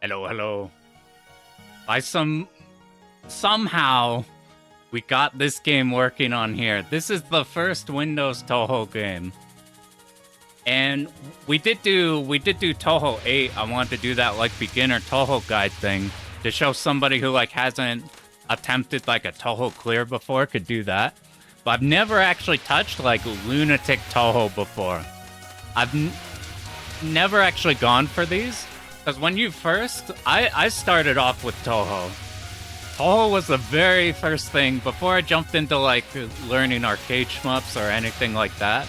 Hello, hello. By somehow we got this game working on here. This is the first Windows Touhou game. And we did do Touhou 8. I wanted to do that like beginner Touhou guide thing to show somebody who like hasn't attempted like a Touhou clear before could do that. But I've never actually touched like Lunatic Touhou before. I've never actually gone for these. Because when you first, I started off with Touhou. Touhou was the very first thing before I jumped into like learning arcade shmups or anything like that.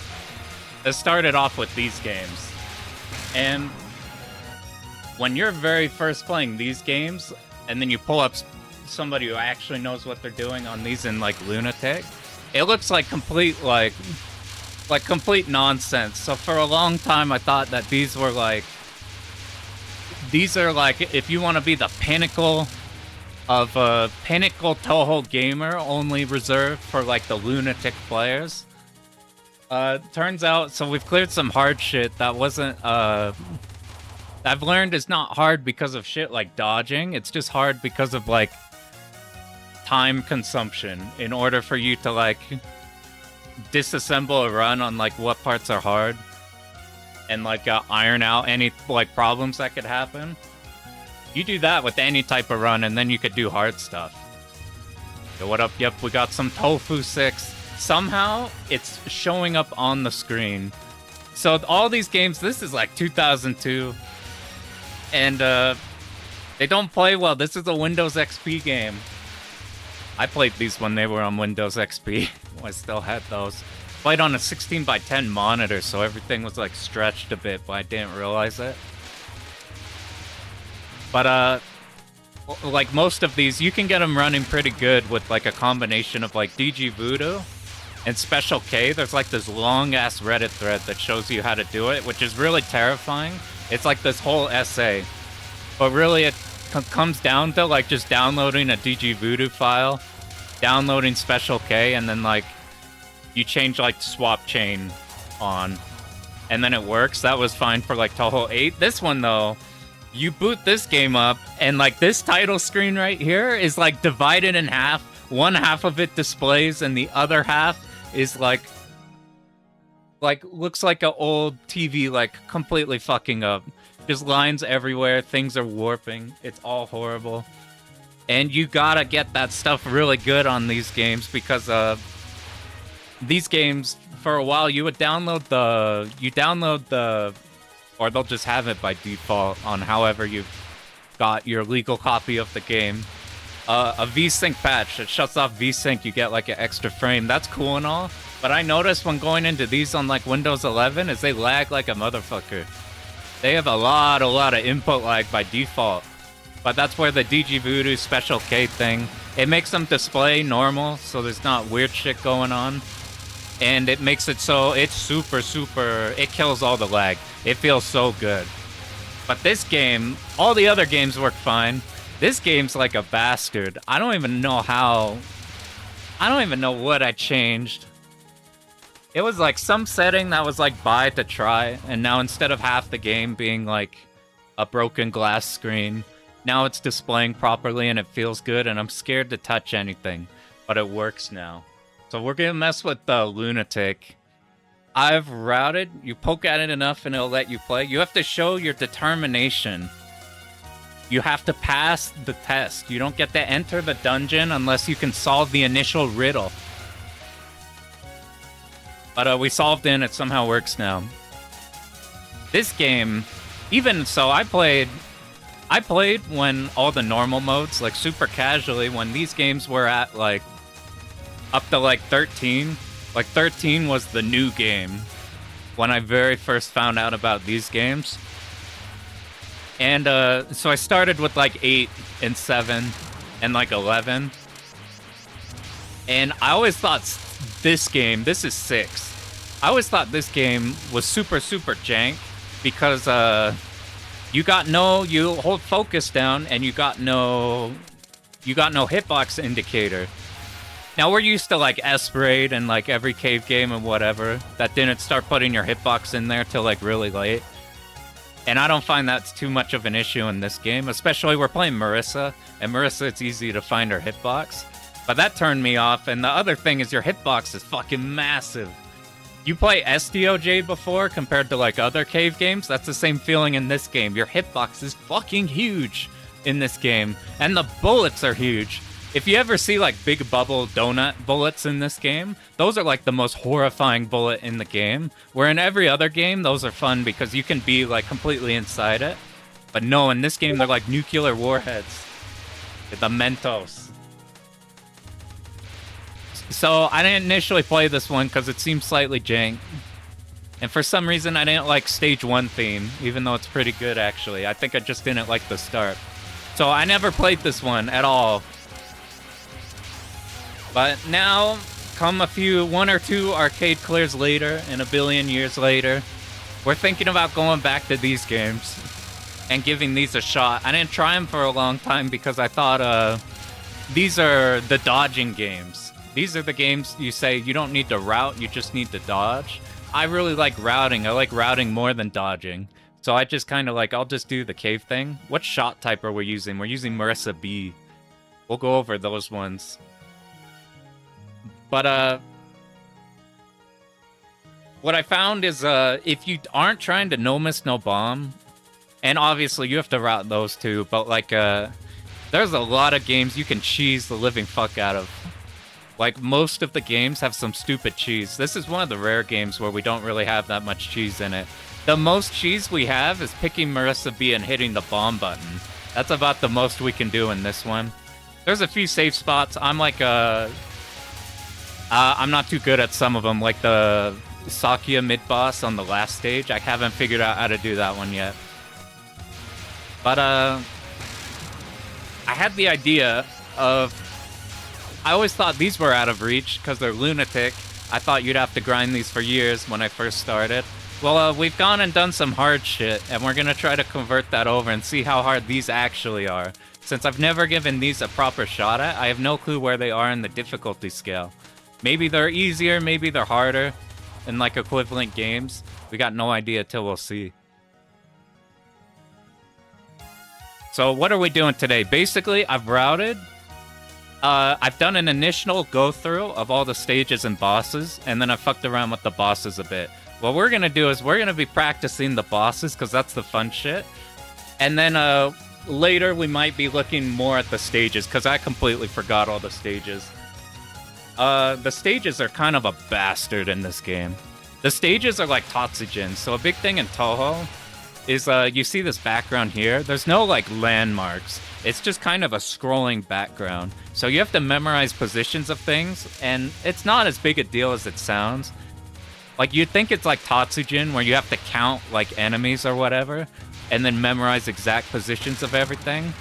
I started off with these games. And when you're very first playing these games, and then you pull up somebody who actually knows what they're doing on these in like Lunatic, it looks like complete nonsense. So for a long time I thought that these are like if you want to be the pinnacle of a pinnacle Touhou gamer, only reserved for like the Lunatic players. Turns out, so we've cleared some hard shit that wasn't I've learned is not hard because of shit like dodging. It's just hard because of like time consumption in order for you to like disassemble a run on like what parts are hard and like iron out any like problems that could happen. You do that with any type of run and then you could do hard stuff. Yo, what up? Yep, we got some Tofu 6. Somehow it's showing up on the screen. So all these games, this is like 2002 and they don't play well. This is a Windows XP game. I played these when they were on Windows XP. I still had those. Played on a 16:10 monitor, so everything was like stretched a bit, but I didn't realize it. But like most of these, you can get them running pretty good with like a combination of like DG Voodoo and Special K. There's like this long ass Reddit thread that shows you how to do it, which is really terrifying. It's like this whole essay, but really it comes down to like just downloading a DG Voodoo file, downloading Special K, and then like you change like swap chain on, and then it works. That was fine for like Touhou 8. This one though, you boot this game up, and like this title screen right here is like divided in half. One half of it displays, and the other half is like looks like an old TV, like completely fucking up. Just lines everywhere, things are warping. It's all horrible. And you gotta get that stuff really good on these games because these games, for a while, you would download the, or they'll just have it by default on however you've got your legal copy of the game. A VSync patch, it shuts off VSync, you get like an extra frame. That's cool and all, but I noticed when going into these on like Windows 11 is they lag like a motherfucker. They have a lot of input lag by default. But that's where the DG Voodoo Special K thing, it makes them display normal, so there's not weird shit going on. And it makes it so it's super, it kills all the lag. It feels so good. But this game, all the other games work fine. This game's like a bastard. I don't even know what I changed. It was like some setting that was like buy to try, and now instead of half the game being like a broken glass screen, now it's displaying properly and it feels good, and I'm scared to touch anything, but it works now. So we're gonna mess with the Lunatic. I've routed, you poke at it enough and it'll let you play. You have to show your determination. You have to pass the test. You don't get to enter the dungeon unless you can solve the initial riddle. But we solved it and it somehow works now. This game, even so, I played when all the normal modes, like super casually, when these games were at like up to like 13. Like 13 was the new game when I very first found out about these games. And so I started with like 8 and 7 and like 11. And I always thought this game, this is 6. I always thought this game was super jank because you hold focus down and you got no hitbox indicator. Now we're used to like S-Braid and like every cave game and whatever that didn't start putting your hitbox in there till like really late. And I don't find that's too much of an issue in this game, especially we're playing Marissa, and Marissa, it's easy to find her hitbox. But that turned me off, and the other thing is your hitbox is fucking massive. You play SDOJ before compared to like other cave games, that's the same feeling in this game. Your hitbox is fucking huge in this game, and the bullets are huge. If you ever see like big bubble donut bullets in this game, those are like the most horrifying bullet in the game. Where in every other game, those are fun because you can be like completely inside it. But no, in this game, they're like nuclear warheads. The Mentos. So I didn't initially play this one because it seemed slightly jank. And for some reason, I didn't like Stage 1 theme, even though it's pretty good actually. I think I just didn't like the start. So I never played this one at all. But now, come one or two arcade clears later, and a billion years later, we're thinking about going back to these games and giving these a shot. I didn't try them for a long time because I thought these are the dodging games. These are the games you say you don't need to route, you just need to dodge. I really like routing. I like routing more than dodging. So I just kind of like, I'll just do the cave thing. What shot type are we using? We're using Marissa B. We'll go over those ones. But, what I found is, if you aren't trying to no miss, no bomb, and obviously you have to route those too, but like, there's a lot of games you can cheese the living fuck out of. Like, most of the games have some stupid cheese. This is one of the rare games where we don't really have that much cheese in it. The most cheese we have is picking Marissa B and hitting the bomb button. That's about the most we can do in this one. There's a few safe spots. I'm like, I'm not too good at some of them, like the Sakya mid-boss on the last stage. I haven't figured out how to do that one yet. But, I had the idea of... I always thought these were out of reach, because they're Lunatic. I thought you'd have to grind these for years when I first started. Well, we've gone and done some hard shit, and we're gonna try to convert that over and see how hard these actually are. Since I've never given these a proper shot at, I have no clue where they are in the difficulty scale. Maybe they're easier, maybe they're harder in like equivalent games. We got no idea till we'll see. So what are we doing today? Basically, I've routed. I've done an initial go-through of all the stages and bosses, and then I fucked around with the bosses a bit. What we're gonna do is we're gonna be practicing the bosses, because that's the fun shit. And then later we might be looking more at the stages, because I completely forgot all the stages. The stages are kind of a bastard in this game. The stages are like Tatsujin, so a big thing in Touhou is you see this background here. There's no like landmarks. It's just kind of a scrolling background. So you have to memorize positions of things, and it's not as big a deal as it sounds. Like you'd think it's like Tatsujin, where you have to count like enemies or whatever, and then memorize exact positions of everything.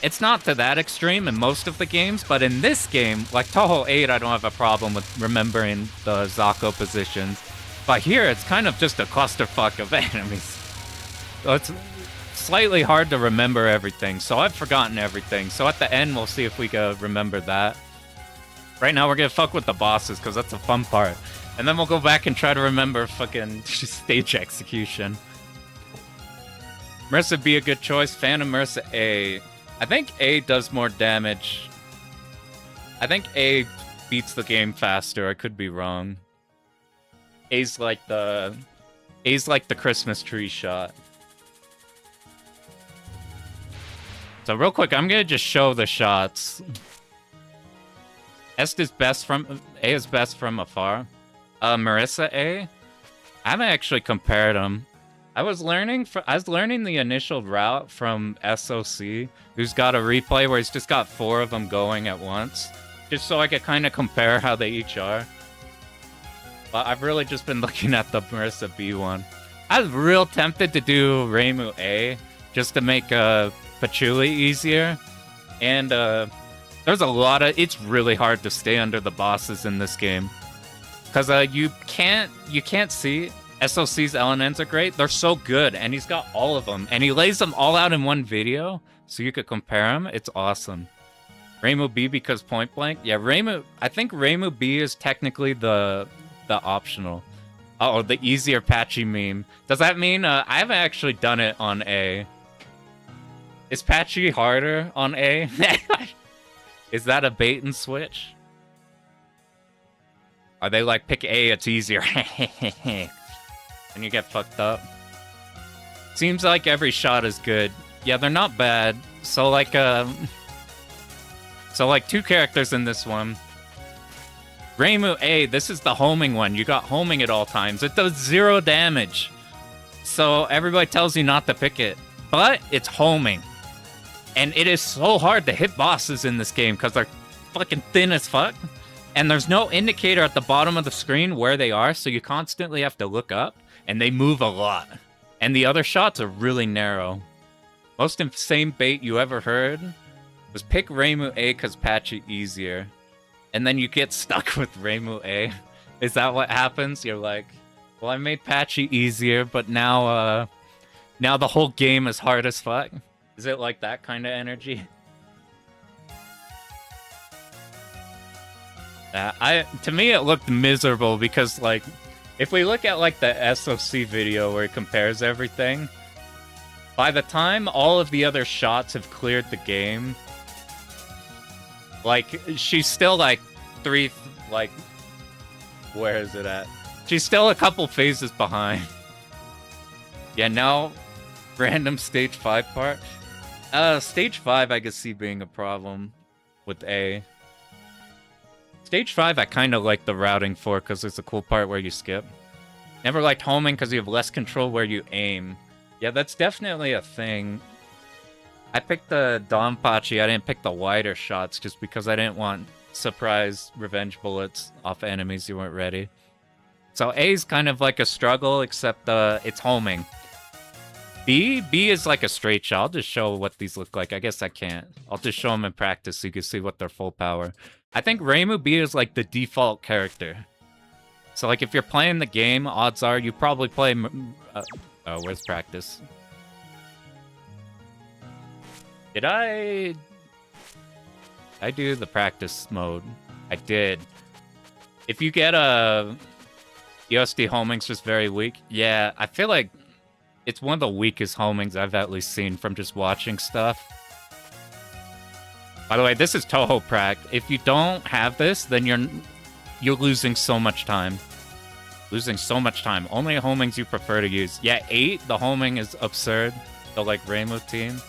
It's not to that extreme in most of the games, but in this game, like Touhou 8, I don't have a problem with remembering the Zako positions. But here, it's kind of just a clusterfuck of enemies. So it's slightly hard to remember everything, so I've forgotten everything. So at the end, we'll see if we can remember that. Right now, we're gonna fuck with the bosses, because that's the fun part. And then we'll go back and try to remember fucking stage execution. Marissa B a good choice, fan of Marissa A. I think A does more damage. I think A beats the game faster. I could be wrong. A's like the Christmas tree shot. So real quick, I'm gonna just show the shots. A is best from afar. Marissa A. I haven't actually compared them. I was learning the initial route from SOC, who's got a replay where he's just got 4 of them going at once, just so I could kind of compare how they each are. But I've really just been looking at the Marissa B one. I was real tempted to do Reimu A, just to make Patchouli easier. And there's a lot of... It's really hard to stay under the bosses in this game. Because you can't see... SOC's LNNs are great. They're so good, and he's got all of them. And he lays them all out in one video, so you could compare them. It's awesome. Reimu B because point blank. Yeah, I think Reimu B is technically the optional. Oh, the easier patchy meme. Does that mean I haven't actually done it on A? Is patchy harder on A? Is that a bait and switch? Are they like, pick A, it's easier, and you get fucked up? Seems like every shot is good. Yeah, they're not bad. So like two characters in this one. Reimu A, this is the homing one. You got homing at all times. It does 0 damage. So everybody tells you not to pick it. But it's homing. And it is so hard to hit bosses in this game because they're fucking thin as fuck. And there's no indicator at the bottom of the screen where they are, so you constantly have to look up. And they move a lot. And the other shots are really narrow. Most insane bait you ever heard was pick Reimu A because patchy easier. And then you get stuck with Reimu A. Is that what happens? You're like, well, I made patchy easier, but now the whole game is hard as fuck. Is it like that kind of energy? To me, it looked miserable because, like, if we look at, like, the SOC video where it compares everything, by the time all of the other shots have cleared the game, like, she's still, like, where is it at? She's still a couple phases behind. Yeah, now, random stage 5 part. Stage 5 I could see being a problem with A. Stage 5 I kind of like the routing for because it's a cool part where you skip. Never liked homing because you have less control where you aim. Yeah, that's definitely a thing. I picked the Donpachi, I didn't pick the wider shots just because I didn't want surprise revenge bullets off enemies you weren't ready. So A's kind of like a struggle, except it's homing. B is like a straight shot. I'll just show what these look like. I guess I can't. I'll just show them in practice so you can see what their full power. I think Reimu B is like the default character. So like if you're playing the game, odds are you probably play... oh, where's practice? Did I do the practice mode? I did. If you get a EOSD homing's just very weak. Yeah, I feel like it's one of the weakest homings I've at least seen from just watching stuff. By the way, this is Touhou prac. If you don't have this, then you're losing so much time. Losing so much time. Only homings you prefer to use. Yeah, 8, the homing is absurd. The like Reimu team.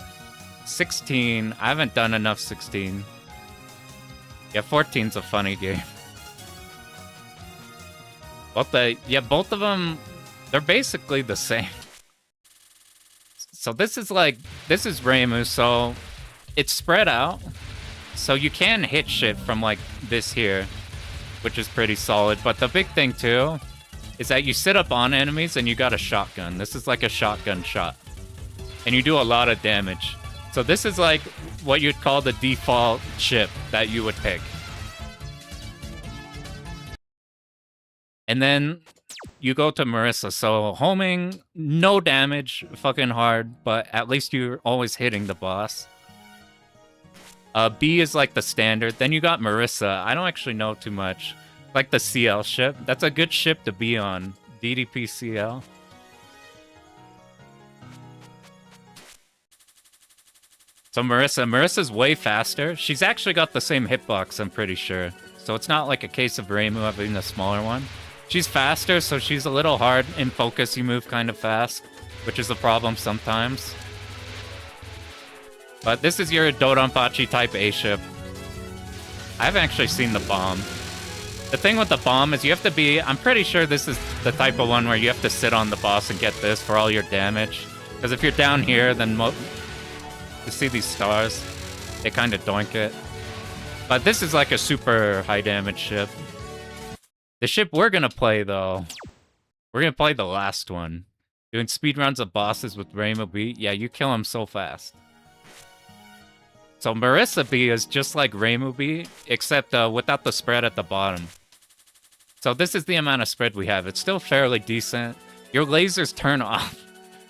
16, I haven't done enough 16. Yeah, 14's a funny game. Both of them, they're basically the same. So this is Reimu, so it's spread out. So you can hit shit from like this here, which is pretty solid. But the big thing too is that you sit up on enemies and you got a shotgun. This is like a shotgun shot. And you do a lot of damage. So this is like what you'd call the default chip that you would pick. And then you go to Marissa. So homing, no damage, fucking hard, but at least you're always hitting the boss. B is like the standard. Then you got Marissa. I don't actually know too much. Like the CL ship. That's a good ship to be on. DDP CL. So Marissa's way faster. She's actually got the same hitbox, I'm pretty sure. So it's not like a case of Reimu having a smaller one. She's faster, so she's a little hard in focus. You move kind of fast, which is a problem sometimes. But this is your Dodonpachi type A ship. I haven't actually seen the bomb. The thing with the bomb is you have to be... I'm pretty sure this is the type of one where you have to sit on the boss and get this for all your damage. Because if you're down here, then... You see these stars? They kind of doink it. But this is like a super high damage ship. The ship we're gonna play, though... We're gonna play the last one. Doing speedruns of bosses with Reimu B. Yeah, you kill him so fast. So Marissa B is just like Reimu B, except without the spread at the bottom. So this is the amount of spread we have. It's still fairly decent. Your lasers turn off,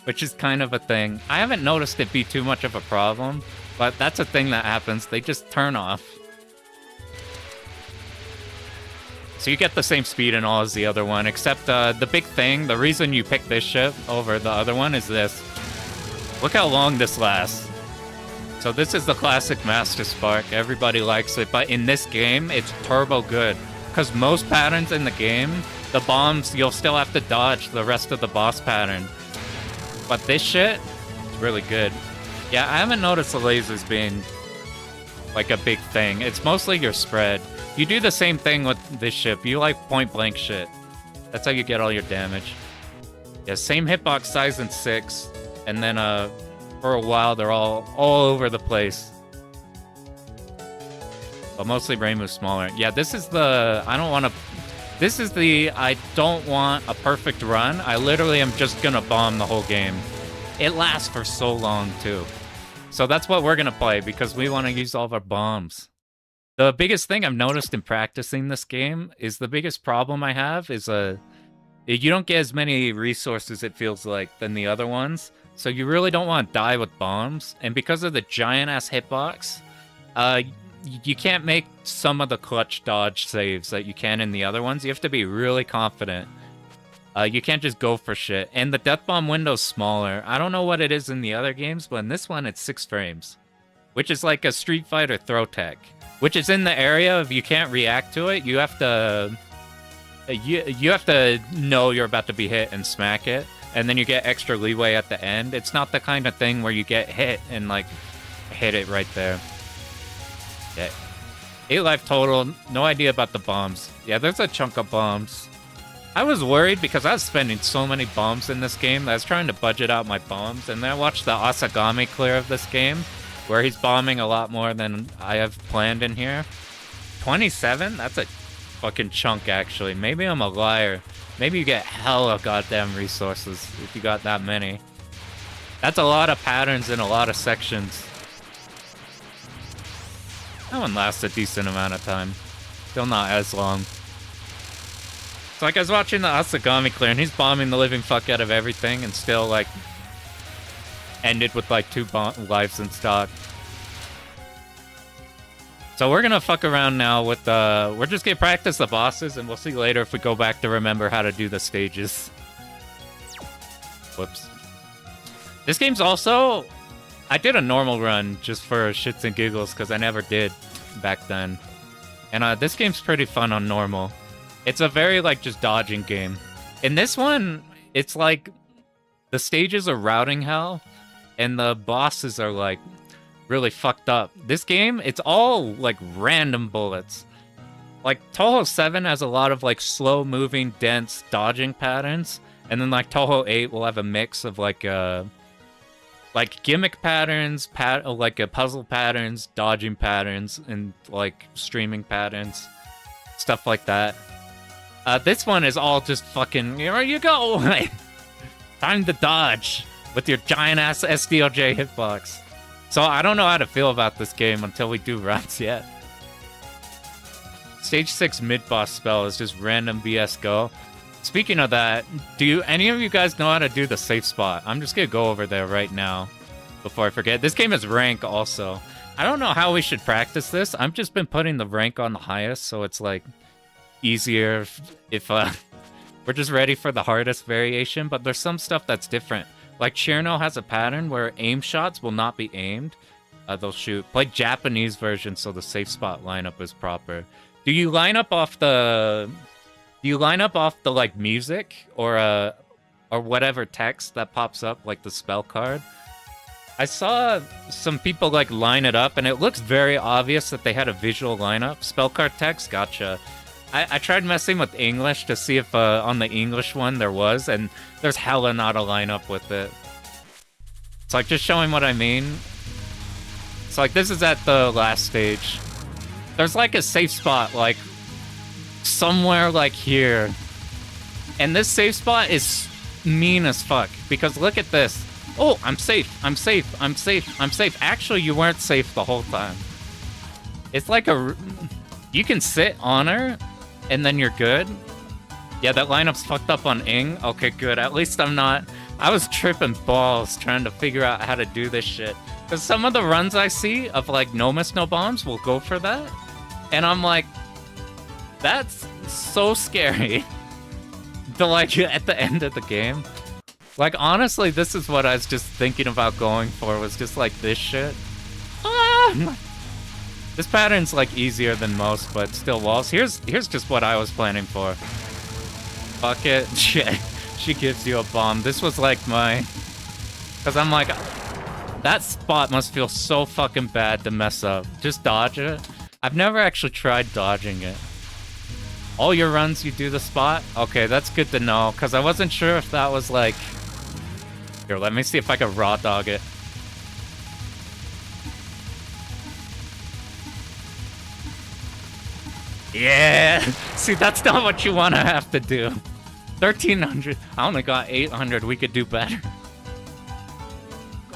which is kind of a thing. I haven't noticed it be too much of a problem, but that's a thing that happens. They just turn off. So you get the same speed and all as the other one, except the big thing, the reason you pick this ship over the other one is this. Look how long this lasts. So this is the classic Master Spark. Everybody likes it, but in this game, it's turbo good. Because most patterns in the game, the bombs, you'll still have to dodge the rest of the boss pattern. But this shit, it's really good. Yeah, I haven't noticed the lasers being like a big thing. It's mostly your spread. You do the same thing with this ship. You like point blank shit. That's how you get all your damage. Yeah, same hitbox size in 6. And then for a while they're all over the place. But mostly Reimu's smaller. Yeah, this is the I don't want a perfect run. I literally am just gonna bomb the whole game. It lasts for so long too. So that's what we're gonna play because we want to use all of our bombs. The biggest thing I've noticed in practicing this game is the biggest problem I have is you don't get as many resources, it feels like, than the other ones. So you really don't want to die with bombs. And because of the giant-ass hitbox, you can't make some of the clutch dodge saves that you can in the other ones. You have to be really confident. You can't just go for shit. And the death bomb window's smaller. I don't know what it is in the other games, but in this one, it's 6 frames. Which is like a Street Fighter throw tech. Which is in the area of you can't react to it. You have to you have to know you're about to be hit and smack it, and then you get extra leeway at the end. It's not the kind of thing where you get hit and like hit it right there. Yeah. 8 life total. No idea about the bombs. Yeah, there's a chunk of bombs. I was worried because I was spending so many bombs in this game that I was trying to budget out my bombs, and then I watched the Asagami clear of this game, where he's bombing a lot more than I have planned in here. 27? That's a fucking chunk, actually. Maybe I'm a liar. Maybe you get hella goddamn resources if you got that many. That's a lot of patterns in a lot of sections. That one lasts a decent amount of time. Still not as long. So like I was watching the Asagami clear, and he's bombing the living fuck out of everything, and still like ended with like 2 lives in stock. So we're gonna fuck around now with we're just gonna practice the bosses, and we'll see later if we go back to remember how to do the stages. Whoops. This game's also, I did a normal run just for shits and giggles because I never did back then. And this game's pretty fun on normal. It's a very like just dodging game. In this one, it's like the stages are routing hell, and the bosses are like really fucked up. This game, it's all like random bullets. Like Touhou 7 has a lot of like slow moving, dense dodging patterns, and then like Touhou 8 will have a mix of like gimmick patterns, like puzzle patterns, dodging patterns, and like streaming patterns, stuff like that. This one is all just fucking, here you go! Time to dodge with your giant-ass SDOJ hitbox. So I don't know how to feel about this game until we do runs yet. Stage 6 mid-boss spell is just random BS go. Speaking of that, do any of you guys know how to do the safe spot? I'm just gonna go over there right now before I forget. This game is rank also. I don't know how we should practice this. I've just been putting the rank on the highest, so it's like easier if we're just ready for the hardest variation, but there's some stuff that's different. Like Cherno has a pattern where aim shots will not be aimed. They'll shoot. Play Japanese version so the safe spot lineup is proper. Do you line up off the like music or whatever text that pops up, like the spell card? I saw some people like line it up and it looks very obvious that they had a visual lineup. Spell card text, gotcha. I tried messing with English to see if on the English one there was, and there's hella not a lineup with it. It's like just showing what I mean. It's like this is at the last stage. There's like a safe spot like somewhere like here. And this safe spot is mean as fuck because look at this. Oh, I'm safe. I'm safe. I'm safe. I'm safe. Actually, you weren't safe the whole time. It's like you can sit on her and then you're good. Yeah, that lineup's fucked up on Ing. Okay, good. At least I'm not. I was tripping balls trying to figure out how to do this shit. Because some of the runs I see of like no miss, no bombs will go for that. And I'm like, that's so scary. To like at the end of the game. Like honestly, this is what I was just thinking about going for, was just like this shit. Ah! This pattern's like easier than most, but still walls. Here's just what I was planning for. Fuck it. She gives you a bomb. This was like my... Cause I'm like, that spot must feel so fucking bad to mess up. Just dodge it. I've never actually tried dodging it. All your runs you do the spot? Okay, that's good to know, because I wasn't sure if that was like... Here, let me see if I can raw dog it. Yeah! See, that's not what you want to have to do. 1,300. I only got 800. We could do better.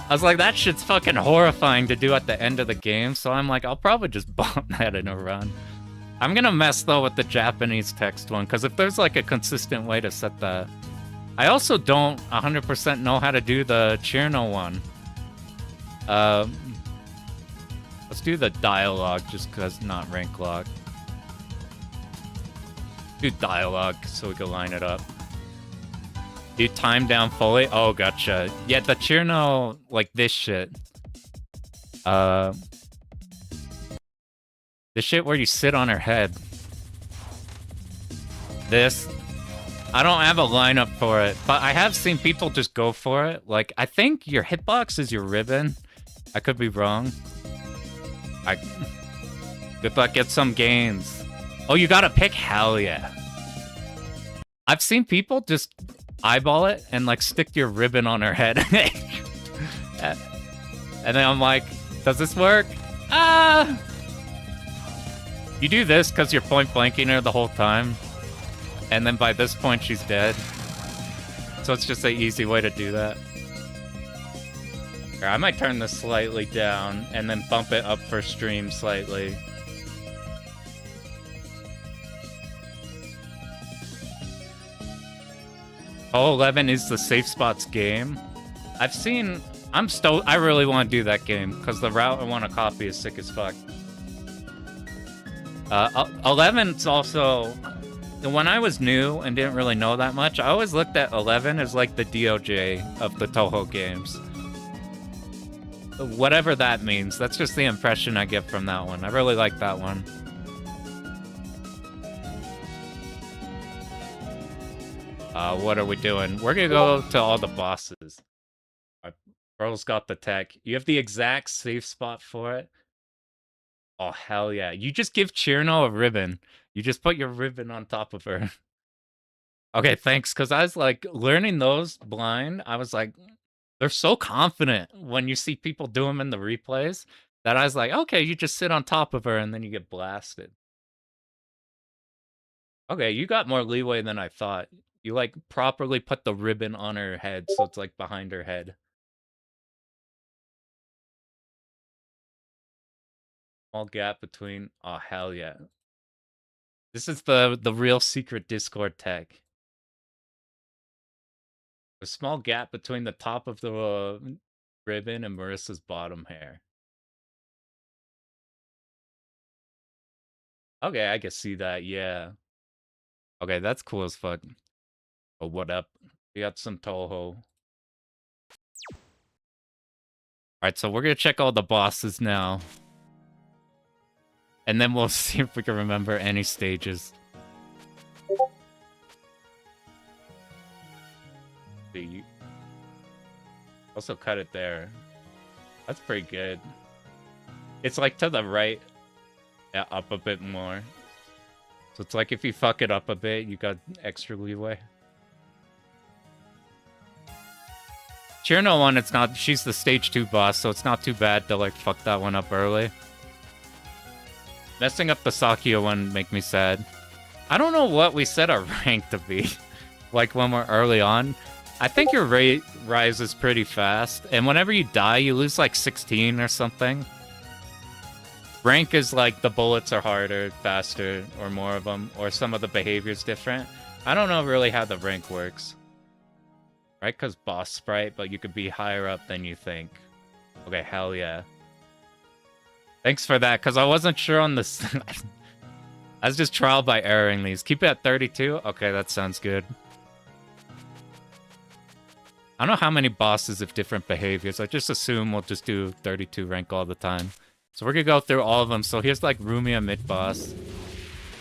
I was like, that shit's fucking horrifying to do at the end of the game, so I'm like, I'll probably just bomb that in a run. I'm gonna mess, though, with the Japanese text one, because if there's, like, a consistent way to set that... I also don't 100% know how to do the Chirno one. Let's do the dialogue, just because not rank lock. Do dialogue, so we can line it up. Do time down fully? Oh, gotcha. Yeah, the Chirno, like this shit. The shit where you sit on her head. This. I don't have a lineup for it, but I have seen people just go for it. Like, I think your hitbox is your ribbon. I could be wrong. Good luck, get some gains. Oh, you gotta pick? Hell yeah. I've seen people just eyeball it and like stick your ribbon on her head. And then I'm like, does this work? You do this because you're point blanking her the whole time. And then by this point she's dead. So it's just an easy way to do that. Here, I might turn this slightly down and then bump it up for stream slightly. Oh, 11 is the safe spots game. I've seen... I really want to do that game, because the route I want to copy is sick as fuck. 11's also... When I was new and didn't really know that much, I always looked at 11 as like the DOJ of the Touhou games. Whatever that means, that's just the impression I get from that one. I really like that one. What are we doing? We're gonna go to all the bosses. Our girl's got the tech. You have the exact safe spot for it. Oh, hell yeah. You just give Chirno a ribbon. You just put your ribbon on top of her. Okay, thanks, because I was like, learning those blind, I was like, they're so confident when you see people do them in the replays, that I was like, okay, you just sit on top of her and then you get blasted. Okay, you got more leeway than I thought. You, like, properly put the ribbon on her head, so it's, like, behind her head. Small gap between... Oh, hell yeah. This is the real secret Discord tech. A small gap between the top of the ribbon and Marissa's bottom hair. Okay, I can see that, yeah. Okay, that's cool as fuck. Oh, what up? We got some Touhou. Alright, so we're gonna check all the bosses now. And then we'll see if we can remember any stages. See. Also cut it there. That's pretty good. It's like to the right. Yeah, up a bit more. So it's like if you fuck it up a bit, you got extra leeway. Chirno one, it's not... She's the stage 2 boss, so it's not too bad to, like, fuck that one up early. Messing up the Sakio one make me sad. I don't know what we set our rank to be. Like, when we're early on. I think your rate rises pretty fast. And whenever you die, you lose, like, 16 or something. Rank is, like, the bullets are harder, faster, or more of them. Or some of the behavior's different. I don't know really how the rank works. Right? Because boss sprite, but you could be higher up than you think. Okay, hell yeah. Thanks for that, because I wasn't sure on this. I was just trial by erroring these. Keep it at 32? Okay, that sounds good. I don't know how many bosses have different behaviors. I just assume we'll just do 32 rank all the time. So we're gonna go through all of them. So here's like Rumia mid-boss.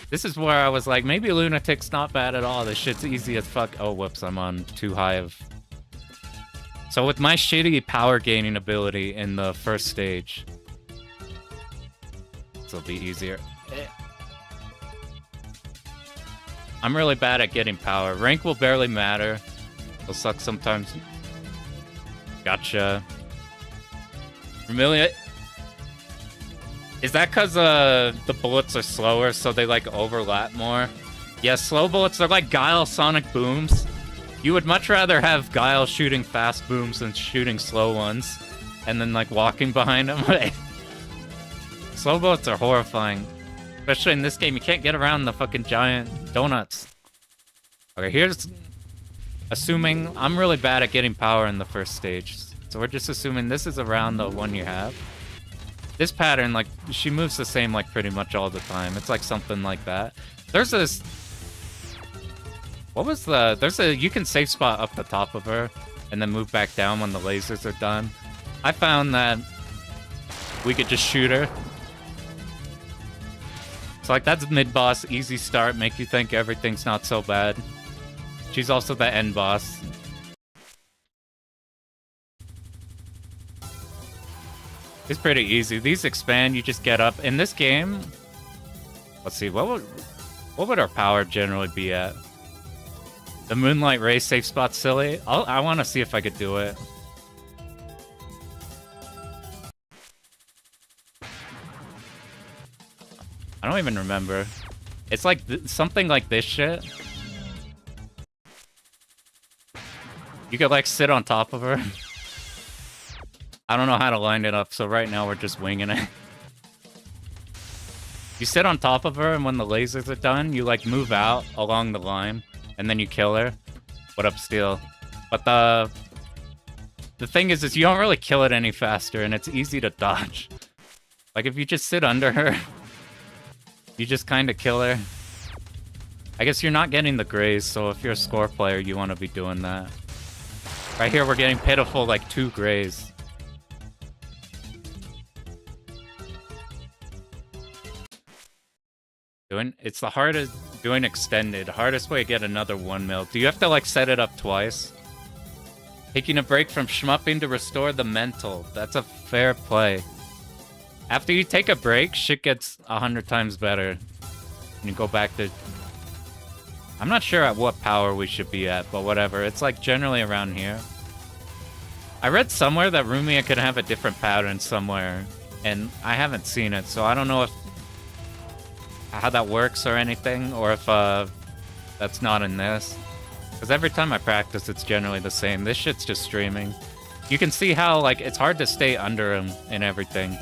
This is where I was like, maybe Lunatic's not bad at all. This shit's easy as fuck. Oh, whoops, I'm on too high of... So with my shitty power gaining ability in the first stage, this will be easier. I'm really bad at getting power. Rank will barely matter. It'll suck sometimes. Gotcha. Vermilion. Is that because the bullets are slower, so they like overlap more? Yeah, slow bullets are like Guile sonic booms. You would much rather have Guile shooting fast booms than shooting slow ones, and then like walking behind them. Slow bullets are horrifying. Especially in this game, you can't get around the fucking giant donuts. Okay, here's... Assuming... I'm really bad at getting power in the first stage. So we're just assuming this is around the one you have. This pattern, like, she moves the same, like, pretty much all the time. It's like something like that. There's this... What was the... There's a... You can safe spot up the top of her, and then move back down when the lasers are done. I found that we could just shoot her. So, like, that's mid-boss, easy start, make you think everything's not so bad. She's also the end boss. It's pretty easy. These expand, you just get up. In this game... Let's see, what would our power generally be at? The Moonlight Ray safe spot's silly. I want to see if I could do it. I don't even remember. It's like something like this shit. You could like sit on top of her. I don't know how to line it up, so right now we're just winging it. You sit on top of her, and when the lasers are done, you like move out along the line, and then you kill her. What up, Steel? But the thing is you don't really kill it any faster, and it's easy to dodge. Like if you just sit under her, you just kind of kill her. I guess you're not getting the graze, so if you're a score player, you want to be doing that. Right here, we're getting pitiful, like 2 graze. It's the hardest doing extended. Hardest way to get another 1 mil. Do you have to like set it up twice? Taking a break from shmupping to restore the mental. That's a fair play. After you take a break, shit gets 100 times better. And you go back to... I'm not sure at what power we should be at, but whatever. It's like generally around here. I read somewhere that Rumia could have a different pattern somewhere, and I haven't seen it, so I don't know if how that works or anything, or if that's not in this. Because every time I practice, it's generally the same. This shit's just streaming. You can see how, like, it's hard to stay under him and everything.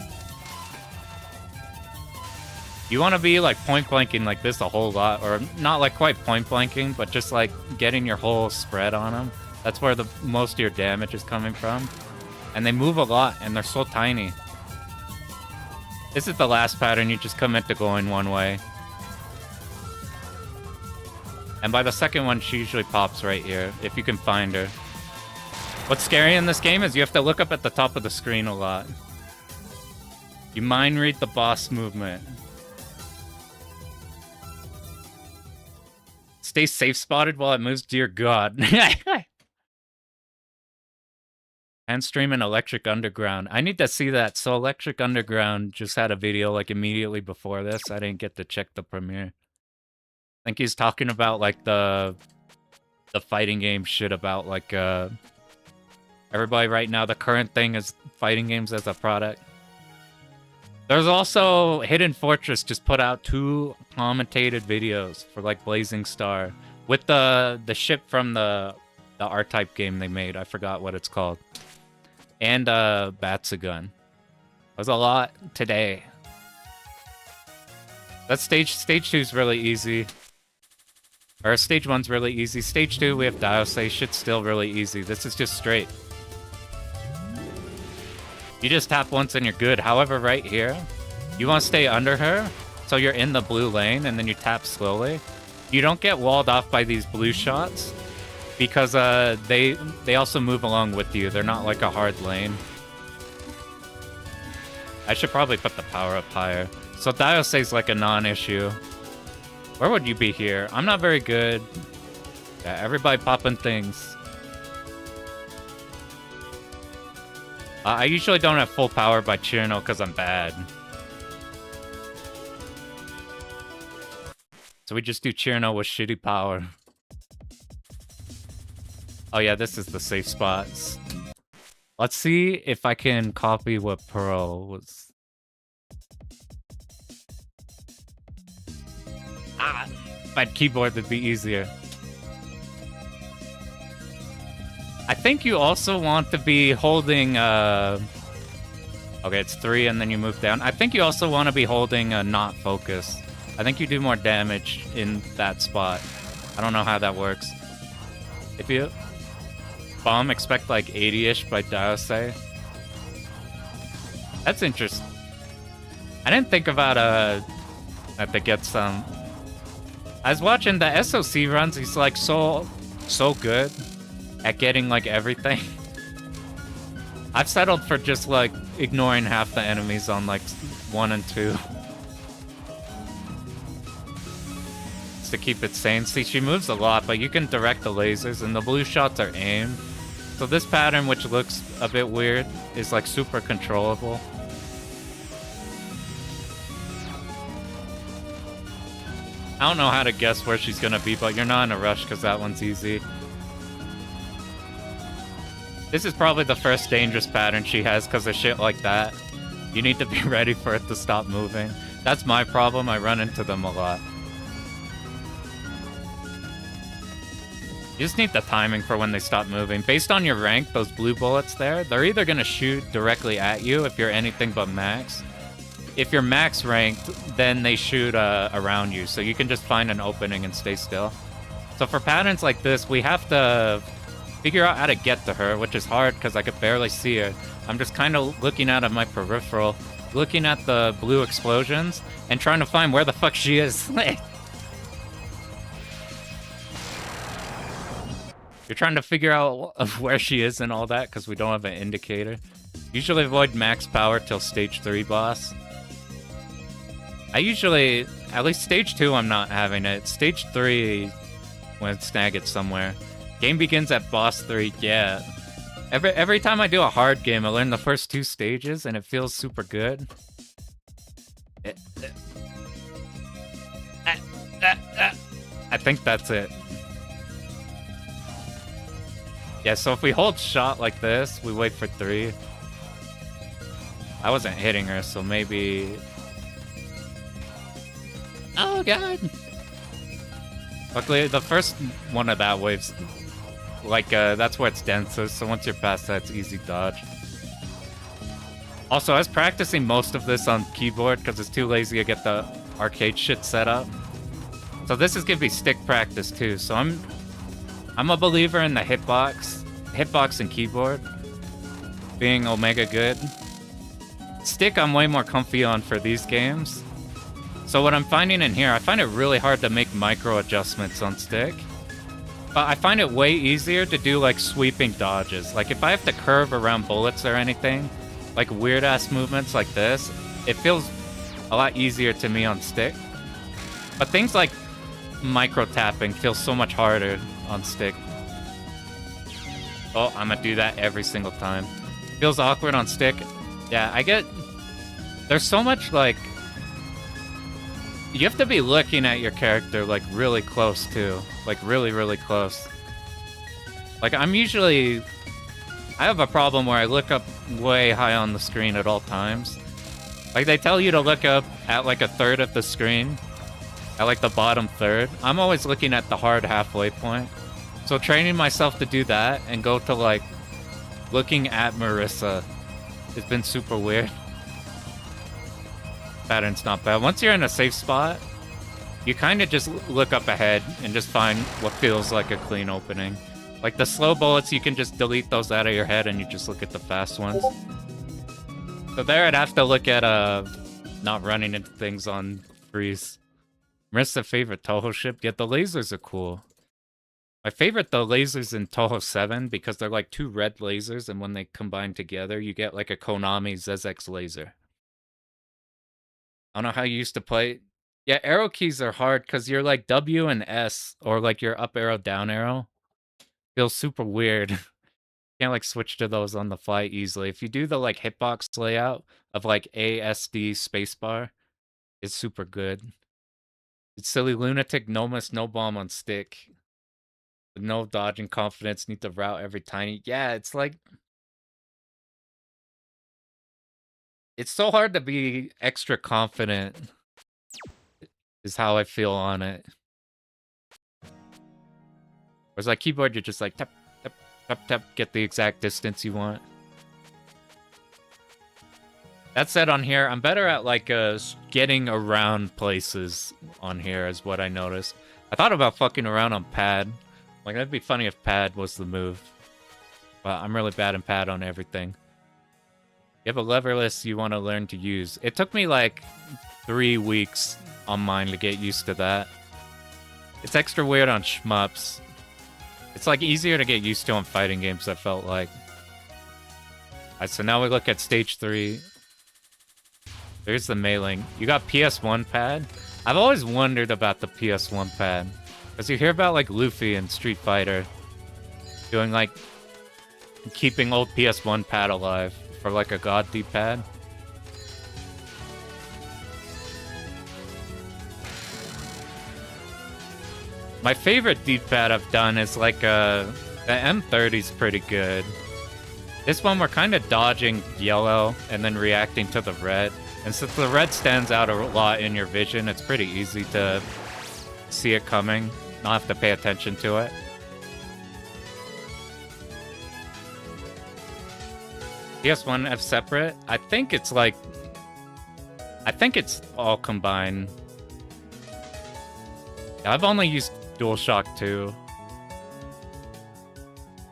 You want to be, like, point-blanking like this a whole lot, or not, like, quite point-blanking, but just, like, getting your whole spread on him. That's where the most of your damage is coming from. And they move a lot, and they're so tiny. This is the last pattern, you just commit to going one way. And by the second one, she usually pops right here, if you can find her. What's scary in this game is you have to look up at the top of the screen a lot. You mind read the boss movement. Stay safe spotted while it moves, dear God. And streaming Electric Underground. I need to see that. So Electric Underground just had a video like immediately before this. I didn't get to check the premiere. I think he's talking about like the fighting game shit about like everybody right now. The current thing is fighting games as a product. There's also Hidden Fortress just put out 2 commentated videos for like Blazing Star with the ship from the R-Type game they made. I forgot what it's called. And Batsagun. There's a lot today. That stage 2 is really easy. Or stage 1's really easy. Stage 2 we have Diosei. Shit's still really easy. This is just straight. You just tap once and you're good. However, right here, you want to stay under her. So you're in the blue lane, and then you tap slowly. You don't get walled off by these blue shots, because they also move along with you. They're not like a hard lane. I should probably put the power up higher. So Dioce's like a non-issue. Where would you be here? I'm not very good. Yeah, everybody popping things. I usually don't have full power by Chirno because I'm bad. So we just do Chirno with shitty power. Oh yeah, this is the safe spots. Let's see if I can copy what Pearl was. If I'd keyboard, it'd be easier. I think you also want to be holding, okay, it's 3 and then you move down. I think you also want to be holding not focus. I think you do more damage in that spot. I don't know how that works. If you bomb, expect like 80-ish by Daosei. That's interesting. I didn't think about that they get some. I was watching the SOC runs. He's like so good at getting like everything. I've settled for just like ignoring half the enemies on like 1 and 2. Just to keep it sane. See, she moves a lot, but you can direct the lasers and the blue shots are aimed. So this pattern, which looks a bit weird, is like super controllable. I don't know how to guess where she's gonna be, but you're not in a rush because that one's easy. This is probably the first dangerous pattern she has because of shit like that. You need to be ready for it to stop moving. That's my problem. I run into them a lot. You just need the timing for when they stop moving. Based on your rank, those blue bullets there, they're either going to shoot directly at you if you're anything but max. If you're max ranked, then they shoot around you, so you can just find an opening and stay still. So for patterns like this, we have to figure out how to get to her, which is hard because I could barely see her. I'm just kind of looking out of my peripheral, looking at the blue explosions, and trying to find where the fuck she is. You're trying to figure out where she is and all that because we don't have an indicator. Usually avoid max power till stage 3 boss. I usually, at least stage 2 I'm not having it. Stage 3, when snag it somewhere. Game begins at boss 3, yeah. Every time I do a hard game, I learn the first 2 stages and it feels super good. I think that's it. Yeah, so if we hold shot like this, we wait for 3. I wasn't hitting her, so maybe... Oh, God! Luckily, the first one of that wave's... Like, that's where it's densest, so once you're past that, it's easy dodge. Also, I was practicing most of this on keyboard because it's too lazy to get the arcade shit set up. So this is gonna be stick practice, too, so I'm a believer in the hitbox and keyboard being omega good. Stick I'm way more comfy on for these games. So what I'm finding in here, I find it really hard to make micro adjustments on stick. But I find it way easier to do like sweeping dodges. Like if I have to curve around bullets or anything, like weird ass movements like this, it feels a lot easier to me on stick. But things like micro tapping feel so much harder on stick. Oh, I'm gonna do that every single time. Feels awkward on stick. Yeah, I get... There's so much, like... You have to be looking at your character, like, really close, too. Like, really, really close. Like, I'm usually... I have a problem where I look up way high on the screen at all times. Like, they tell you to look up at, like, a third of the screen. At, like, the bottom third. I'm always looking at the hard halfway point. So training myself to do that and go to, like, looking at Marissa has been super weird. Pattern's not bad. Once you're in a safe spot, you kind of just look up ahead and just find what feels like a clean opening. Like the slow bullets, you can just delete those out of your head and you just look at the fast ones. So there I'd have to look at, not running into things on Freeze. Marissa favorite Touhou ship? Yeah, the lasers are cool. My favorite, the lasers in Touhou 7, because they're like two red lasers, and when they combine together, you get like a Konami ZX laser. I don't know how you used to play. Yeah, arrow keys are hard because you're like W and S, or like your up arrow, down arrow. Feels super weird. Can't like switch to those on the fly easily. If you do the like hitbox layout of like ASD spacebar, it's super good. It's silly lunatic, no miss, no bomb on stick. With no dodging confidence, need to route every tiny. Yeah, it's like it's so hard to be extra confident. Is how I feel on it. Whereas like keyboard, you're just like tap, tap, tap, tap, get the exact distance you want. That said, on here, I'm better at like getting around places on here is what I noticed. I thought about fucking around on pad. Like, that'd be funny if pad was the move. But I'm really bad in pad on everything. You have a leverless you want to learn to use. It took me like 3 weeks on mine to get used to that. It's extra weird on shmups. It's like easier to get used to on fighting games, I felt like. Alright, so now we look at stage 3. There's the mailing. You got PS1 pad? I've always wondered about the PS1 pad. Because you hear about like Luffy and Street Fighter doing like keeping old PS1 pad alive for like a god D-pad. My favorite D-pad I've done is like the M30's pretty good. This one we're kind of dodging yellow and then reacting to the red. And since the red stands out a lot in your vision, it's pretty easy to see it coming, not have to pay attention to it. PS1 F separate? I think it's like... I think it's all combined. I've only used DualShock 2.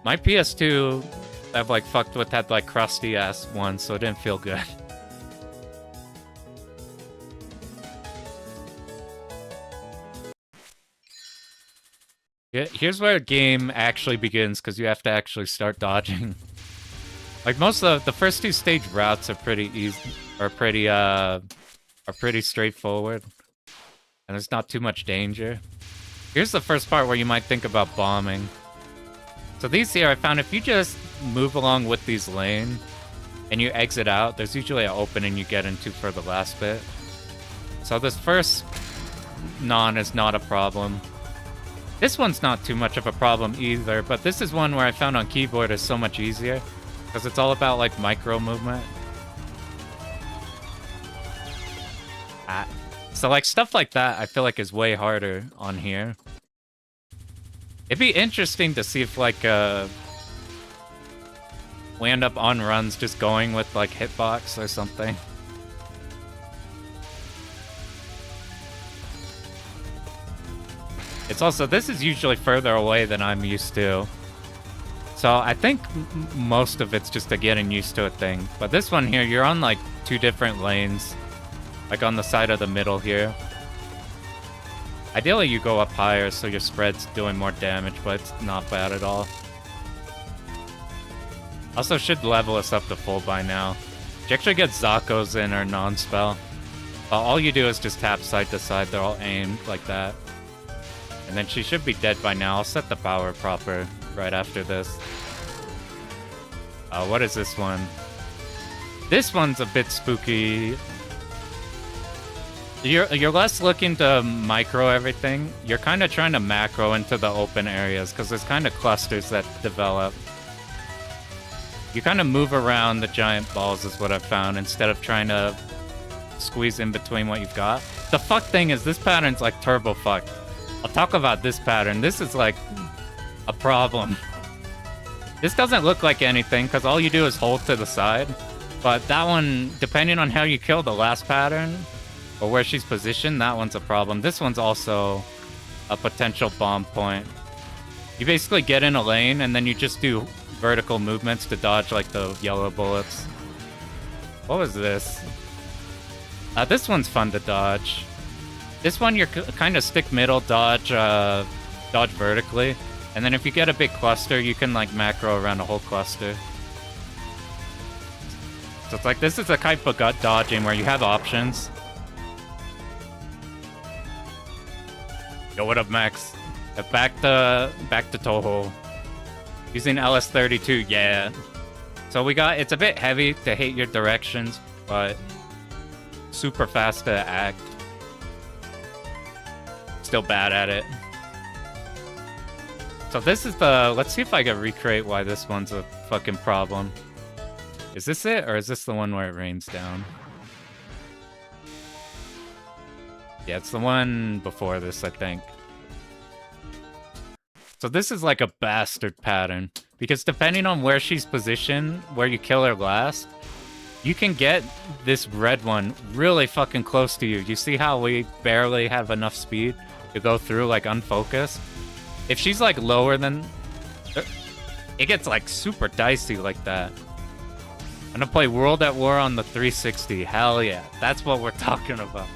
My PS2 I've like fucked with had like crusty ass one, so it didn't feel good. Yeah, here's where a game actually begins, because you have to actually start dodging. Like most of the first 2 stage routes are pretty easy, are pretty straightforward, and there's not too much danger. Here's the first part where you might think about bombing. So these here, I found if you just move along with these lanes and you exit out, there's usually an opening you get into for the last bit. So this first non is not a problem. This one's not too much of a problem either, but this is one where I found on keyboard is so much easier, because it's all about like micro movement. So like stuff like that I feel like is way harder on here. It'd be interesting to see if like we end up on runs just going with like hitbox or something. It's also, this is usually further away than I'm used to. So I think most of it's just a getting used to it thing. But this one here, you're on like 2 different lanes. Like on the side of the middle here. Ideally you go up higher so your spread's doing more damage, but it's not bad at all. Also should level us up to full by now. You actually get Zakos in or non-spell. All you do is just tap side to side, they're all aimed like that. And then she should be dead by now. I'll set the power proper right after this. What is this one? This one's a bit spooky. You're less looking to micro everything. You're kind of trying to macro into the open areas, because there's kind of clusters that develop. You kind of move around the giant balls is what I've found, instead of trying to squeeze in between what you've got. The fuck thing is, this pattern's like turbo fucked. I'll talk about this pattern. This is like a problem. This doesn't look like anything, because all you do is hold to the side. But that one, depending on how you kill the last pattern, or where she's positioned, that one's a problem. This one's also a potential bomb point. You basically get in a lane, and then you just do vertical movements to dodge like the yellow bullets. What was this? This one's fun to dodge. This one, you're kind of stick middle, dodge vertically. And then if you get a big cluster, you can like macro around a whole cluster. So it's like, this is a type of gut dodging where you have options. Yo, what up, Max? Back to Touhou. Using LS32, yeah. So we got, it's a bit heavy to hit your directions, but super fast to act. Still bad at it. So this is the, let's see if I can recreate why this one's a fucking problem. Is this it, or is this the one where it rains down? Yeah, it's the one before this, I think. So this is like a bastard pattern, because depending on where she's positioned, where you kill her last, you can get this red one really fucking close to you. You see how we barely have enough speed to go through like unfocused? If she's like lower than... It gets like super dicey like that. I'm gonna play World at War on the 360. Hell yeah. That's what we're talking about.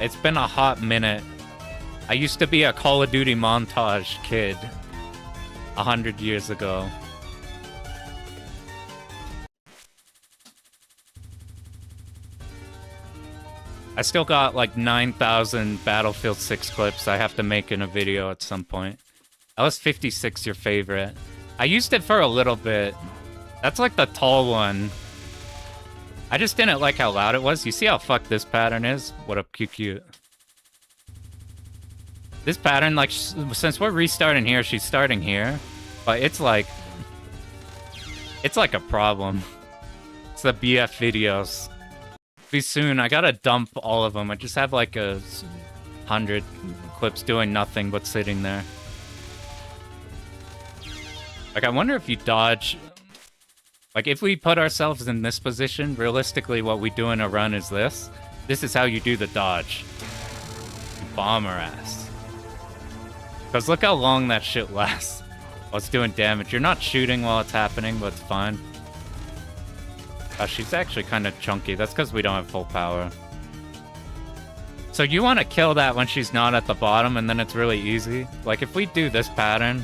It's been a hot minute. I used to be a Call of Duty montage kid 100 years ago. I still got like 9,000 Battlefield 6 clips I have to make in a video at some point. LS56 your favorite? I used it for a little bit. That's like the tall one. I just didn't like how loud it was. You see how fucked this pattern is? What up, cute? This pattern, like, since we're restarting here, she's starting here. But it's like a problem. It's the BF videos. Be soon. I gotta dump all of them. I just have like 100 clips doing nothing but sitting there. Like, I wonder if you dodge... Like, if we put ourselves in this position, realistically what we do in a run is this. This is how you do the dodge. You bomb her ass. Because look how long that shit lasts while it's doing damage. You're not shooting while it's happening, but it's fine. She's actually kind of chunky. That's because we don't have full power. So you want to kill that when she's not at the bottom, and then it's really easy. Like, if we do this pattern...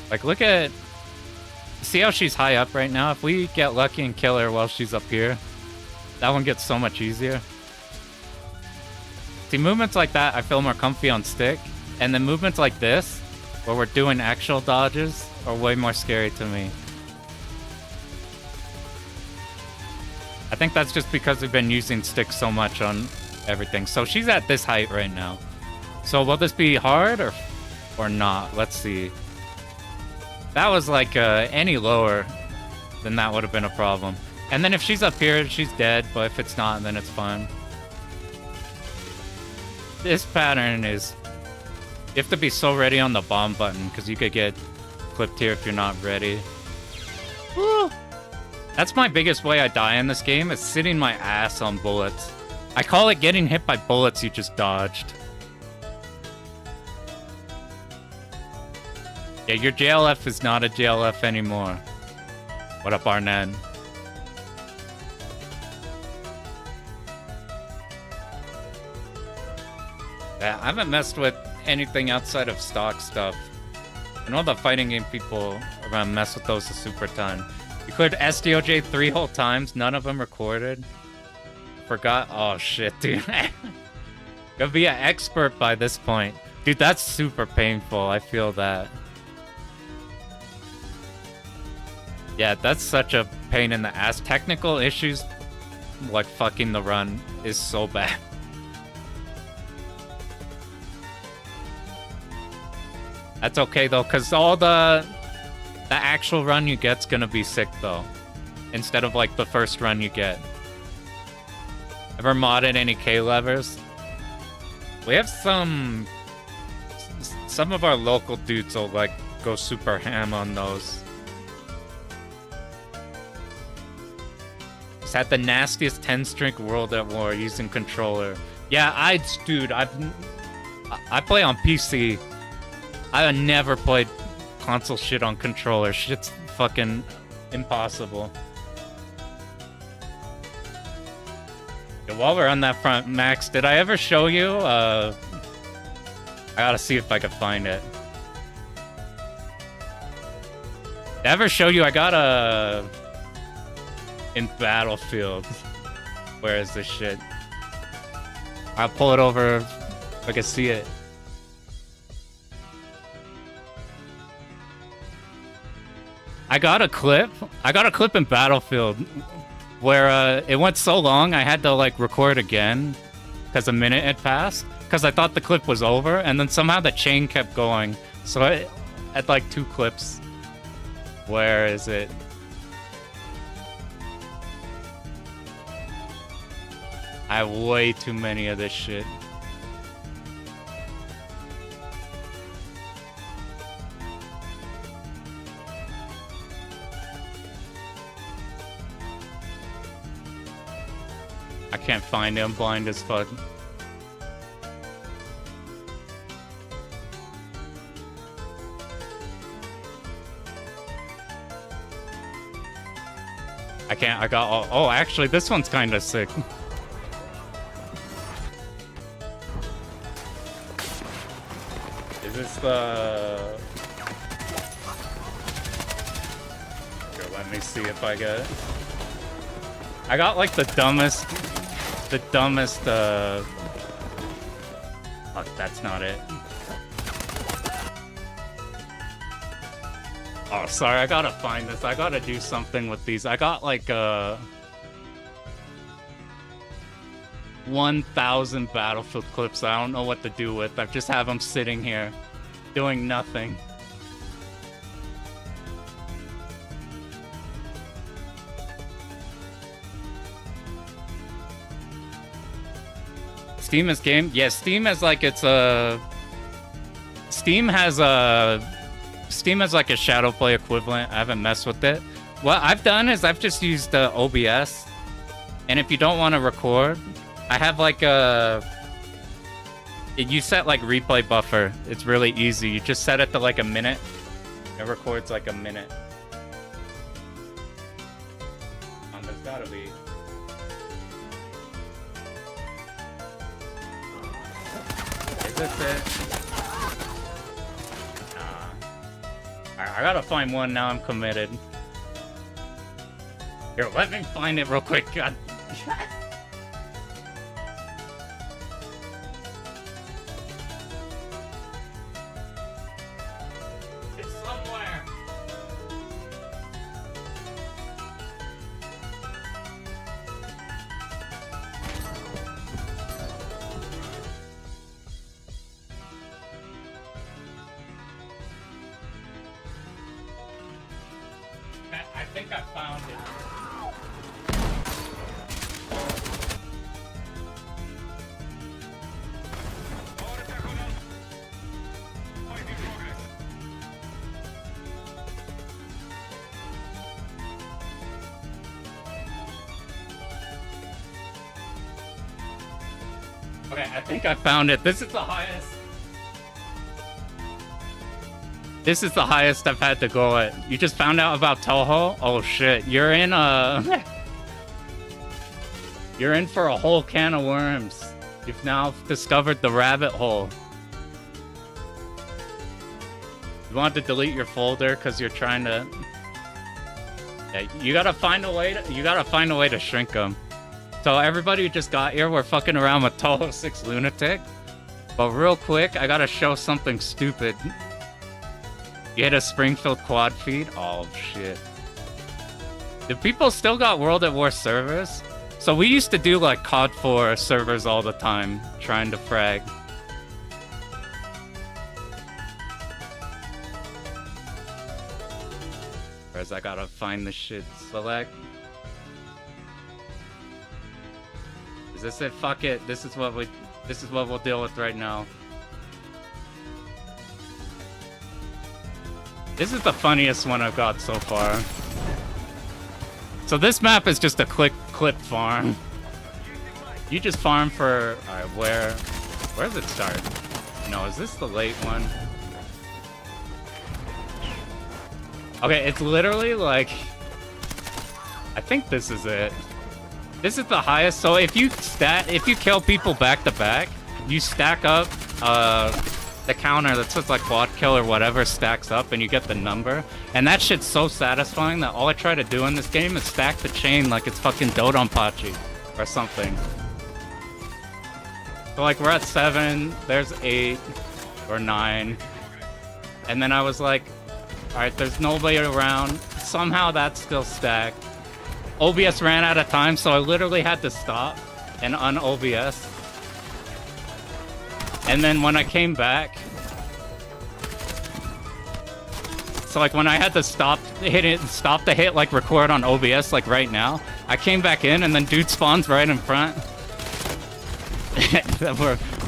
Like, look at... See how she's high up right now? If we get lucky and kill her while she's up here, that one gets so much easier. See, movements like that, I feel more comfy on stick. And then movements like this, where we're doing actual dodges, are way more scary to me. I think that's just because we've been using stick so much on everything. So she's at this height right now. So will this be hard or not? Let's see. That was like any lower, then that would have been a problem. And then if she's up here, she's dead. But if it's not, then it's fine. This pattern is... You have to be so ready on the bomb button, because you could get clipped here if you're not ready. Woo! That's my biggest way I die in this game, is sitting my ass on bullets. I call it getting hit by bullets you just dodged. Yeah, your JLF is not a JLF anymore. What up, Arnett? Yeah, I haven't messed with anything outside of stock stuff. I know the fighting game people are gonna mess with those a super ton. You cleared SDOJ 3 whole times, none of them recorded. Forgot. Oh shit, dude. Gonna be an expert by this point. Dude, that's super painful. I feel that. Yeah, that's such a pain in the ass. Technical issues, like fucking the run, is so bad. That's okay though, because all the actual run you get's gonna be sick though. Instead of like the first run you get. Ever modded any K levers? We have some of our local dudes will like go super ham on those. Just had the nastiest 10-string World at War using controller. Yeah, dude, I play on PC. I never played console shit on controller. Shit's fucking Impossible. Yeah, while we're on that front, Max, did I ever show you? I gotta see if I can find it. Did I ever show you? I got a in Battlefield. Where is this shit? I'll pull it over if I can see it. I got a clip in Battlefield where it went so long I had to like record again because a minute had passed because I thought the clip was over, and then somehow the chain kept going, so I had like 2 clips. Where is it? I have way too many of this shit. I can't find it. I'm blind as fuck. I can't. I got all. Oh, actually, this one's kind of sick. Is this the... Here, let me see if I get it. I got like the dumbest... Fuck, that's not it. Oh, sorry, I gotta find this. I gotta do something with these. I got like 1,000 Battlefield clips I don't know what to do with. I just have them sitting here doing nothing. Steam is game? Yeah, Steam has like its Steam has like a Shadow Play equivalent. I haven't messed with it. What I've done is I've just used OBS, and if you don't want to record, I have like you set like replay buffer. It's really easy. You just set it to like a minute. It records like a minute. There's gotta be. Is this it? I gotta find one now. I'm committed. Here, let me find it real quick. God. It's somewhere. I think I found it. Okay, I think I found it. This is the highest. This is the highest I've had to go at. You just found out about Touhou? Oh shit, you're in you're in for a whole can of worms. You've now discovered the rabbit hole. You want to delete your folder because you're trying to... Yeah, you gotta find a way to shrink them. So everybody who just got here, we're fucking around with Touhou 6 Lunatic. But real quick, I gotta show something stupid. You hit a Springfield quad feed? Oh, shit. Do people still got World at War servers? So we used to do, like, COD 4 servers all the time, trying to frag. Whereas I gotta find the shit. Select. Is this it? Fuck it. This is what we'll deal with right now. This is the funniest one I've got so far. So this map is just a clip farm. You just farm for... Alright, where does it start? No, is this the late one? Okay, it's literally like... I think this is it. This is the highest. So if you kill people back to back, you stack up the counter that says like quad kill or whatever stacks up, and you get the number. And that shit's so satisfying that all I try to do in this game is stack the chain like it's fucking Dodonpachi or something. So like we're at 7, there's 8 or 9, and then I was like, all right, there's nobody around. Somehow that's still stacked. OBS ran out of time, so I literally had to stop and un-OBS. And then when I came back, so like when I had to stop to hit like record on OBS like right now, I came back in and then dude spawns right in front.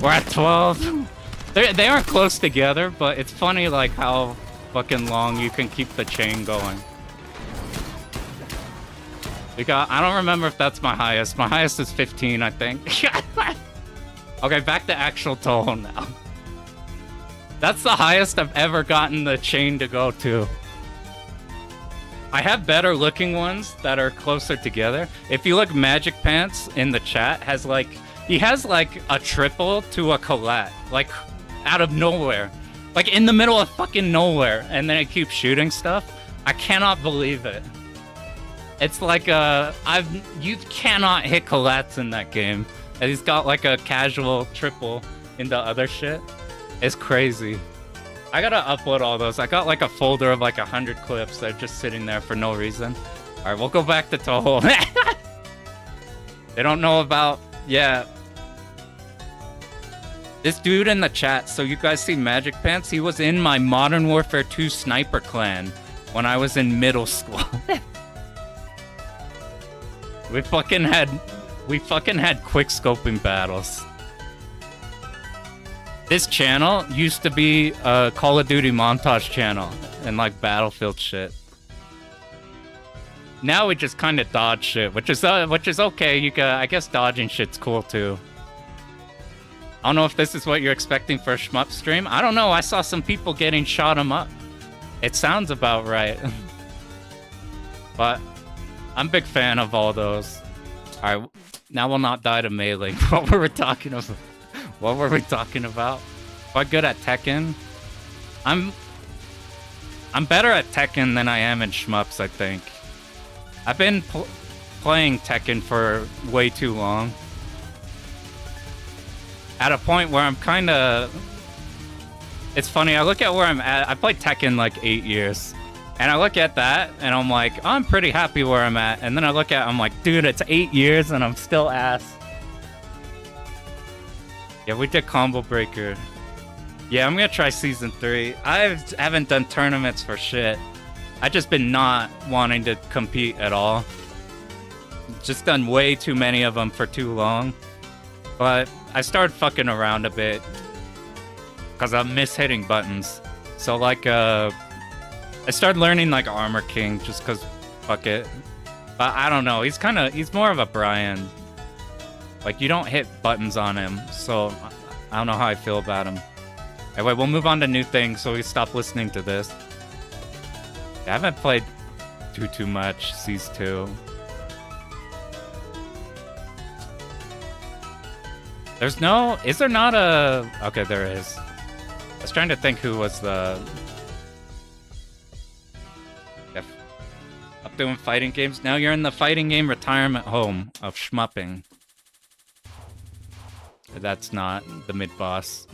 we're at 12. They aren't close together, but it's funny like how fucking long you can keep the chain going. I don't remember if that's my highest. My highest is 15, I think. Okay, back to actual Touhou now. That's the highest I've ever gotten the chain to go to. I have better looking ones that are closer together. If you look, Magic Pants in the chat has like, he has like a triple to a collat, like out of nowhere. Like in the middle of fucking nowhere, and then it keeps shooting stuff. I cannot believe it. It's like you cannot hit collats in that game. And he's got like a casual triple into other shit. It's crazy. I gotta upload all those. I got like a folder of like 100 clips that are just sitting there for no reason. All right, we'll go back to Touhou. They don't know about, yeah. This dude in the chat, so you guys see Magic Pants? He was in my Modern Warfare 2 sniper clan when I was in middle school. We fucking had quick scoping battles. This channel used to be a Call of Duty montage channel and like Battlefield shit. Now we just kind of dodge shit, which is okay. I guess dodging shit's cool too. I don't know if this is what you're expecting for a shmup stream. I don't know. I saw some people getting shot 'em up. It sounds about right. But I'm a big fan of all those. All right, now we'll not die to melee. What were we talking about? What were we talking about? Quite good at Tekken. I'm better at Tekken than I am in shmups, I think. I've been playing Tekken for way too long. At a point where I'm kind of... It's funny, I look at where I'm at. I played Tekken like 8 years. And I look at that, and I'm like, oh, I'm pretty happy where I'm at. And then I look at it, I'm like, dude, it's 8 years, and I'm still ass. Yeah, we did Combo Breaker. Yeah, I'm gonna try Season 3. I haven't done tournaments for shit. I just been not wanting to compete at all. Just done way too many of them for too long. But I started fucking around a bit. Because I miss hitting buttons. So like, I started learning like Armor King just because fuck it. But I don't know, he's more of a Brian. Like you don't hit buttons on him, so I don't know how I feel about him. Anyway, we'll move on to new things so we stop listening to this. I haven't played too much, Seas 2. Is there not a... Okay, there is. I was trying to think who was the... Up doing fighting games. Now you're in the fighting game retirement home of shmupping. That's not the mid-boss.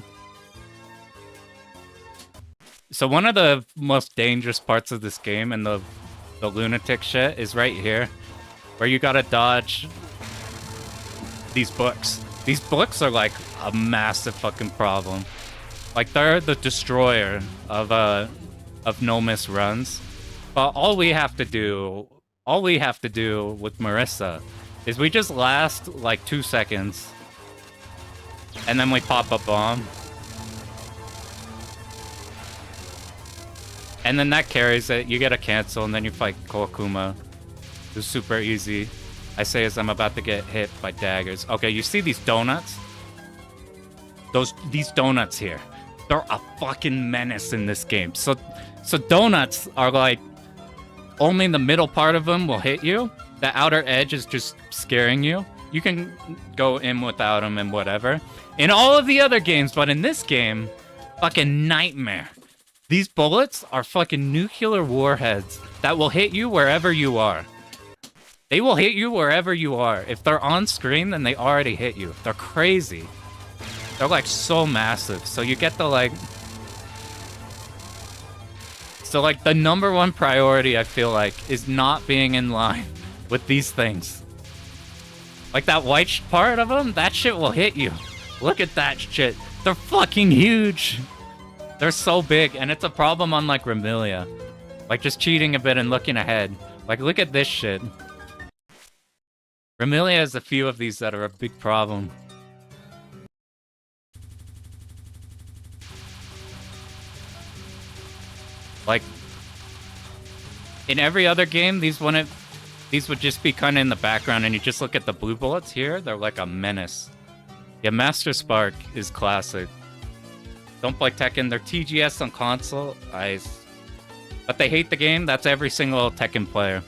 So one of the most dangerous parts of this game and the lunatic shit is right here. Where you gotta dodge these books. These books are like a massive fucking problem. Like they're the destroyer of no-miss runs. But all we have to do with Marissa is we just last like 2 seconds. And then we pop a bomb. And then that carries it. You get a cancel, and then you fight Kokuma. It's super easy. I say as I'm about to get hit by daggers. Okay, you see these donuts? These donuts here. They're a fucking menace in this game. So donuts are like... Only the middle part of them will hit you. the outer edge is just scaring you. You can go in without them and whatever. In all of the other games, but in this game, fucking nightmare. These bullets are fucking nuclear warheads that will hit you wherever you are. They will hit you wherever you are. If they're on screen, then they already hit you. They're crazy. They're like so massive. So you get the like... So like the number one priority, I feel like, is not being in line with these things. Like that white part of them, that shit will hit you. Look at that shit. They're fucking huge. They're so big, and it's a problem on like Remilia. Like just cheating a bit and looking ahead. Like look at this shit. Remilia has a few of these that are a big problem. Like, in every other game, these would just be kind of in the background, and you just look at the blue bullets here, they're like a menace. Yeah, Master Spark is classic. Don't play Tekken, they're TGS on console, nice. But they hate the game, that's every single Tekken player.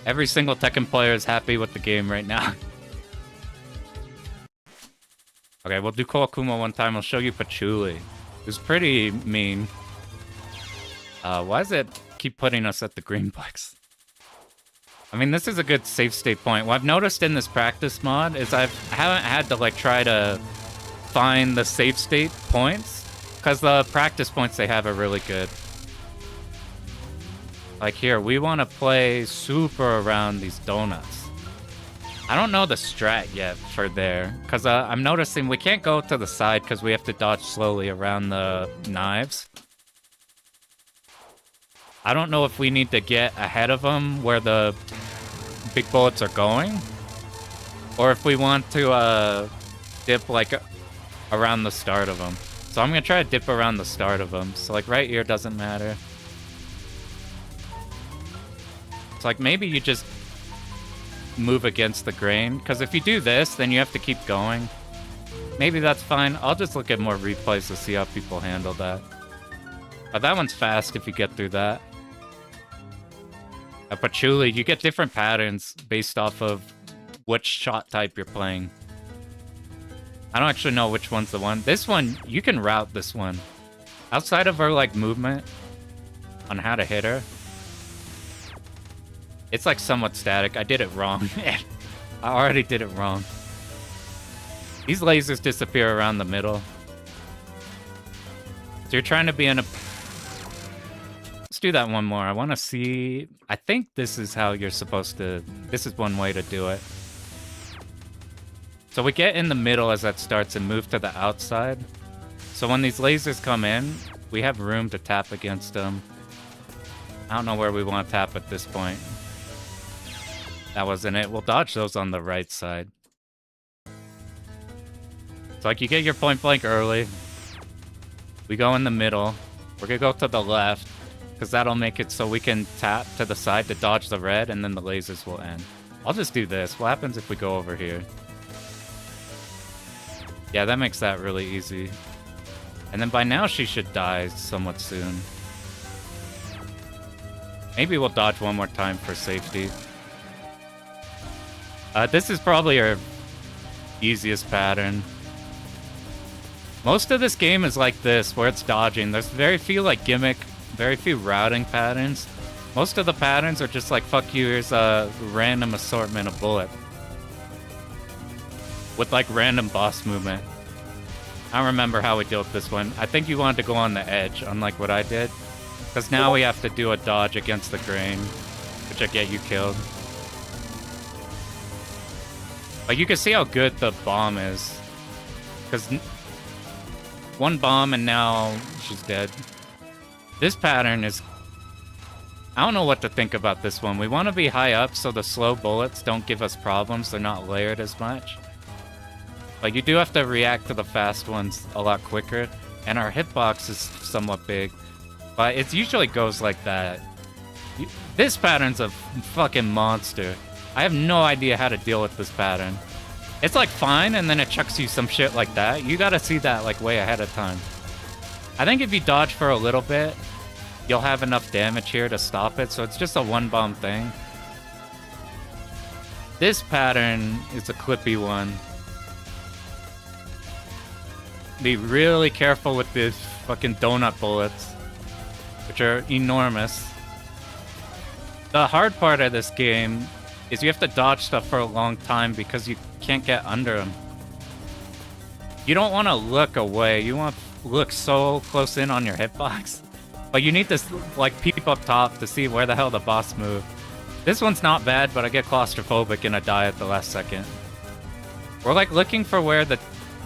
Every single Tekken player is happy with the game right now. Okay, we'll do Koakuma one time. I'll show you Patchouli. Who's pretty mean. Why does it keep putting us at the greenplex? I mean, this is a good safe state point. What I've noticed in this practice mod is I haven't had to like try to find the safe state points, because the practice points they have are really good. Like here, we want to play super around these donuts. I don't know the strat yet for there, because I'm noticing we can't go to the side because we have to dodge slowly around the knives. I don't know if we need to get ahead of them where the big bullets are going, or if we want to dip like around the start of them. So I'm going to try to dip around the start of them. So like right here doesn't matter. It's like maybe you just move against the grain, because if you do this, then you have to keep going. Maybe that's fine. I'll just look at more replays to see how people handle that. But that one's fast if you get through that. At Patchouli, you get different patterns based off of which shot type you're playing. I don't actually know which one's the one. This one, you can route this one. Outside of her, like, movement on how to hit her, it's like somewhat static. I did it wrong. I already did it wrong. These lasers disappear around the middle. So you're trying to be in a... Let's do that one more. I want to see... I think this is how you're supposed to... This is one way to do it. So we get in the middle as that starts and move to the outside. So when these lasers come in, we have room to tap against them. I don't know where we want to tap at this point. That wasn't it. We'll dodge those on the right side. So like you get your point blank early. We go in the middle. We're gonna go to the left, because that'll make it so we can tap to the side to dodge the red, and then the lasers will end. I'll just do this. What happens if we go over here? Yeah, that makes that really easy. And then by now she should die somewhat soon. Maybe we'll dodge one more time for safety. This is probably our easiest pattern. Most of this game is like this, where it's dodging. There's very few like gimmick, very few routing patterns. Most of the patterns are just like, fuck you, here's a random assortment of bullet. With like random boss movement. I don't remember how we deal with this one. I think you wanted to go on the edge, unlike what I did. Because now we have to do a dodge against the grain, which I get you killed. But you can see how good the bomb is. Because one bomb and now she's dead. This pattern is... I don't know what to think about this one. We want to be high up so the slow bullets don't give us problems. They're not layered as much. But you do have to react to the fast ones a lot quicker. And our hitbox is somewhat big. But it usually goes like that. This pattern's a fucking monster. I have no idea how to deal with this pattern. It's like fine, and then it chucks you some shit like that. You gotta see that like way ahead of time. I think if you dodge for a little bit, you'll have enough damage here to stop it, so it's just a one-bomb thing. This pattern is a clippy one. Be really careful with the fucking donut bullets, which are enormous. The hard part of this game is you have to dodge stuff for a long time because you can't get under them. You don't want to look away. You want to look so close in on your hitbox. But you need to, like, peep up top to see where the hell the boss moved. This one's not bad, but I get claustrophobic and I die at the last second. We're, like, looking for where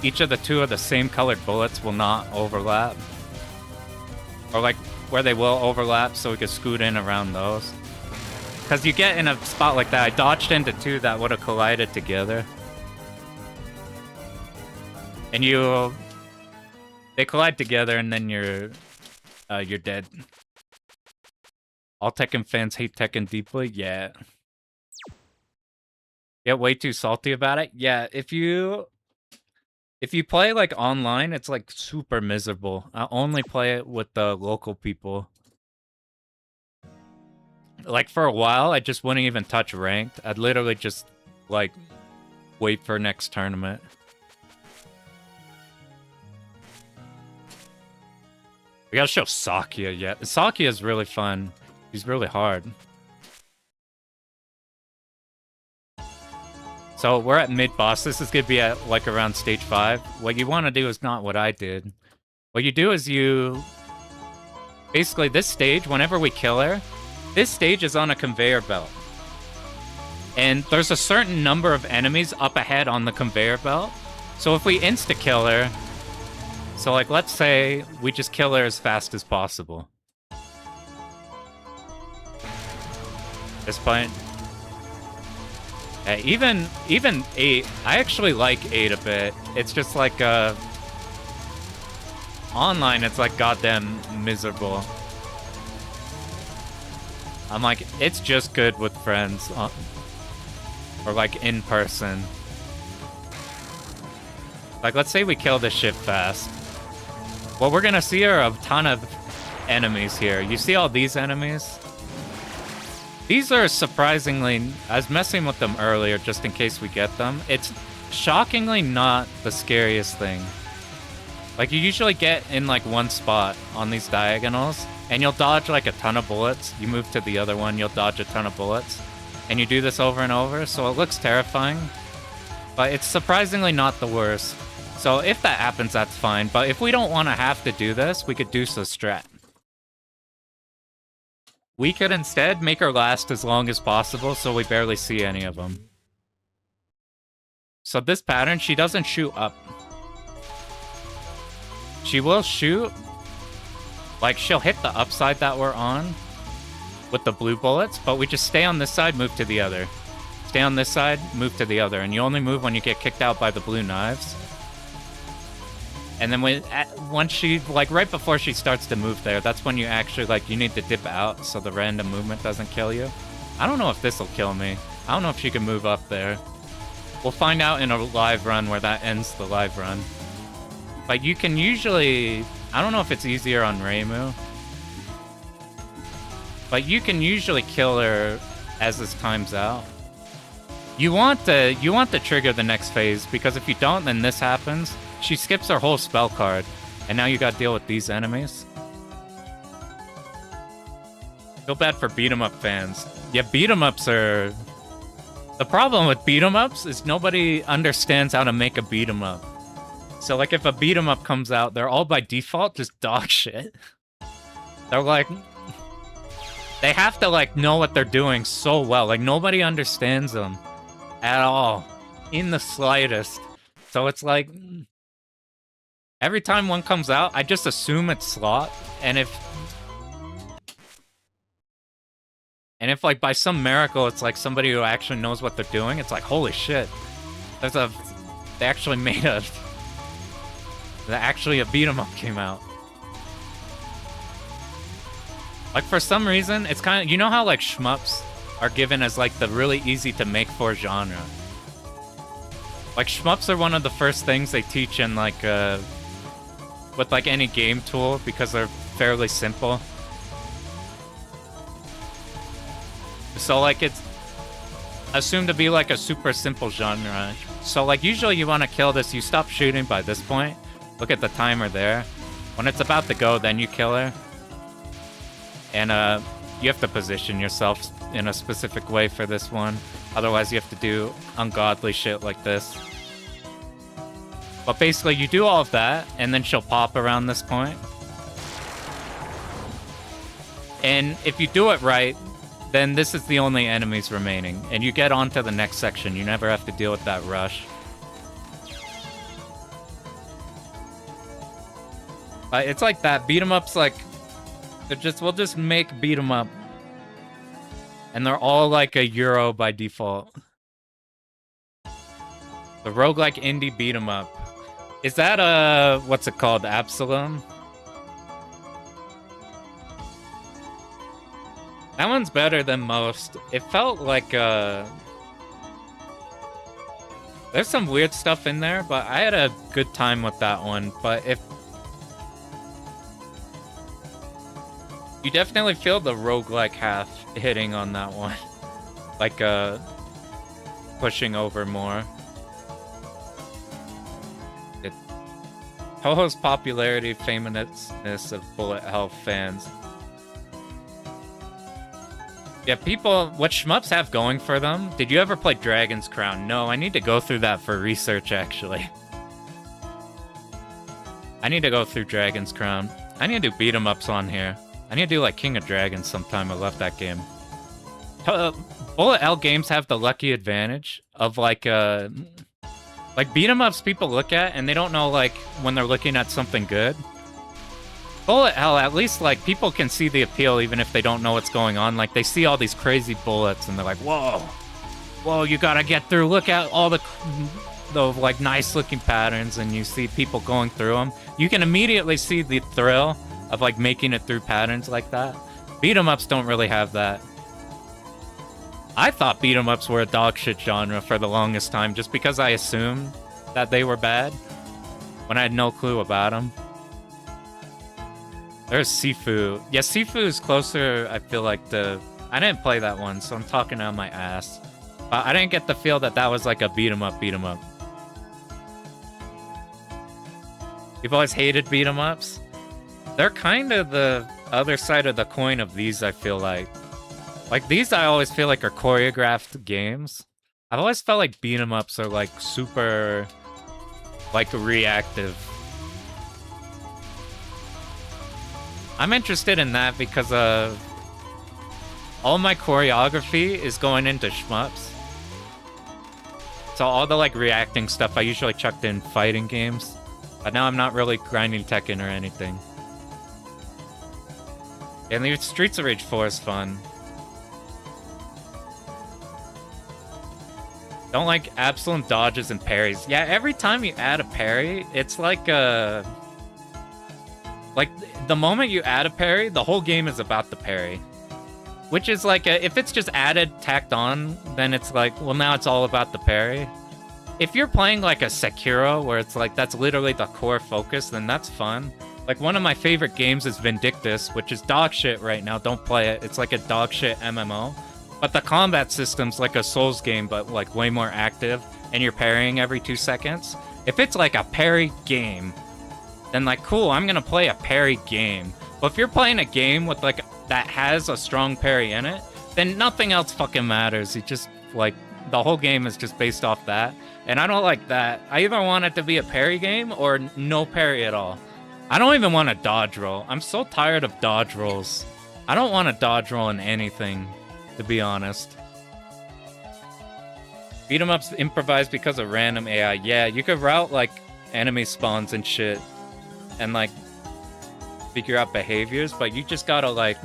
each of the two of the same colored bullets will not overlap. Or, like, where they will overlap so we can scoot in around those. Because you get in a spot like that. I dodged into two that would have collided together. And they collide together and then you're dead. All Tekken fans hate Tekken deeply? Yeah. Get way too salty about it? Yeah, if you play, like, online, it's, like, super miserable. I only play it with the local people. Like, for a while, I just wouldn't even touch ranked. I'd literally just, like, wait for next tournament. We gotta show Sakia yet. Sakia is really fun. He's really hard. So we're at mid-boss. This is gonna be at, like, around stage 5. What you want to do is not what I did. What you do is basically, this stage, whenever we kill her, this stage is on a conveyor belt. And there's a certain number of enemies up ahead on the conveyor belt. So if we insta-kill her... So, like, let's say we just kill her as fast as possible. At this point... Yeah, even 8, I actually like 8 a bit. It's just like, online, it's like goddamn miserable. I'm like, it's just good with friends. Or, like, in person. Like, let's say we kill this shit fast. What we're gonna see are a ton of enemies here. You see all these enemies? These are surprisingly... I was messing with them earlier just in case we get them. It's shockingly not the scariest thing. Like, you usually get in, like, one spot on these diagonals, and you'll dodge, like, a ton of bullets. You move to the other one, you'll dodge a ton of bullets. And you do this over and over, so it looks terrifying. But it's surprisingly not the worst. So if that happens, that's fine. But if we don't want to have to do this, we could do so strat. We could instead make her last as long as possible so we barely see any of them. So this pattern, she doesn't shoot up. She will shoot. Like, she'll hit the upside that we're on with the blue bullets, but we just stay on this side, move to the other. Stay on this side, move to the other. And you only move when you get kicked out by the blue knives. And then once she, like, right before she starts to move there, that's when you actually, like, you need to dip out so the random movement doesn't kill you. I don't know if this will kill me. I don't know if she can move up there. We'll find out in a live run where that ends the live run. But you can usually... I don't know if it's easier on Reimu. But you can usually kill her as this times out. You want to trigger the next phase, because if you don't, then this happens. She skips her whole spell card, and now you gotta deal with these enemies. Feel bad for beat-em-up fans. Yeah, beat-em-ups are... The problem with beat-em-ups is nobody understands how to make a beat-em-up. So, like, if a beat-em-up comes out, they're all by default just dog shit. They're like... They have to, like, know what they're doing so well. Like, nobody understands them at all. In the slightest. So it's like... Every time one comes out, I just assume it's slot, and if, like, by some miracle, it's, like, somebody who actually knows what they're doing, it's like, holy shit. They actually made a beat-em-up came out. Like, for some reason, it's kind of, you know how, like, shmups are given as, like, the really easy-to-make-for genre? Like, shmups are one of the first things they teach in, like, with, like, any game tool, because they're fairly simple. So like it's assumed to be like a super simple genre. So like usually you want to kill this, you stop shooting by this point. Look at the timer there. When it's about to go, then you kill her. And you have to position yourself in a specific way for this one. Otherwise you have to do ungodly shit like this. But basically you do all of that, and then she'll pop around this point. And if you do it right, then this is the only enemies remaining. And you get on to the next section. You never have to deal with that rush. It's like that. Beat 'em ups, like, we'll just make beat 'em up. And they're all like a Euro by default. The roguelike indie beat 'em up. Is that what's it called? Absalom? That one's better than most. It felt like there's some weird stuff in there, but I had a good time with that one. But if you definitely feel the roguelike half hitting on that one. Like pushing over more. Touhou's popularity, famousness of bullet hell fans. Yeah, people, what shmups have going for them? Did you ever play Dragon's Crown? No, I need to go through that for research, actually. I need to go through Dragon's Crown. I need to do beat 'em ups on here. I need to do like King of Dragons sometime. I love that game. Bullet hell games have the lucky advantage of like beat 'em ups people look at and they don't know like when they're looking at something good. Bullet hell, at least like people can see the appeal even if they don't know what's going on. Like they see all these crazy bullets and they're like, whoa, you gotta get through. Look at all the like nice looking patterns, and you see people going through them. You can immediately see the thrill of like making it through patterns like that. Beat 'em ups don't really have that. I thought beat 'em ups were a dog shit genre for the longest time just because I assumed that they were bad when I had no clue about them. There's Sifu. Yeah, Sifu is closer, I feel like, to... I didn't play that one, so I'm talking out my ass. But I didn't get the feel that that was like a beat 'em up. You've always hated beat 'em ups? They're kind of the other side of the coin of these, I feel like. Like, these I always feel like are choreographed games. I've always felt like beat 'em ups are like super... like reactive. I'm interested in that because all my choreography is going into shmups. So all the like reacting stuff I usually chucked in fighting games. But now I'm not really grinding Tekken or anything. And the Streets of Rage 4 is fun. Don't like Absalom dodges and parries. Yeah, every time you add a parry, it's like a... like, the moment you add a parry, the whole game is about the parry. Which is like, if it's just added, tacked on, then it's like, well, now it's all about the parry. If you're playing like a Sekiro, where it's like, that's literally the core focus, then that's fun. Like, one of my favorite games is Vindictus, which is dog shit right now, don't play it. It's like a dog shit MMO. But the combat system's like a Souls game, but like way more active, and you're parrying every 2 seconds. If it's like a parry game, then like, cool, I'm gonna play a parry game. But if you're playing a game with like, that has a strong parry in it, then nothing else fucking matters. You just, like, the whole game is just based off that. And I don't like that. I either want it to be a parry game or no parry at all. I don't even want a dodge roll. I'm so tired of dodge rolls. I don't want a dodge roll in anything, to be honest. Beat 'em ups improvise because of random AI. Yeah, you could route like enemy spawns and shit and like figure out behaviors, but you just gotta like,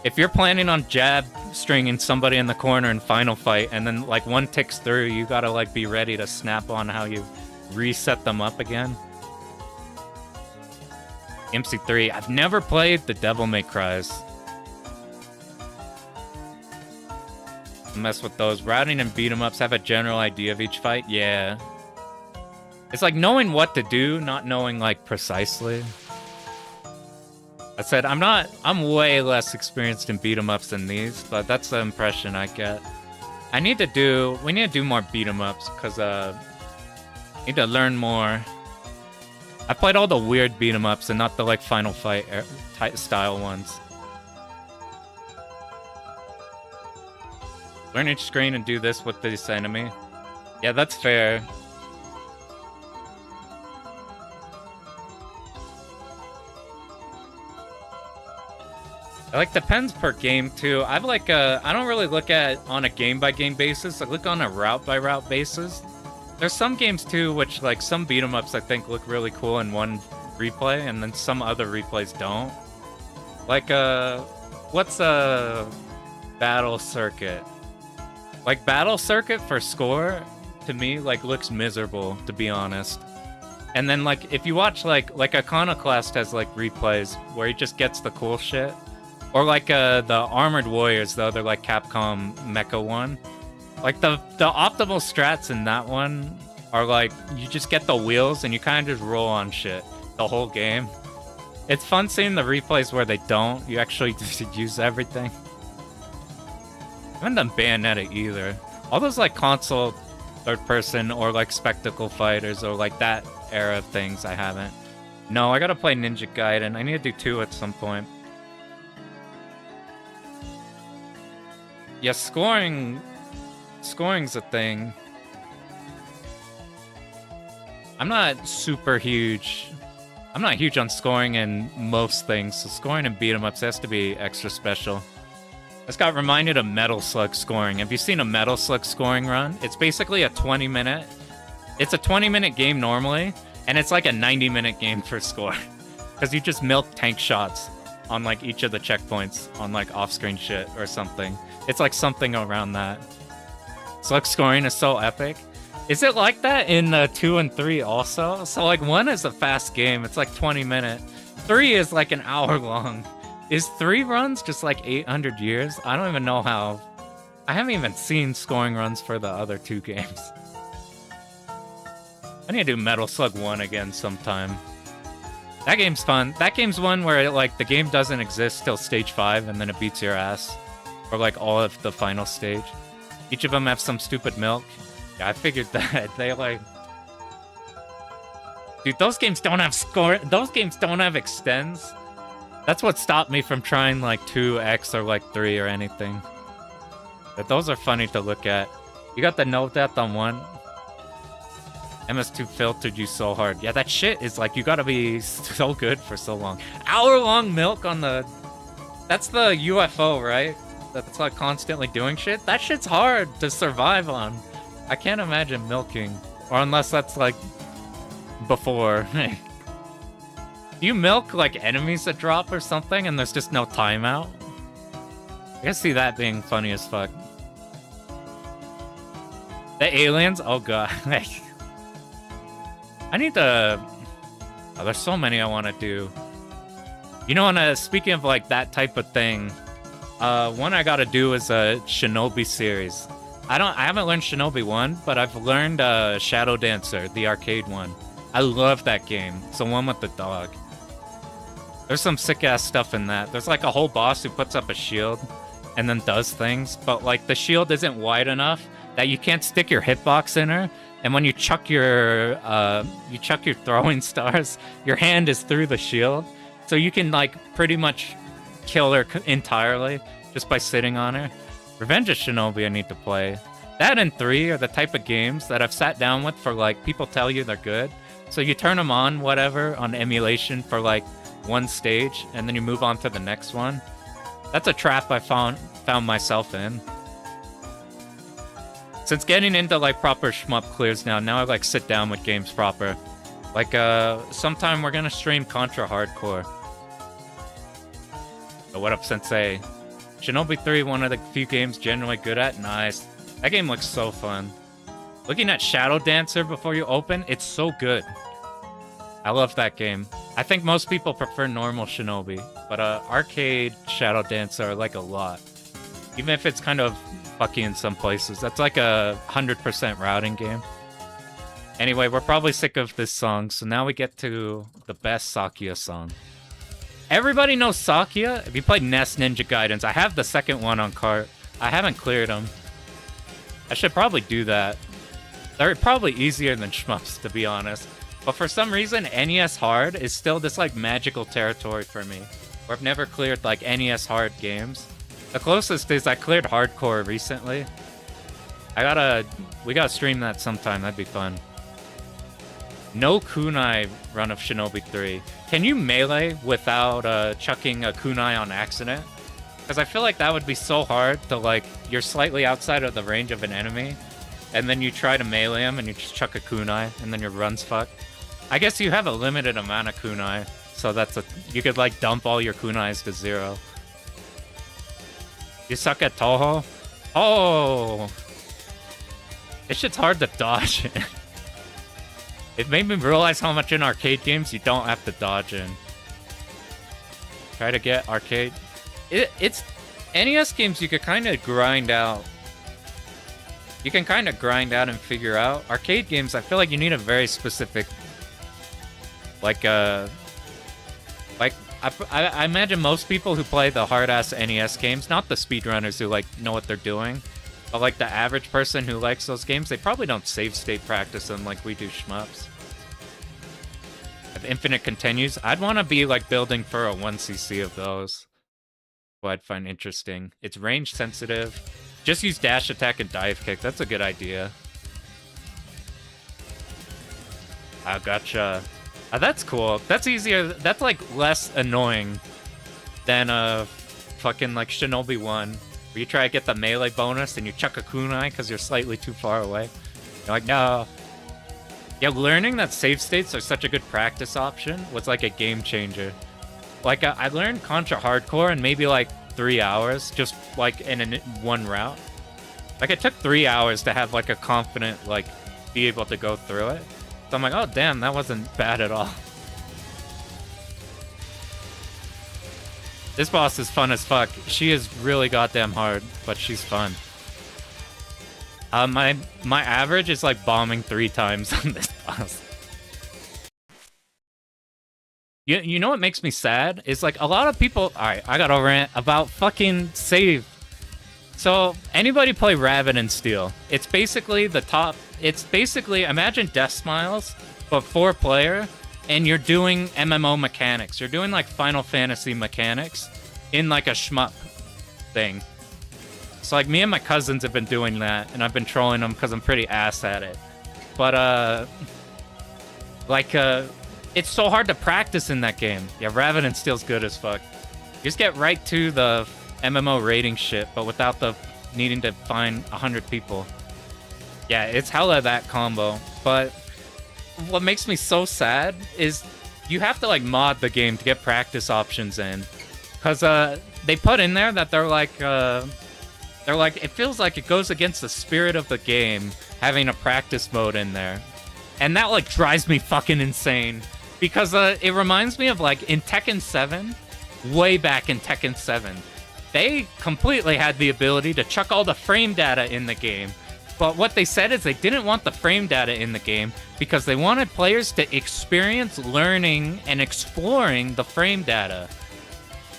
if you're planning on jab stringing somebody in the corner in Final Fight and then like one ticks through, you gotta like be ready to snap on how you reset them up again. MC3, I've never played the Devil May Cries. Mess with those. Routing and beat 'em ups have a general idea of each fight. Yeah. It's like knowing what to do, not knowing like precisely. I said I'm way less experienced in beat 'em ups than these, but that's the impression I get. We need to do more beat 'em ups, because need to learn more. I played all the weird beat 'em ups and not the like Final Fight style ones. Learn each screen and do this with this enemy. Yeah, that's fair. It like depends per game too. I don't really look at on a game by game basis. I look on a route by route basis. There's some games too which like some beat 'em ups I think look really cool in one replay, and then some other replays don't. Like what's a Battle Circuit? Like Battle Circuit for score to me like looks miserable, to be honest. And then like if you watch like Iconoclast has like replays where he just gets the cool shit. Or like the Armored Warriors, though, they're like Capcom Mecha one. Like the optimal strats in that one are like you just get the wheels and you kind of just roll on shit the whole game. It's fun seeing the replays where they don't. You actually just use everything. I haven't done Bayonetta either. All those like console third person or like spectacle fighters or like that era of things I haven't. No, I gotta play Ninja Gaiden. I need to do 2 at some point. Yeah, scoring's a thing. I'm not super huge. I'm not huge on scoring in most things, so scoring in beat 'em ups has to be extra special. I just got reminded of Metal Slug scoring. Have you seen a Metal Slug scoring run? It's basically a 20-minute. It's a 20-minute game normally, and it's like a 90-minute game for score. Because you just milk tank shots on like each of the checkpoints on like off-screen shit or something. It's like something around that. Slug scoring is so epic. Is it like that in 2 and 3 also? So like 1 is a fast game. It's like 20 minutes. 3 is like an hour long. Is 3 runs just like 800 years? I don't even know how. I haven't even seen scoring runs for the other 2 games. I need to do Metal Slug 1 again sometime. That game's fun. That game's one where like the game doesn't exist till stage 5 and then it beats your ass. Or like all of the final stage. Each of them have some stupid milk. Yeah, I figured that. They like... Dude, those games don't have score... Those games don't have extends. That's what stopped me from trying like 2X or like 3 or anything. But those are funny to look at. You got the no death on 1. MS2 filtered you so hard. Yeah, that shit is like, you gotta be so good for so long. Hour-long milk on the... That's the UFO, right? That's like constantly doing shit. That shit's hard to survive on. I can't imagine milking. Or unless that's like before. Do you milk like enemies that drop or something and there's just no timeout? I can see that being funny as fuck. The aliens? Oh god. I need to... Oh, there's so many I want to do. You know, speaking of like that type of thing, one I gotta do is a Shinobi series. I haven't learned Shinobi 1, but I've learned Shadow Dancer, the arcade one. I love that game. It's the one with the dog. There's some sick-ass stuff in that. There's like a whole boss who puts up a shield and then does things, but like the shield isn't wide enough that you can't stick your hitbox in her. And when you chuck your throwing stars, your hand is through the shield. So you can like pretty much kill her entirely just by sitting on her. Revenge of Shinobi I need to play. That and 3 are the type of games that I've sat down with for like, people tell you they're good. So you turn them on, whatever, on emulation for like one stage, and then you move on to the next one. That's a trap I found myself in. Since getting into like proper shmup clears now I like sit down with games proper. Like sometime we're gonna stream Contra Hardcore. So what up, Sensei? Shinobi 3, one of the few games generally good at. Nice. That game looks so fun. Looking at Shadow Dancer before you open, it's so good. I love that game. I think most people prefer normal Shinobi, but arcade Shadow Dancer I like a lot. Even if it's kind of fucky in some places. That's like a 100% routing game. Anyway, we're probably sick of this song, so now we get to the best Sakuya song. Everybody knows Sakya. If you played NES Ninja Gaidens, I have the second one on cart. I haven't cleared them. I should probably do that. They're probably easier than shmups, to be honest. But for some reason, NES Hard is still this, like, magical territory for me. Where I've never cleared, like, NES Hard games. The closest is I cleared Hardcore recently. We gotta stream that sometime, that'd be fun. No kunai run of Shinobi 3. Can you melee without chucking a kunai on accident? Because I feel like that would be so hard to, like, you're slightly outside of the range of an enemy, and then you try to melee him and you just chuck a kunai, and then your run's fucked. I guess you have a limited amount of kunai, so you could, like, dump all your kunais to 0. You suck at Touhou? Oh! This shit's hard to dodge in. It made me realize how much in arcade games you don't have to dodge in. Try to get arcade. It's NES games you could kind of grind out. You can kind of grind out and figure out. Arcade games, I feel like you need a very specific, I imagine most people who play the hard-ass NES games, not the speedrunners who, like, know what they're doing, but, like, the average person who likes those games, they probably don't save state practice them like we do shmups. If Infinite continues, I'd want to be, like, building for a 1cc of those. What I'd find interesting. It's range sensitive. Just use dash attack and dive kick. That's a good idea. I gotcha. That's cool. That's easier. That's, like, less annoying than fucking, like, Shinobi 1, where you try to get the melee bonus and you chuck a kunai because you're slightly too far away. You're like, no. Yeah, learning that save states are such a good practice option was, like, a game changer. Like, I learned Contra Hardcore in maybe, like, 3 hours, just, like, in one route. Like, it took 3 hours to have, like, a confident, like, be able to go through it. So I'm like, oh, damn, that wasn't bad at all. This boss is fun as fuck. She is really goddamn hard, but she's fun. My average is, like, bombing 3 times on this boss. You know what makes me sad? Is, like, a lot of people... Alright, I gotta rant about fucking save. So, anybody play Rabbit and Steel? It's basically the top... It's basically... Imagine Death Smiles, but 4-player, and you're doing MMO mechanics. You're doing, like, Final Fantasy mechanics in, like, a shmup thing. So, like, me and my cousins have been doing that, and I've been trolling them because I'm pretty ass at it. But, it's so hard to practice in that game. Yeah, Rabbit and Steel's good as fuck. You just get right to the MMO rating shit, but without the needing to find 100 people. Yeah, it's hella that combo. But what makes me so sad is you have to, like, mod the game to get practice options in. Because they put in there that they're like, it feels like it goes against the spirit of the game having a practice mode in there. And that, like, drives me fucking insane. Because it reminds me of, like, in Tekken 7, way back in Tekken 7, they completely had the ability to chuck all the frame data in the game. But what they said is they didn't want the frame data in the game because they wanted players to experience learning and exploring the frame data.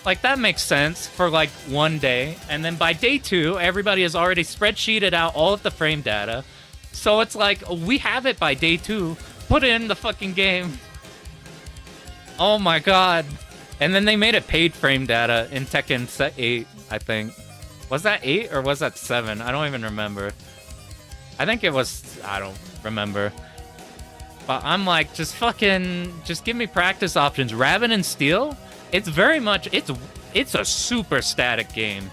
Like, that makes sense for, like, one day. And then by day 2, everybody has already spreadsheeted out all of the frame data. So it's like, we have it by day 2. Put it in the fucking game. Oh my god. And then they made it paid frame data in Tekken 8, I think. Was that 8 or was that 7? I don't even remember. I think it was... I don't remember. But I'm like, just give me practice options. Rabbit and Steel? It's very much... It's a super static game.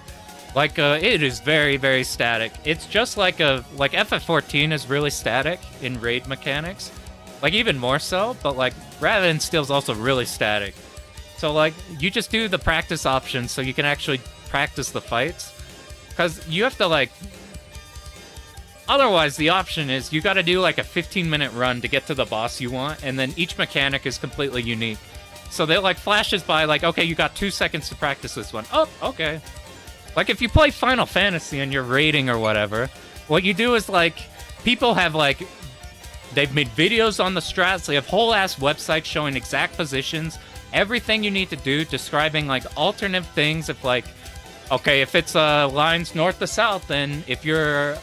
Like, it is very, very static. It's just like like, FF14 is really static in raid mechanics. Like, even more so, but, like, Rabbit and Steel's also really static. So, like, you just do the practice options so you can actually practice the fights. Because you have to, like... Otherwise, the option is you gotta do, like, a 15-minute run to get to the boss you want, and then each mechanic is completely unique. So they, like, flashes by, like, okay, you got 2 seconds to practice this one. Oh, okay. Like, if you play Final Fantasy and you're raiding or whatever, what you do is, like, people have, like... They've made videos on the strats. They have whole-ass websites showing exact positions. everything you need to do, describing like alternate things. If like, okay, if it's lines north to south, then if you're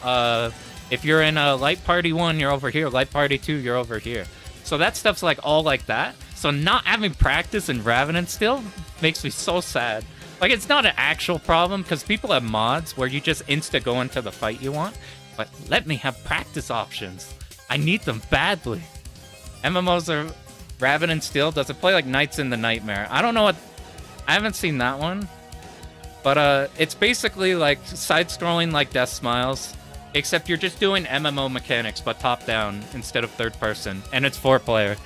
in a light party 1, you're over here. Light party 2, you're over here. So that stuff's like all like that. So not having practice in Revenant still makes me so sad. Like, it's not an actual problem, because people have mods where you just insta go into the fight you want, but let me have practice options. I need them badly. MMOs are Revenant still. Does it play like Nights in the Nightmare? I don't know what... I haven't seen that one. But it's basically like side-scrolling like Death Smiles, except you're just doing MMO mechanics, but top-down instead of third-person, and it's 4-player.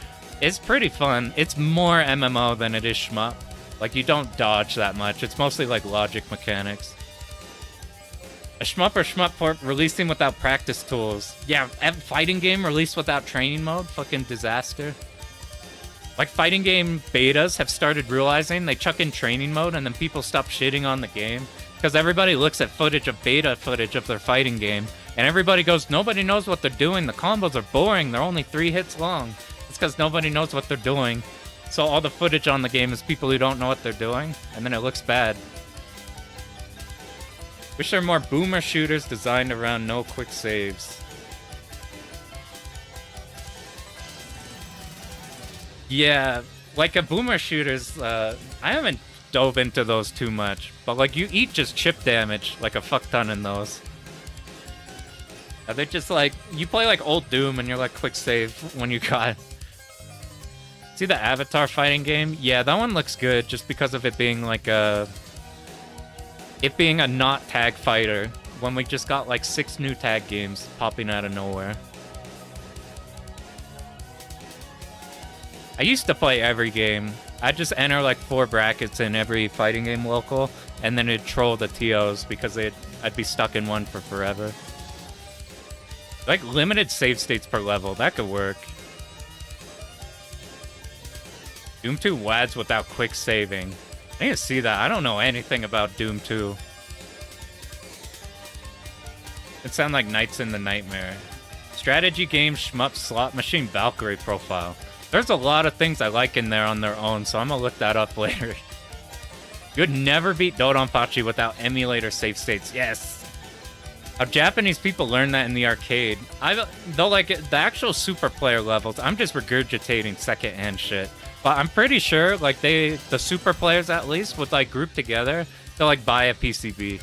It's pretty fun. It's more MMO than it is shmup. Like, you don't dodge that much. It's mostly like logic mechanics. A shmup or shmup port releasing without practice tools. Yeah, fighting game released without training mode? Fucking disaster. Like, fighting game betas have started realizing they chuck in training mode and then people stop shitting on the game. Because everybody looks at footage of beta footage of their fighting game, and everybody goes, nobody knows what they're doing. The combos are boring. They're only 3 hits long. It's because nobody knows what they're doing. So all the footage on the game is people who don't know what they're doing, and then it looks bad. Wish there were more boomer shooters designed around no quick saves. Yeah, like a boomer shooters, I haven't dove into those too much, but like you eat just chip damage like a fuck ton in those. They're just like, you play like old Doom and you're like quick save when you got... See the Avatar fighting game? Yeah, that one looks good just because of it being like a... It being a not tag fighter, when we just got like 6 new tag games popping out of nowhere. I used to play every game. I'd just enter like 4 brackets in every fighting game local, and then it'd troll the TOs because I'd be stuck in one for forever. Like limited save states per level, that could work. Doom 2 WADs without quick saving. I need to see that. I don't know anything about Doom 2. It sounds like Nights in the Nightmare. Strategy game shmup slot machine Valkyrie profile. There's a lot of things I like in there on their own, so I'm gonna look that up later. You'd never beat Dodonpachi without emulator save states. Yes! How Japanese people learn that in the arcade. Though, like, the actual super player levels, I'm just regurgitating secondhand shit. But I'm pretty sure, like, the super players at least, would, like, group together to, like, buy a PCB.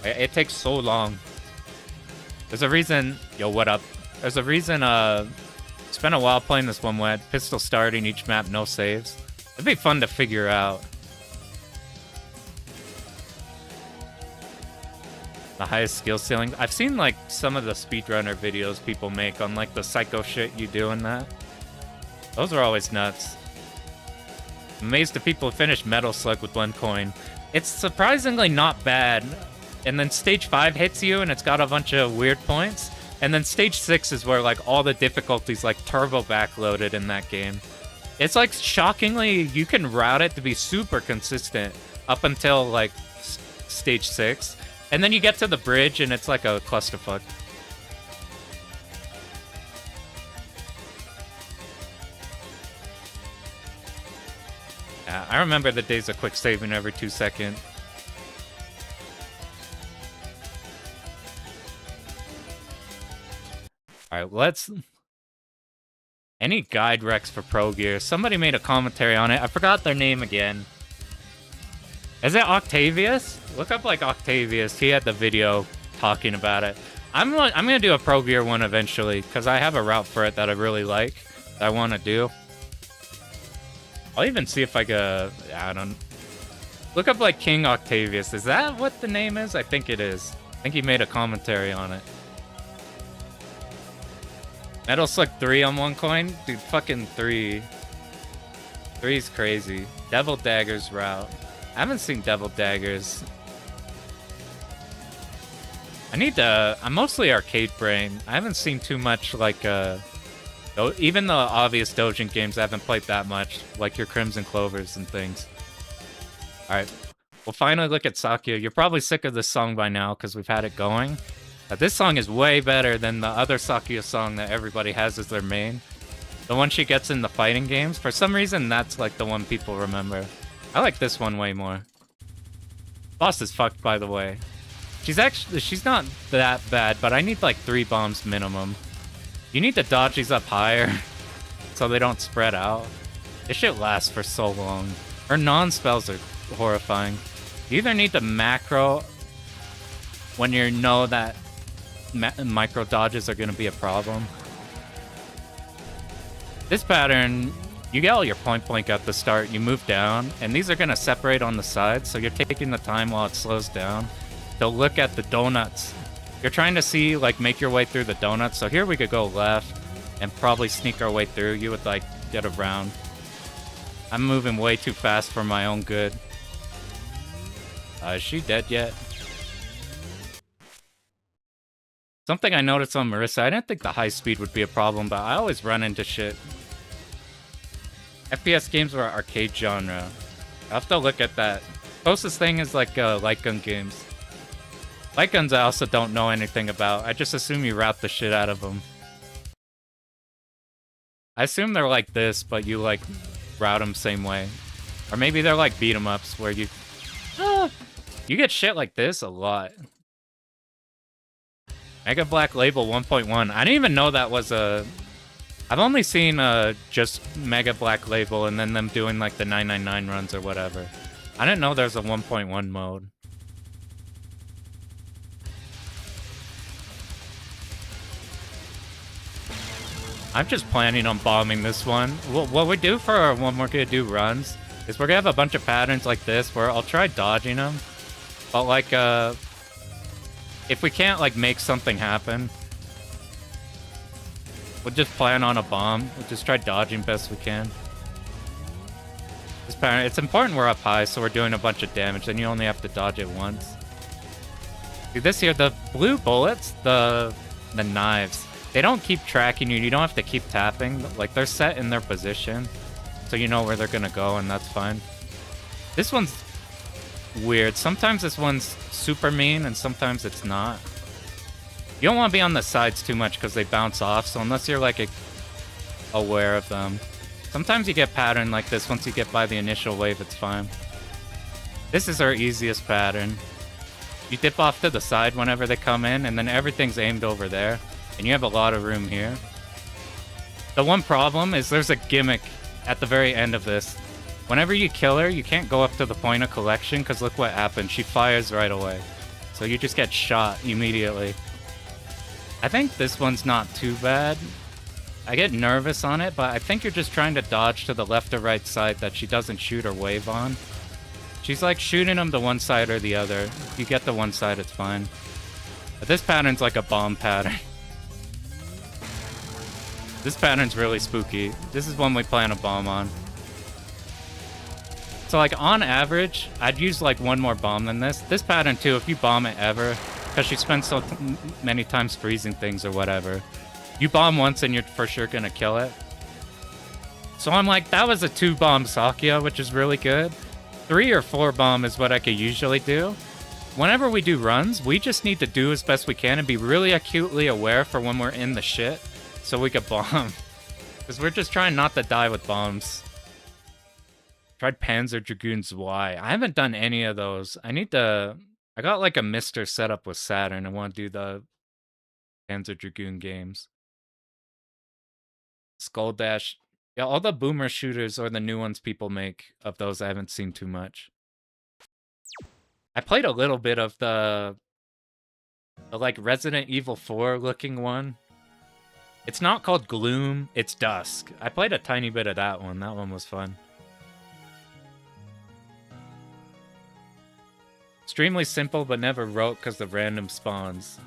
It takes so long. There's a reason... Yo, what up? There's a reason, spent a while playing this one WAD. Pistol starting each map, no saves. It'd be fun to figure out. The highest skill ceiling. I've seen, like, some of the speedrunner videos people make on, like, the psycho shit you do in that. Those are always nuts. I'm amazed at people who finish Metal Slug with 1 coin. It's surprisingly not bad. And then Stage 5 hits you, and it's got a bunch of weird points. And then Stage 6 is where, like, all the difficulties, like, turbo backloaded in that game. It's, like, shockingly, you can route it to be super consistent up until, like, Stage 6. And then you get to the bridge, and it's like a clusterfuck. Yeah, I remember the days of quick saving every 2 seconds. Alright, let's... Any guide recs for Pro Gear? Somebody made a commentary on it. I forgot their name again. Is it Octavius? Look up, like, Octavius. He had the video talking about it. I'm gonna do a Pro Gear one eventually, because I have a route for it that I really like, that I want to do. I'll even see if I can... I don't... Look up, like, King Octavius. Is that what the name is? I think it is. I think he made a commentary on it. Metal Slug 3 on 1 coin? Dude, fucking 3. 3's crazy. Devil Daggers route. I haven't seen Devil Daggers. I need to... I'm mostly arcade brain. I haven't seen too much, like, even the obvious Dojin games I haven't played that much, like your Crimson Clovers and things. Alright, we'll finally look at Sakya. You're probably sick of this song by now, because we've had it going. But this song is way better than the other Sakya song that everybody has as their main. The one she gets in the fighting games. For some reason, that's like the one people remember. I like this one way more. Boss is fucked, by the way. She's not that bad, but I need like 3 bombs minimum. You need to dodge these up higher so they don't spread out. This shit lasts for so long. Her non-spells are horrifying. You either need to macro when you know that micro dodges are going to be a problem. This pattern, you get all your point blank at the start, you move down, and these are going to separate on the sides, so you're taking the time while it slows down to look at the donuts. You're trying to see, like, make your way through the donuts, so here we could go left and probably sneak our way through. You would, like, get around. I'm moving way too fast for my own good. Is she dead yet? Something I noticed on Marissa, I didn't think the high speed would be a problem, but I always run into shit. FPS games are arcade genre. I have to look at that. Closest thing is like light gun games. Light guns I also don't know anything about. I just assume you route the shit out of them. I assume they're like this, but you like route them same way. Or maybe they're like beat 'em ups where you... you get shit like this a lot. Mega Black Label 1.1. I didn't even know that was a... I've only seen just Mega Black Label and then them doing like the 999 runs or whatever. I didn't know there's a 1.1 mode. I'm just planning on bombing this one. What we do for when we're gonna do runs is we're gonna have a bunch of patterns like this where I'll try dodging them. But like, if we can't like make something happen, we'll just plan on a bomb. We'll just try dodging best we can. This pattern, it's important we're up high, so we're doing a bunch of damage. Then you only have to dodge it once. See this here, the blue bullets, the knives, they don't keep tracking you. You don't have to keep tapping. Like they're set in their position, so you know where they're gonna go, and that's fine. This one's weird. Sometimes this one's super mean, and sometimes it's not. You don't want to be on the sides too much because they bounce off, so unless you're like aware of them. Sometimes you get pattern like this. Once you get by the initial wave, it's fine. This is our easiest pattern. You dip off to the side whenever they come in, and then everything's aimed over there, and you have a lot of room here. The one problem is there's a gimmick at the very end of this. Whenever you kill her, you can't go up to the point of collection, because look what happens. She fires right away. So you just get shot immediately. I think this one's not too bad. I get nervous on it, but I think you're just trying to dodge to the left or right side that she doesn't shoot or wave on. She's like shooting them to one side or the other. If you get the one side, it's fine. But this pattern's like a bomb pattern. This pattern's really spooky. This is one we plan a bomb on. So like on average, I'd use like one more bomb than this. This pattern too, if you bomb it ever, because she spends so many times freezing things or whatever. You bomb once and you're for sure gonna kill it. So I'm like, that was a 2-bomb Sakya, which is really good. 3 or 4 bomb is what I could usually do. Whenever we do runs, we just need to do as best we can and be really acutely aware for when we're in the shit, so we could bomb. Because we're just trying not to die with bombs. Tried Panzer Dragoons Y. I haven't done any of those. I got like a Mr. setup with Saturn. I want to do the Panzer Dragoon games. Skull Dash. Yeah, all the boomer shooters or the new ones people make of those, I haven't seen too much. I played a little bit of the like Resident Evil 4 looking one. It's not called Gloom, it's Dusk. I played a tiny bit of that one. That one was fun. Extremely simple, but never wrote because of random spawns.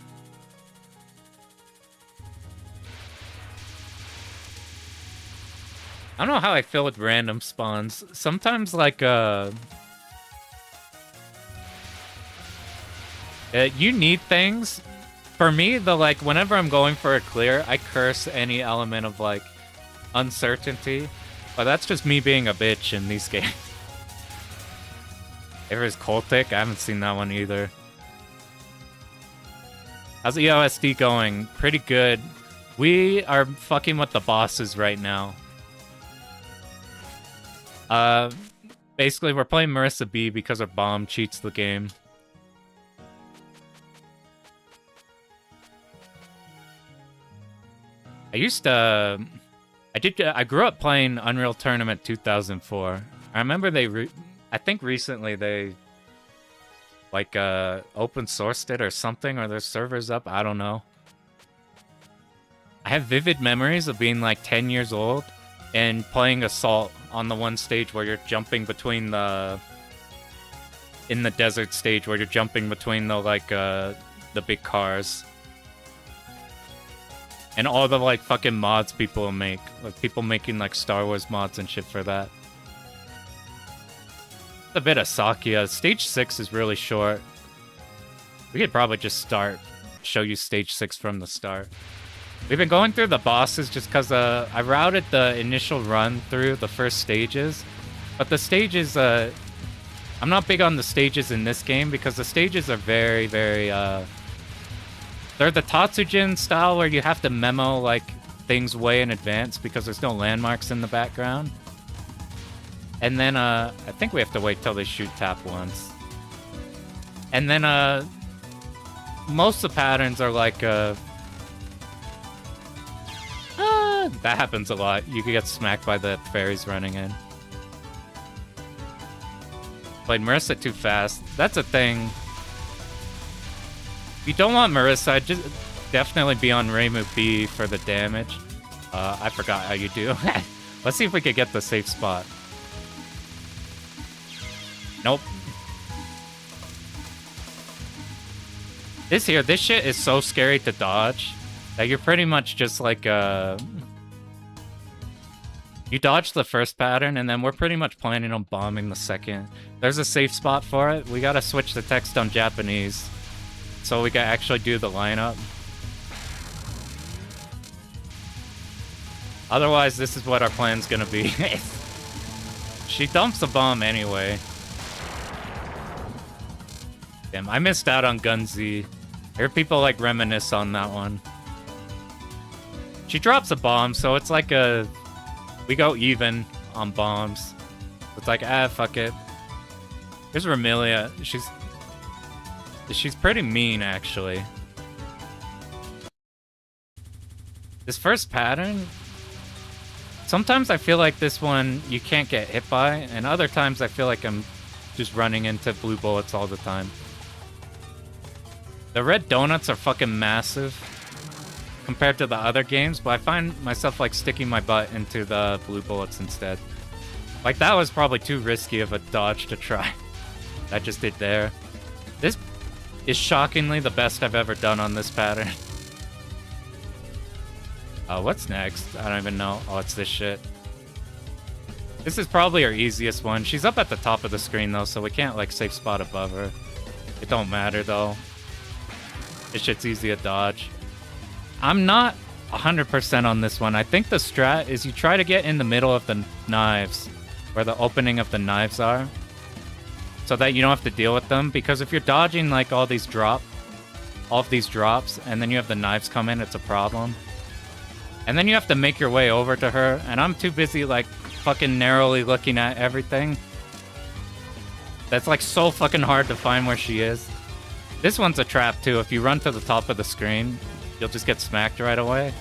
I don't know how I feel with random spawns. Sometimes, like, you need things. For me, whenever I'm going for a clear, I curse any element of, like, uncertainty. But that's just me being a bitch in these games. There's Cultic. I haven't seen that one either. How's EOSD going? Pretty good. We are fucking with the bosses right now. Basically, we're playing Marissa B because her bomb cheats the game. I grew up playing Unreal Tournament 2004. I remember I think recently they, like, open sourced it or something, or their servers up, I don't know. I have vivid memories of being, like, 10 years old and playing Assault on the one stage where you're jumping between in the desert stage where you're jumping between the, like, the big cars. And all the, like, fucking mods people make. Like, people making, like, Star Wars mods and shit for that. A bit of Sakia. Stage 6 is really short. We could probably just show you Stage 6 from the start. We've been going through the bosses just because I routed the initial run through the first stages. But the stages, I'm not big on the stages in this game because the stages are very, very, they're the Tatsujin style where you have to memo, like, things way in advance because there's no landmarks in the background. And then, I think we have to wait till they shoot tap once. And then, most of the patterns are like, that happens a lot. You could get smacked by the fairies running in. Played Marissa too fast. That's a thing. If you don't want Marissa, I'd just definitely be on Reimu B for the damage. I forgot how you do. Let's see if we could get the safe spot. Nope. This shit is so scary to dodge that you're pretty much just like, you dodge the first pattern, and then we're pretty much planning on bombing the second. There's a safe spot for it. We gotta switch the text on Japanese so we can actually do the lineup. Otherwise, this is what our plan's gonna be. She dumps the bomb anyway. Damn, I missed out on Gunzi. I hear people like reminisce on that one. She drops a bomb, so it's like we go even on bombs. It's like, fuck it. Here's Remilia. She's pretty mean, actually. This first pattern, sometimes I feel like this one you can't get hit by, and other times I feel like I'm just running into blue bullets all the time. The red donuts are fucking massive compared to the other games, but I find myself, like, sticking my butt into the blue bullets instead. Like, that was probably too risky of a dodge to try. I just did there. This is shockingly the best I've ever done on this pattern. What's next? I don't even know. Oh, it's this shit. This is probably our easiest one. She's up at the top of the screen, though, so we can't, like, safe spot above her. It don't matter, though. This shit's easy to dodge. I'm not 100% on this one. I think the strat is you try to get in the middle of the knives, where the opening of the knives are, so that you don't have to deal with them. Because if you're dodging, like, all of these drops, and then you have the knives come in, it's a problem. And then you have to make your way over to her, and I'm too busy, like, fucking narrowly looking at everything. That's, like, so fucking hard to find where she is. This one's a trap, too. If you run to the top of the screen, you'll just get smacked right away.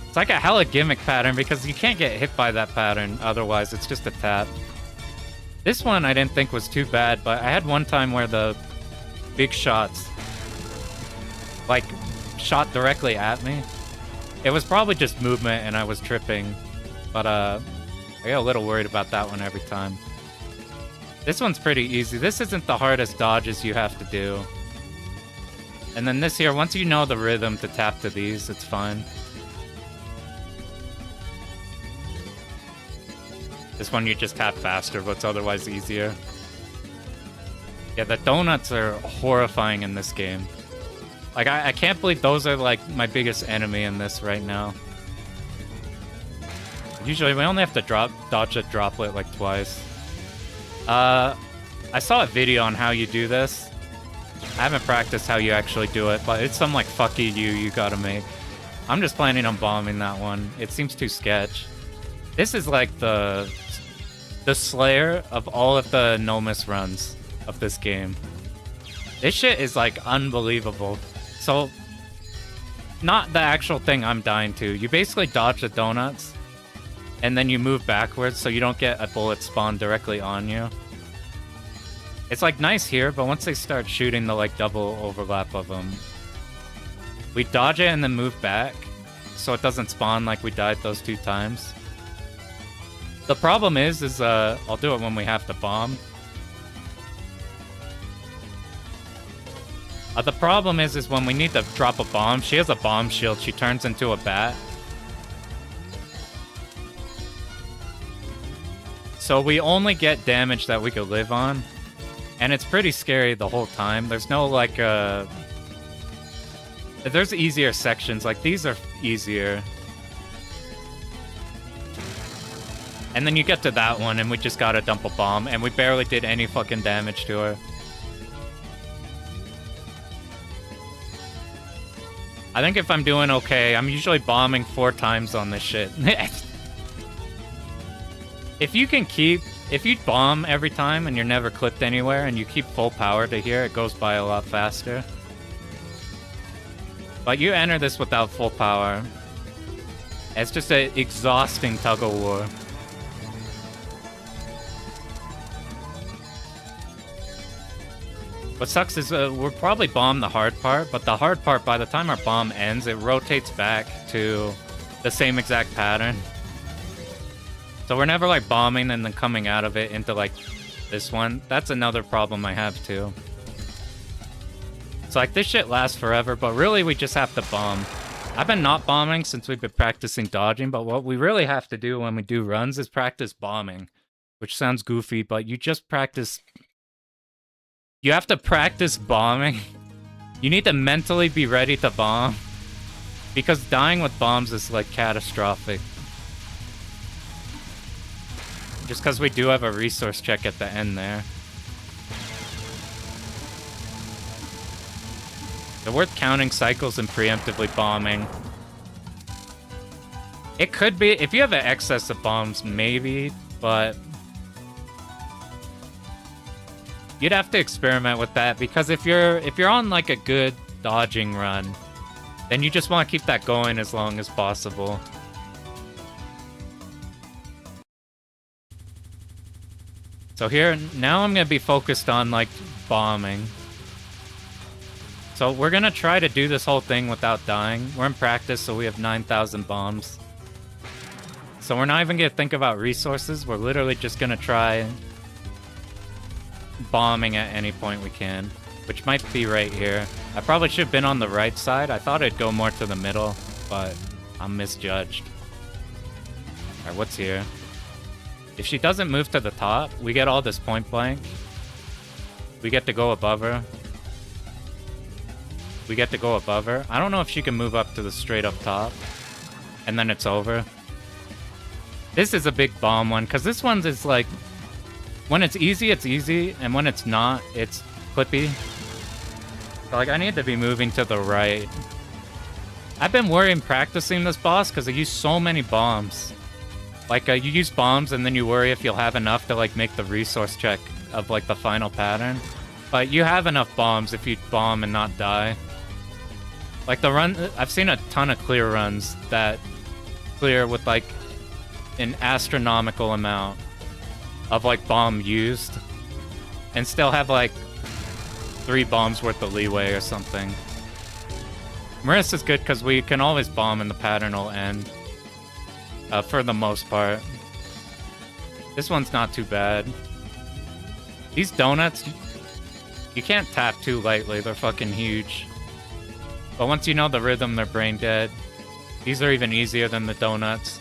It's like a hella gimmick pattern because you can't get hit by that pattern otherwise. It's just a tap. This one I didn't think was too bad, but I had one time where the big shots, like, shot directly at me. It was probably just movement and I was tripping, but I got a little worried about that one every time. This one's pretty easy. This isn't the hardest dodges you have to do. And then this here, once you know the rhythm to tap to these, it's fine. This one you just tap faster, but it's otherwise easier. Yeah, the donuts are horrifying in this game. Like, I can't believe those are, like, my biggest enemy in this right now. Usually, we only have to dodge a droplet, like, twice. I saw a video on how you do this. I haven't practiced how you actually do it, but it's some, like, fucky you gotta make. I'm just planning on bombing that one. It seems too sketch. This is like the slayer of all of the no-miss runs of this game. This shit is like unbelievable. So, not the actual thing I'm dying to. You basically dodge the donuts, and then you move backwards so you don't get a bullet spawn directly on you. It's like nice here, but once they start shooting the like double overlap of them, we dodge it and then move back so it doesn't spawn like we died those 2 times. The problem is I'll do it when we have to bomb. The problem is when we need to drop a bomb, she has a bomb shield, she turns into a bat. So we only get damage that we could live on. And it's pretty scary the whole time. There's no like there's easier sections, like these are easier. And then you get to that one and we just gotta dump a bomb and we barely did any fucking damage to her. I think if I'm doing okay, I'm usually bombing 4 times on this shit. If you bomb every time and you're never clipped anywhere and you keep full power to here, it goes by a lot faster. But you enter this without full power. It's just an exhausting tug-of-war. What sucks is we'll probably bomb the hard part, but the hard part, by the time our bomb ends, it rotates back to the same exact pattern. So we're never like bombing and then coming out of it into like this one. That's another problem I have too. So like this shit lasts forever, but really we just have to bomb. I've been not bombing since we've been practicing dodging, but what we really have to do when we do runs is practice bombing. Which sounds goofy, but you just practice... You have to practice bombing. You need to mentally be ready to bomb. Because dying with bombs is like catastrophic. Just because we do have a resource check at the end there. They're worth counting cycles and preemptively bombing. It could be, if you have an excess of bombs, maybe, but... You'd have to experiment with that, because if you're on like a good dodging run, then you just want to keep that going as long as possible. So here, now I'm going to be focused on, like, bombing. So we're going to try to do this whole thing without dying. We're in practice, so we have 9,000 bombs. So we're not even going to think about resources. We're literally just going to try bombing at any point we can, which might be right here. I probably should have been on the right side. I thought I'd go more to the middle, but I'm misjudged. Alright, what's here? If she doesn't move to the top, we get all this point blank. We get to go above her. We get to go above her. I don't know if she can move up to the straight up top. And then it's over. This is a big bomb one, because this one's is like... When it's easy, and when it's not, it's clippy. So, like, I need to be moving to the right. I've been worrying practicing this boss, because I use so many bombs. Like, you use bombs, and then you worry if you'll have enough to, like, make the resource check of, like, the final pattern. But you have enough bombs if you bomb and not die. Like, the run... I've seen a ton of clear runs that clear with, like, an astronomical amount of, like, bomb used. And still have, like, 3 bombs worth of leeway or something. Marissa's good because we can always bomb and the pattern will end. For the most part. This one's not too bad. These donuts, you can't tap too lightly. They're fucking huge. But once you know the rhythm, they're brain dead. These are even easier than the donuts.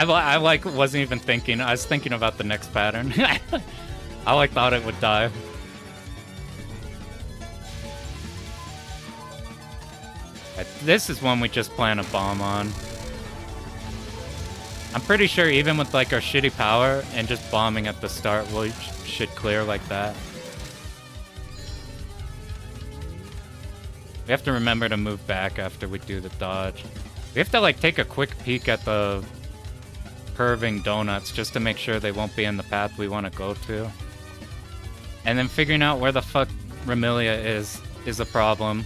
I like wasn't even thinking. I was thinking about the next pattern. I like thought it would die. This is one we just plan a bomb on. I'm pretty sure even with like our shitty power and just bombing at the start, we should clear like that. We have to remember to move back after we do the dodge. We have to like take a quick peek at the curving donuts just to make sure they won't be in the path we want to go to. And then figuring out where the fuck Remilia is a problem.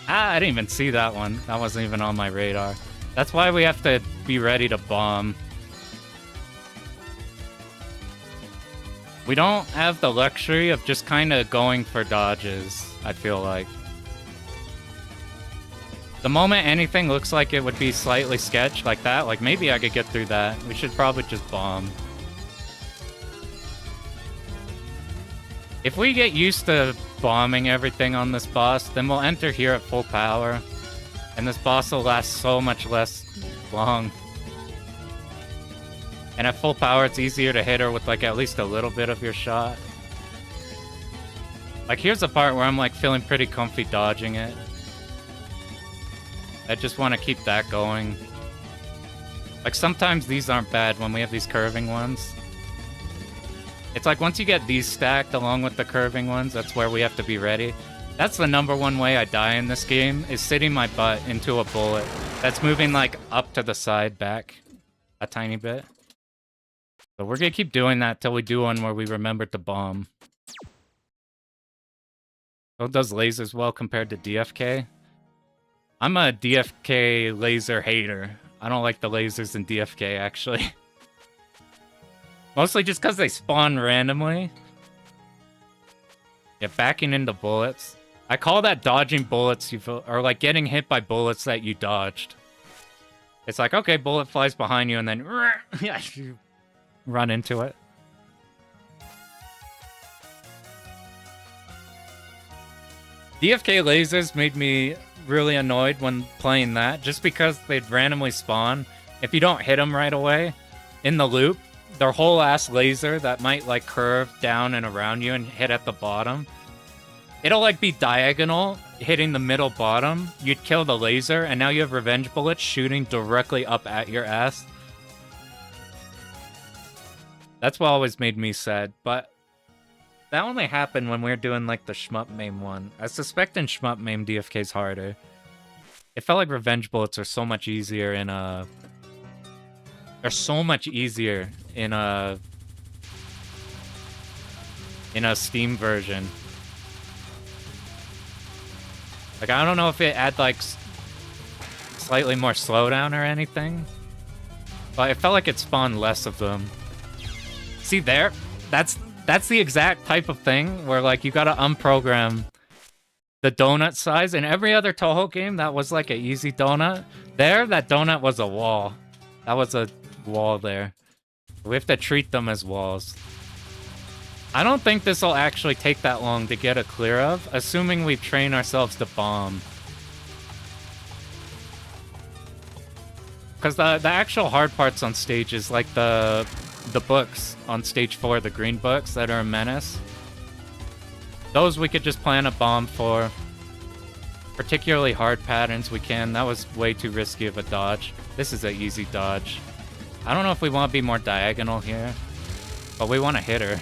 Ah, I didn't even see that one. That wasn't even on my radar. That's why we have to be ready to bomb. We don't have the luxury of just kind of going for dodges, I feel like. The moment anything looks like it would be slightly sketched like that, like maybe I could get through that. We should probably just bomb. If we get used to bombing everything on this boss, then we'll enter here at full power. And this boss will last so much less long. And at full power, it's easier to hit her with like at least a little bit of your shot. Like here's the part where I'm like feeling pretty comfy dodging it. I just want to keep that going. Like sometimes these aren't bad when we have these curving ones. It's like once you get these stacked along with the curving ones, that's where we have to be ready. That's the #1 way I die in this game, is sitting my butt into a bullet that's moving like up to the side back a tiny bit. So we're gonna keep doing that till we do one where we remember to bomb. So it does lasers well compared to DFK. I'm a DFK laser hater. I don't like the lasers in DFK actually. Mostly just because they spawn randomly. Yeah, backing into bullets. I call that dodging bullets you feel, or like getting hit by bullets that you dodged. It's like, okay, bullet flies behind you and then you run into it. DFK lasers made me really annoyed when playing that, just because they'd randomly spawn. If you don't hit them right away in the loop, their whole ass laser that might like curve down and around you and hit at the bottom. It'll like be diagonal, hitting the middle bottom. You'd kill the laser, and now you have revenge bullets shooting directly up at your ass. That's what always made me sad, but that only happened when we were doing like the shmup maim one. I suspect in shmup maim DFK's harder. It felt like revenge bullets are so much easier in a... They're so much easier in a Steam version. Like, I don't know if it had like slightly more slowdown or anything, but it felt like it spawned less of them. See there? That's the exact type of thing where like you gotta unprogram the donut size. In every other Touhou game that was like an easy donut. There, that donut was a wall. That was a wall there. We have to treat them as walls. I don't think this will actually take that long to get a clear of, assuming we train ourselves to bomb. Because the actual hard parts on stage is like the books on stage 4, the green books that are a menace. Those we could just plan a bomb for. Particularly hard patterns we can. That was way too risky of a dodge. This is an easy dodge. I don't know if we want to be more diagonal here, but we want to hit her.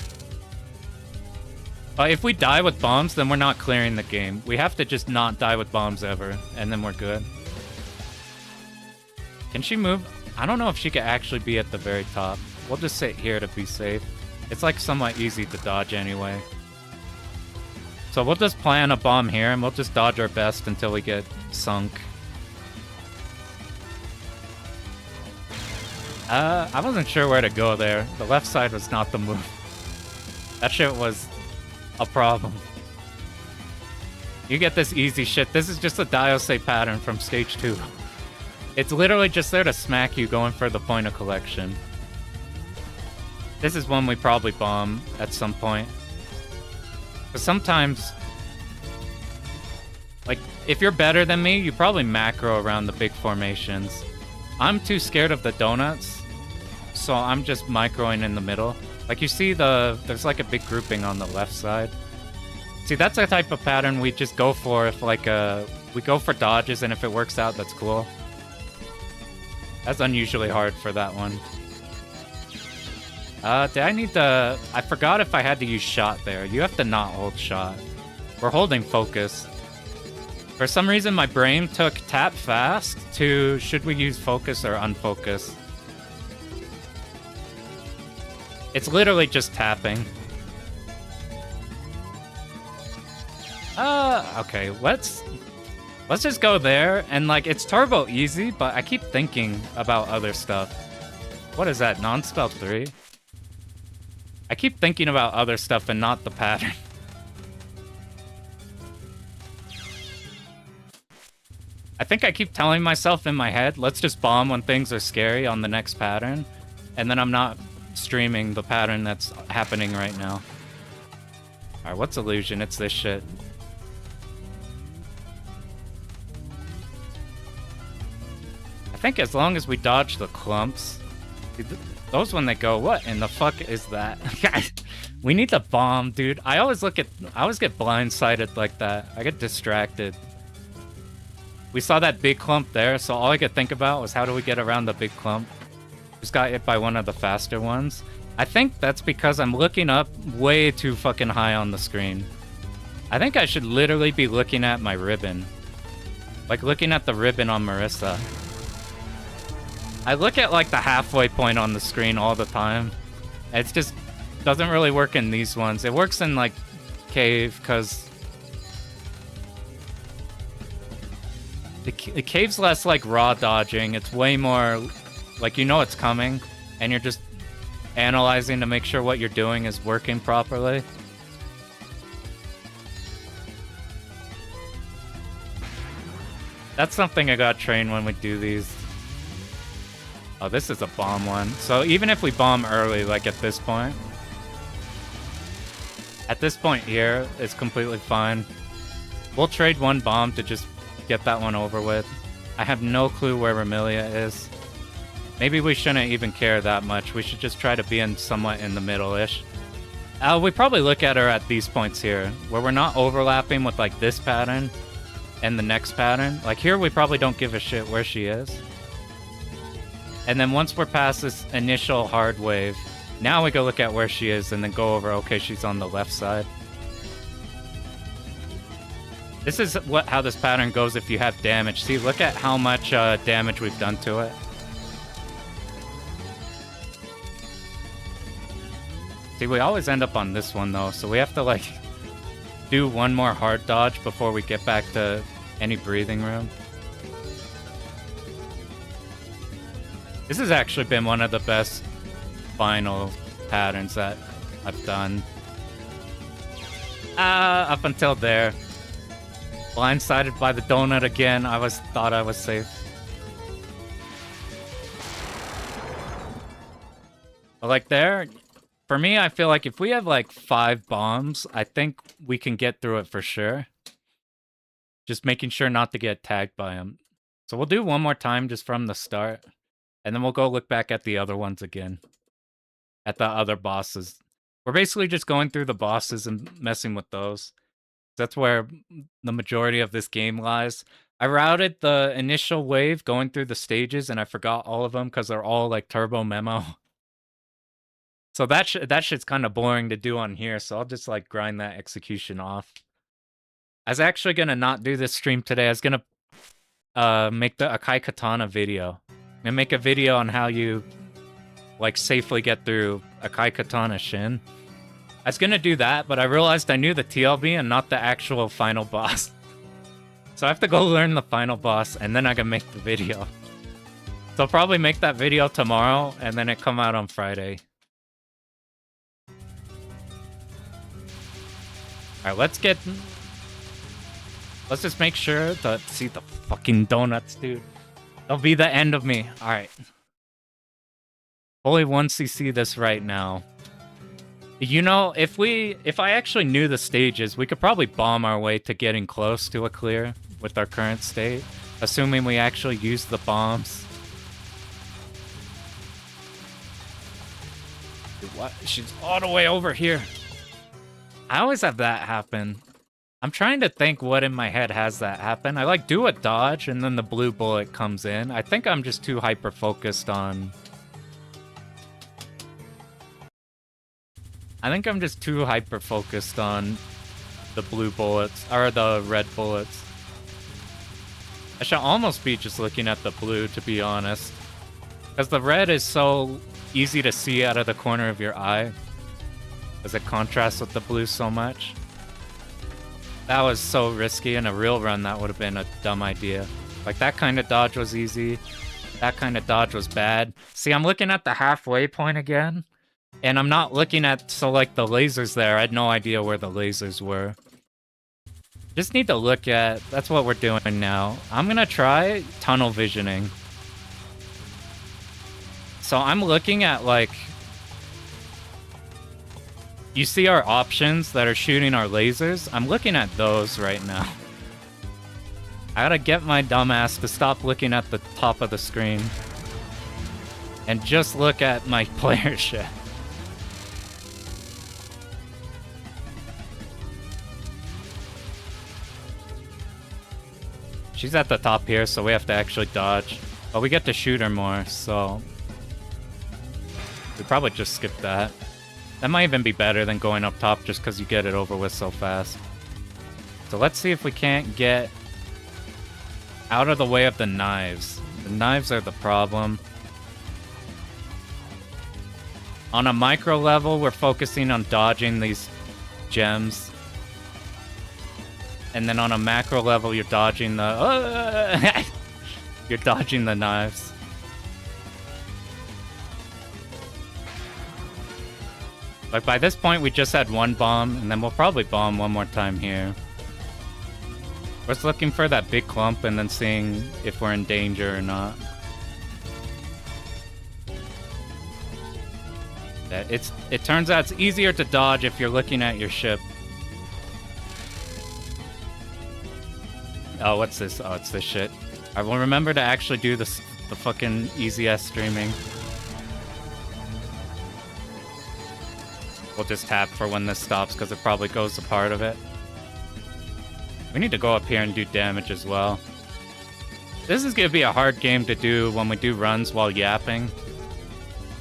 If we die with bombs, then we're not clearing the game. We have to just not die with bombs ever, and then we're good. Can she move? I don't know if she could actually be at the very top. We'll just sit here to be safe. It's like somewhat easy to dodge anyway. So we'll just plan a bomb here, and we'll just dodge our best until we get sunk. I wasn't sure where to go there. The left side was not the move. That shit was a problem. You get this easy shit. This is just a Diose pattern from stage 2. It's literally just there to smack you going for the point of collection. This is one we probably bomb at some point. But sometimes, like, if you're better than me, you probably macro around the big formations. I'm too scared of the donuts, so I'm just microing in the middle. Like, you see there's like a big grouping on the left side. See, that's a type of pattern we just go for if, like, we go for dodges, and if it works out, that's cool. That's unusually hard for that one. Did I need to... I forgot if I had to use shot there. You have to not hold shot. We're holding focus. For some reason, my brain took tap fast to should we use focus or unfocus. It's literally just tapping. Okay, let's just go there, and like, it's turbo easy, but I keep thinking about other stuff. What is that, non-spell 3? I keep thinking about other stuff and not the pattern. I think I keep telling myself in my head, let's just bomb when things are scary on the next pattern, and then I'm not streaming the pattern that's happening right now. Alright, what's illusion? It's this shit. I think as long as we dodge the clumps... Those when they go, what in the fuck is that? We need to bomb, dude. I always get blindsided like that. I get distracted. We saw that big clump there, so all I could think about was how do we get around the big clump. Just got hit by one of the faster ones. I think that's because I'm looking up way too fucking high on the screen. I think I should literally be looking at my ribbon. Like looking at the ribbon on Marissa. I look at like the halfway point on the screen all the time. It just doesn't really work in these ones. It works in like Cave because the Cave's less like raw dodging. It's way more like you know it's coming and you're just analyzing to make sure what you're doing is working properly. That's something I got trained when we do these. Oh, this is a bomb one. So even if we bomb early, like at this point here, it's completely fine. We'll trade one bomb to just get that one over with. I have no clue where Remilia is. Maybe we shouldn't even care that much. We should just try to be in somewhat in the middle-ish. We probably look at her at these points here, where we're not overlapping with like this pattern and the next pattern. Like here, we probably don't give a shit where she is. And then once we're past this initial hard wave, now we go look at where she is and then go over, okay, she's on the left side. This is how this pattern goes if you have damage. See, look at how much damage we've done to it. See, we always end up on this one though, so we have to like do one more hard dodge before we get back to any breathing room. This has actually been one of the best final patterns that I've done. Up until there. Blindsided by the donut again. Thought I was safe. But like there, for me, I feel like if we have like 5 bombs, I think we can get through it for sure. Just making sure not to get tagged by them. So we'll do one more time just from the start. And then we'll go look back at the other ones again. At the other bosses. We're basically just going through the bosses and messing with those. That's where the majority of this game lies. I routed the initial wave going through the stages and I forgot all of them because they're all like turbo memo. So that shit's kind of boring to do on here, so I'll just like grind that execution off. I was actually going to not do this stream today. I was going to make the Akai Katana video. I'm gonna make a video on how you like safely get through Akai Katana Shin. I was gonna do that, but I realized I knew the TLB and not the actual final boss. So I have to go learn the final boss and then I can make the video. So I'll probably make that video tomorrow and then it come out on Friday. Alright, let's just make sure to see the fucking donuts, dude. They'll be the end of me. Alright. Only once you see this right now. You know, if I actually knew the stages, we could probably bomb our way to getting close to a clear with our current state. Assuming we actually use the bombs. Dude, what? She's all the way over here. I always have that happen. I'm trying to think what in my head has that happen. I like do a dodge and then the blue bullet comes in. I think I'm just too hyper focused on... I think I'm just too hyper focused on the blue bullets, or the red bullets. I should almost be just looking at the blue, to be honest. Because the red is so easy to see out of the corner of your eye. Because it contrasts with the blue so much. That was so risky. In a real run, that would have been a dumb idea. Like, that kind of dodge was easy. That kind of dodge was bad. See, I'm looking at the halfway point again. And I'm not looking at, so like, the lasers there. I had no idea where the lasers were. Just need to look at... That's what we're doing now. I'm gonna try tunnel visioning. So I'm looking at, like... You see our options that are shooting our lasers? I'm looking at those right now. I gotta get my dumbass to stop looking at the top of the screen. And just look at my player shit. She's at the top here, so we have to actually dodge. But we get to shoot her more, so... We probably just skip that. That might even be better than going up top just because you get it over with so fast. So let's see if we can't get out of the way of the knives. The knives are the problem. On a micro level, we're focusing on dodging these gems. And then on a macro level, you're dodging the... You're dodging the knives. Like, by this point, we just had one bomb, and then we'll probably bomb one more time here. We're just looking for that big clump and then seeing if we're in danger or not. It turns out it's easier to dodge if you're looking at your ship. Oh, what's this? Oh, it's this shit. I will remember to actually do the fucking easy-ass streaming. We'll just tap for when this stops, because it probably goes a part of it. We need to go up here and do damage as well. This is going to be a hard game to do when we do runs while yapping.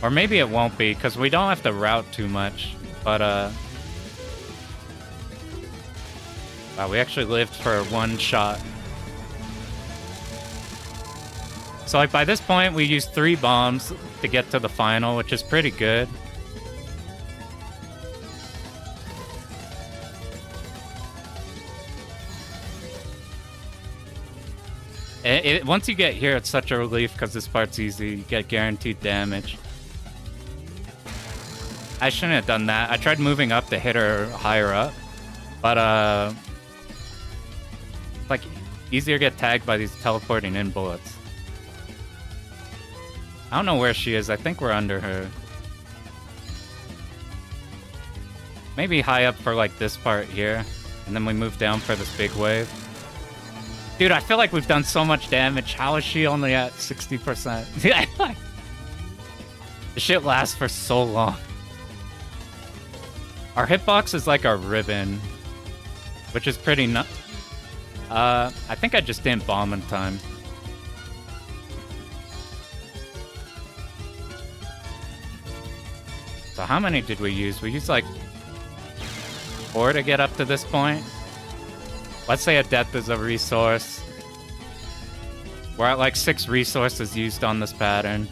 Or maybe it won't be, because we don't have to route too much. But, wow, we actually lived for one shot. So, like, by this point, we used 3 bombs to get to the final, which is pretty good. Once you get here, it's such a relief because this part's easy. You get guaranteed damage. I shouldn't have done that. I tried moving up to hit her higher up. But, it's like easier to get tagged by these teleporting in bullets. I don't know where she is. I think we're under her. Maybe high up for like this part here. And then we move down for this big wave. Dude, I feel like we've done so much damage. How is she only at 60%? This shit lasts for so long. Our hitbox is like our ribbon. Which is pretty I think I just didn't bomb in time. So how many did we use? We used like 4 to get up to this point. Let's say a death is a resource. We're at like 6 resources used on this pattern.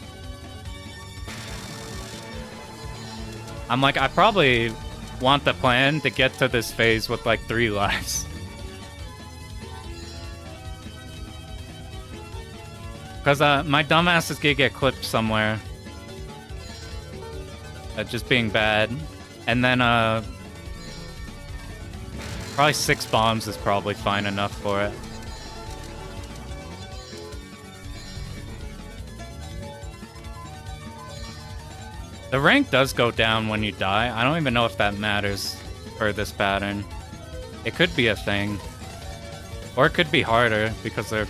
I'm like, I probably want the plan to get to this phase with like 3 lives. Because my dumbass is gonna get clipped somewhere. Just being bad. And then probably 6 bombs is probably fine enough for it. The rank does go down when you die. I don't even know if that matters for this pattern. It could be a thing. Or it could be harder because they're...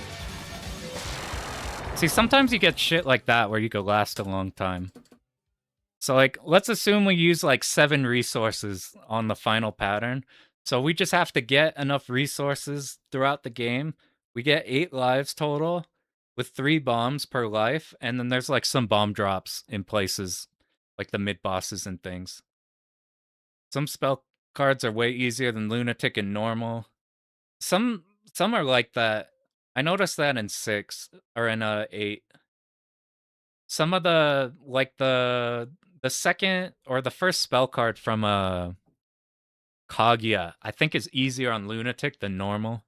See, sometimes you get shit like that where you could last a long time. So, like, let's assume we use, like, 7 resources on the final pattern. So we just have to get enough resources throughout the game. We get 8 lives total with 3 bombs per life, and then there's like some bomb drops in places like the mid bosses and things. Some spell cards are way easier than Lunatic and normal. Some some are like that. I noticed that in 6 or in 8. Some of the second or the first spell card from Kaguya, I think is easier on Lunatic than normal.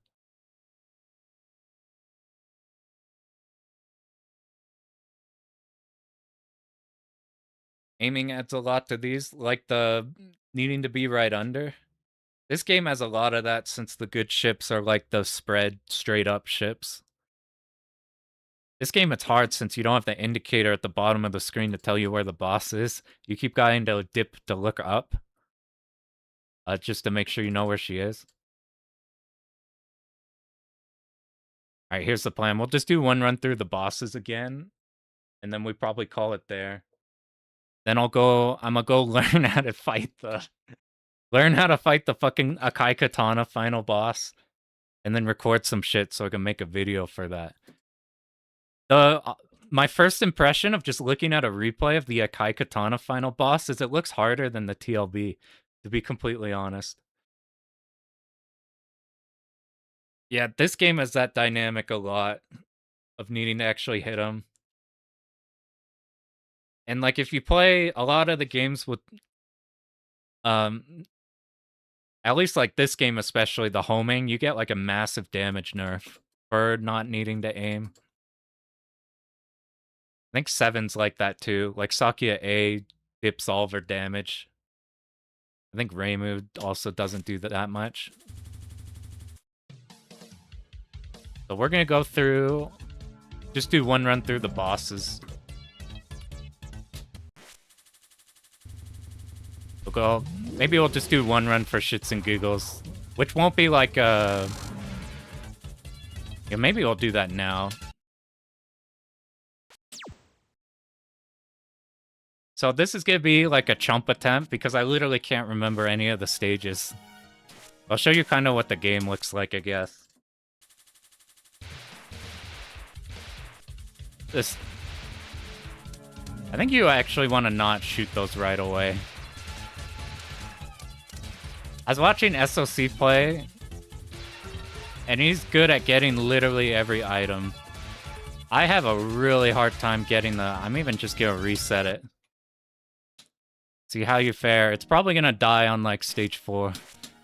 Aiming adds a lot to these, like the needing to be right under. This game has a lot of that since the good ships are like the spread straight up ships. This game, it's hard since you don't have the indicator at the bottom of the screen to tell you where the boss is. You keep going to dip to look up. Just to make sure you know where she is. Alright, here's the plan. We'll just do one run through the bosses again. And then we probably call it there. Then I'm gonna go learn how to fight the fucking Akai Katana final boss. And then record some shit so I can make a video for that. My first impression of just looking at a replay of the Akai Katana final boss is it looks harder than the TLB, to be completely honest. Yeah, this game has that dynamic a lot of needing to actually hit him. And like if you play a lot of the games with at least like this game especially, the homing, you get like a massive damage nerf for not needing to aim. I think 7's like that too. Like Sakia A dips all of her damage. I think Reimu also doesn't do that much. So we're gonna go through, just do one run through the bosses. We'll go, maybe we'll just do one run for shits and giggles, which won't be like yeah, maybe we'll do that now. So this is gonna be like a chump attempt because I literally can't remember any of the stages. I'll show you kind of what the game looks like, I guess. I think you actually want to not shoot those right away. I was watching SOC play, and he's good at getting literally every item. I have a really hard time getting I'm even just gonna reset it. See how you fare. It's probably gonna die on like stage 4.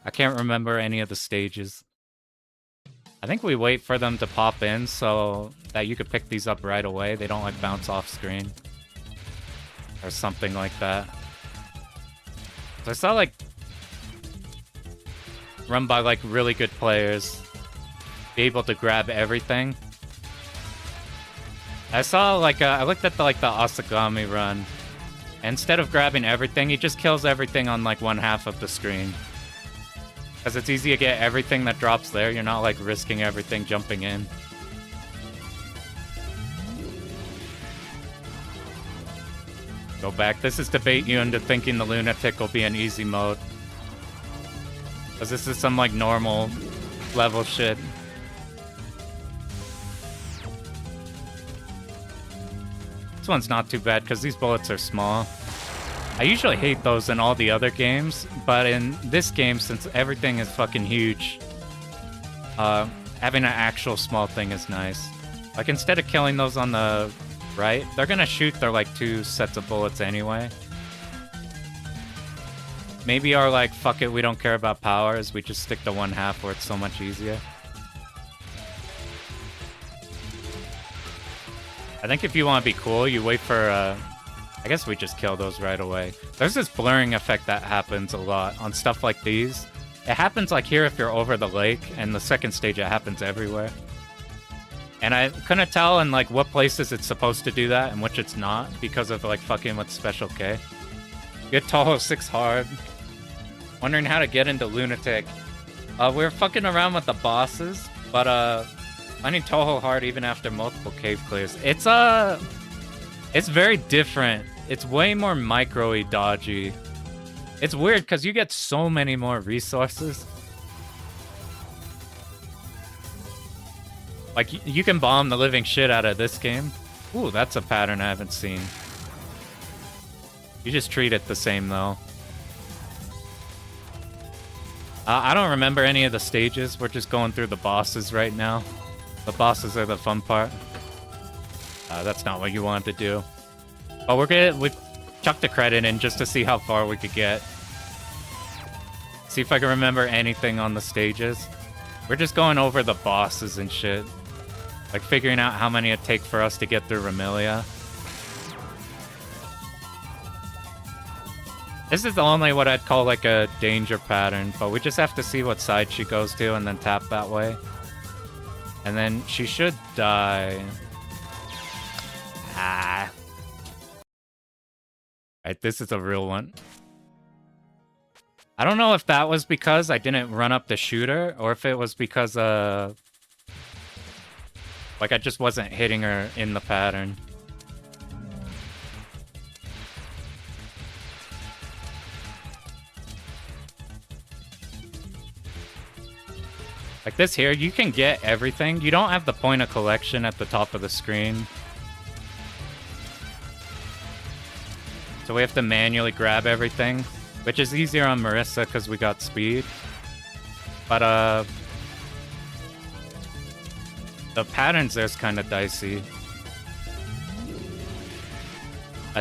I can't remember any of the stages. I think we wait for them to pop in so that you could pick these up right away. They don't like bounce off screen. Or something like that. So I saw like run by like really good players be able to grab everything. I saw like I looked at the Asagami run. Instead of grabbing everything, he just kills everything on like one half of the screen. Because it's easy to get everything that drops there. You're not like risking everything jumping in. Go back. This is to bait you into thinking the Lunatic will be an easy mode. Because this is some like normal level shit. This one's not too bad because these bullets are small. I usually hate those in all the other games, but in this game, since everything is fucking huge, having an actual small thing is nice. Like, instead of killing those on the right, they're gonna shoot their, like, 2 sets of bullets anyway. Maybe our, like, fuck it, we don't care about powers, we just stick to one half where it's so much easier. I think if you want to be cool, you wait for, I guess we just kill those right away. There's this blurring effect that happens a lot on stuff like these. It happens like here if you're over the lake, and the second stage it happens everywhere. And I couldn't tell in like what places it's supposed to do that and which it's not because of like fucking with Special K. Get Touhou 6 hard. Wondering how to get into Lunatic. We're fucking around with the bosses, but I need Touhou hard even after multiple cave clears. It's very different. It's way more micro-y dodgy. It's weird because you get so many more resources. Like, you can bomb the living shit out of this game. Ooh, that's a pattern I haven't seen. You just treat it the same, though. I don't remember any of the stages. We're just going through the bosses right now. The bosses are the fun part. That's not what you wanted to do. But we chucked a credit in just to see how far we could get. See if I can remember anything on the stages. We're just going over the bosses and shit. Like figuring out how many it takes for us to get through Remilia. This is only what I'd call like a danger pattern, but we just have to see what side she goes to and then tap that way. And then she should die. Ah. Alright, this is a real one. I don't know if that was because I didn't run up to shoot her, or if it was because, like I just wasn't hitting her in the pattern. Like this here, you can get everything. You don't have the point of collection at the top of the screen. So we have to manually grab everything, which is easier on Marissa because we got speed. But, the patterns there's kind of dicey.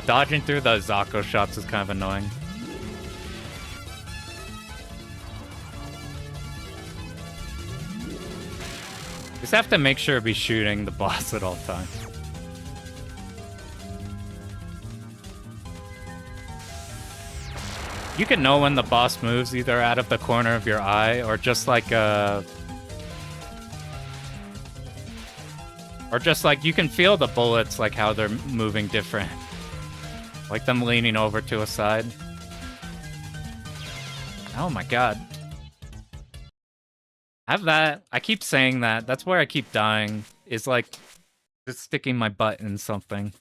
Dodging through the Zako shots is kind of annoying. Just have to make sure to be shooting the boss at all times. You can know when the boss moves either out of the corner of your eye or just like you can feel the bullets, like how they're moving different. Like them leaning over to a side. Oh my god. I have that. I keep saying that. That's where I keep dying. Is like just sticking my butt in something.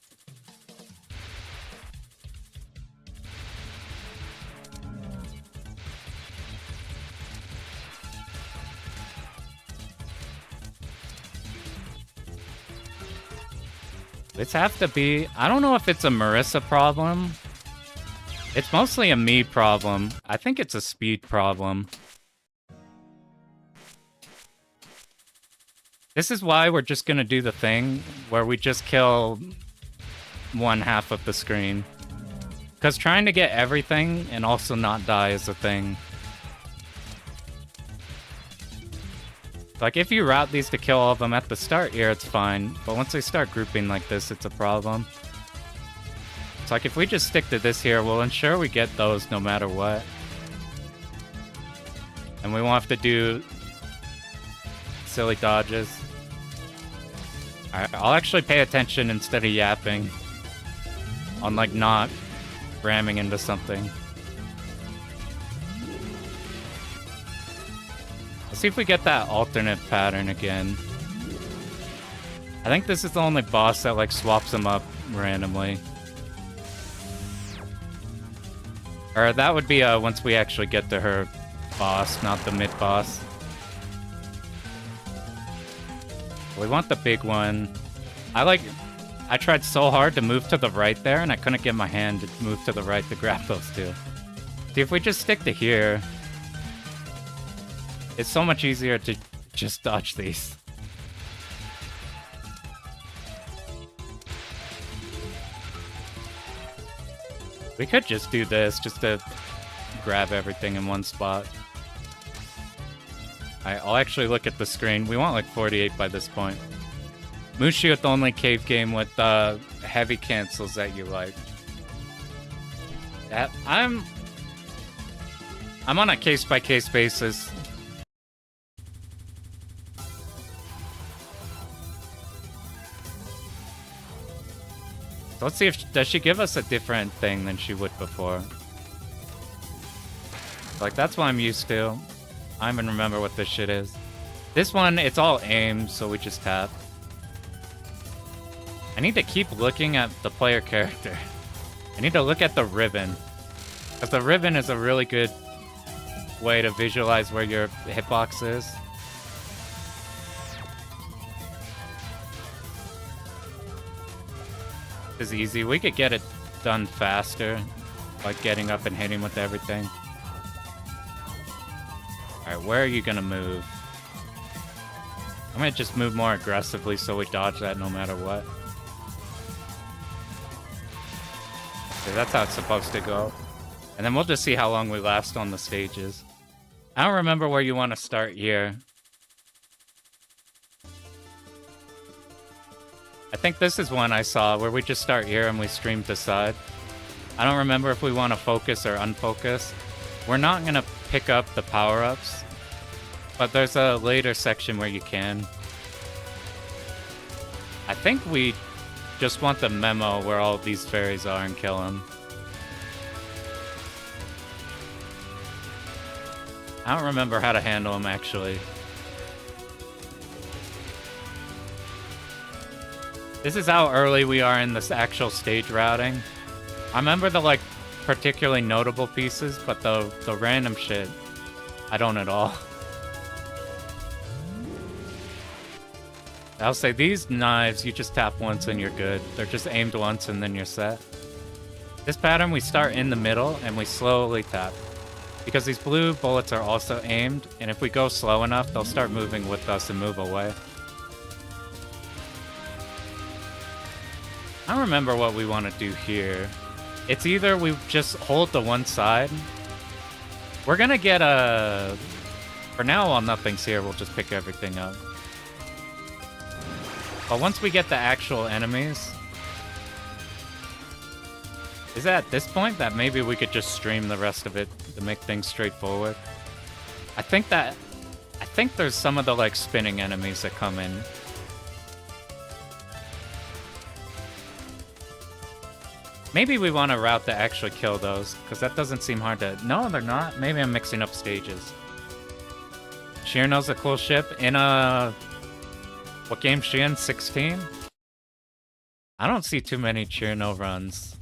This have to be... I don't know if it's a Marissa problem. It's mostly a me problem. I think it's a speed problem. This is why we're just gonna do the thing where we just kill one half of the screen. Because trying to get everything and also not die is a thing. Like, if you route these to kill all of them at the start here, it's fine. But once they start grouping like this, it's a problem. It's like, if we just stick to this here, we'll ensure we get those no matter what. And we won't have to do silly dodges. Alright, I'll actually pay attention instead of yapping. On, like, not ramming into something. Let's see if we get that alternate pattern again. I think this is the only boss that, like, swaps them up randomly. Or that would be once we actually get to her boss, not the mid-boss. We want the big one. I tried so hard to move to the right there, and I couldn't get my hand to move to the right to grab those two. See, if we just stick to here, it's so much easier to just dodge these. We could just do this, just to grab everything in one spot. I'll actually look at the screen. We want like 48 by this point. Mushiut, the only cave game with heavy cancels that you like. I'm on a case-by-case basis. Let's see if does she give us a different thing than she would before. Like, that's what I'm used to. I don't even remember what this shit is. This one, it's all aimed, so we just tap. I need to keep looking at the player character. I need to look at the ribbon. Because the ribbon is a really good way to visualize where your hitbox is. This is easy. We could get it done faster, like getting up and hitting with everything. Alright, where are you gonna move? I'm gonna just move more aggressively so we dodge that no matter what. Okay, that's how it's supposed to go. And then we'll just see how long we last on the stages. I don't remember where you want to start here. I think this is one I saw where we just start here and we stream to side. I don't remember if we want to focus or unfocus. We're not going to pick up the power-ups, but there's a later section where you can. I think we just want the memo where all these fairies are and kill them. I don't remember how to handle them, actually. This is how early we are in this actual stage routing. I remember the, like, particularly notable pieces, but the random shit, I don't at all. I'll say these knives, you just tap once and you're good. They're just aimed once and then you're set. This pattern, we start in the middle and we slowly tap. Because these blue bullets are also aimed, and if we go slow enough, they'll start moving with us and move away. I don't remember what we want to do here. It's either we just hold the one side. We're gonna get a... For now, while nothing's here, we'll just pick everything up. But once we get the actual enemies... Is it at this point that maybe we could just stream the rest of it to make things straightforward? I think there's some of the, like, spinning enemies that come in. Maybe we want a route to actually kill those, because that doesn't seem hard to... No, they're not. Maybe I'm mixing up stages. Shirno's a cool ship in a... What game is she in? 16? I don't see too many Chirno runs.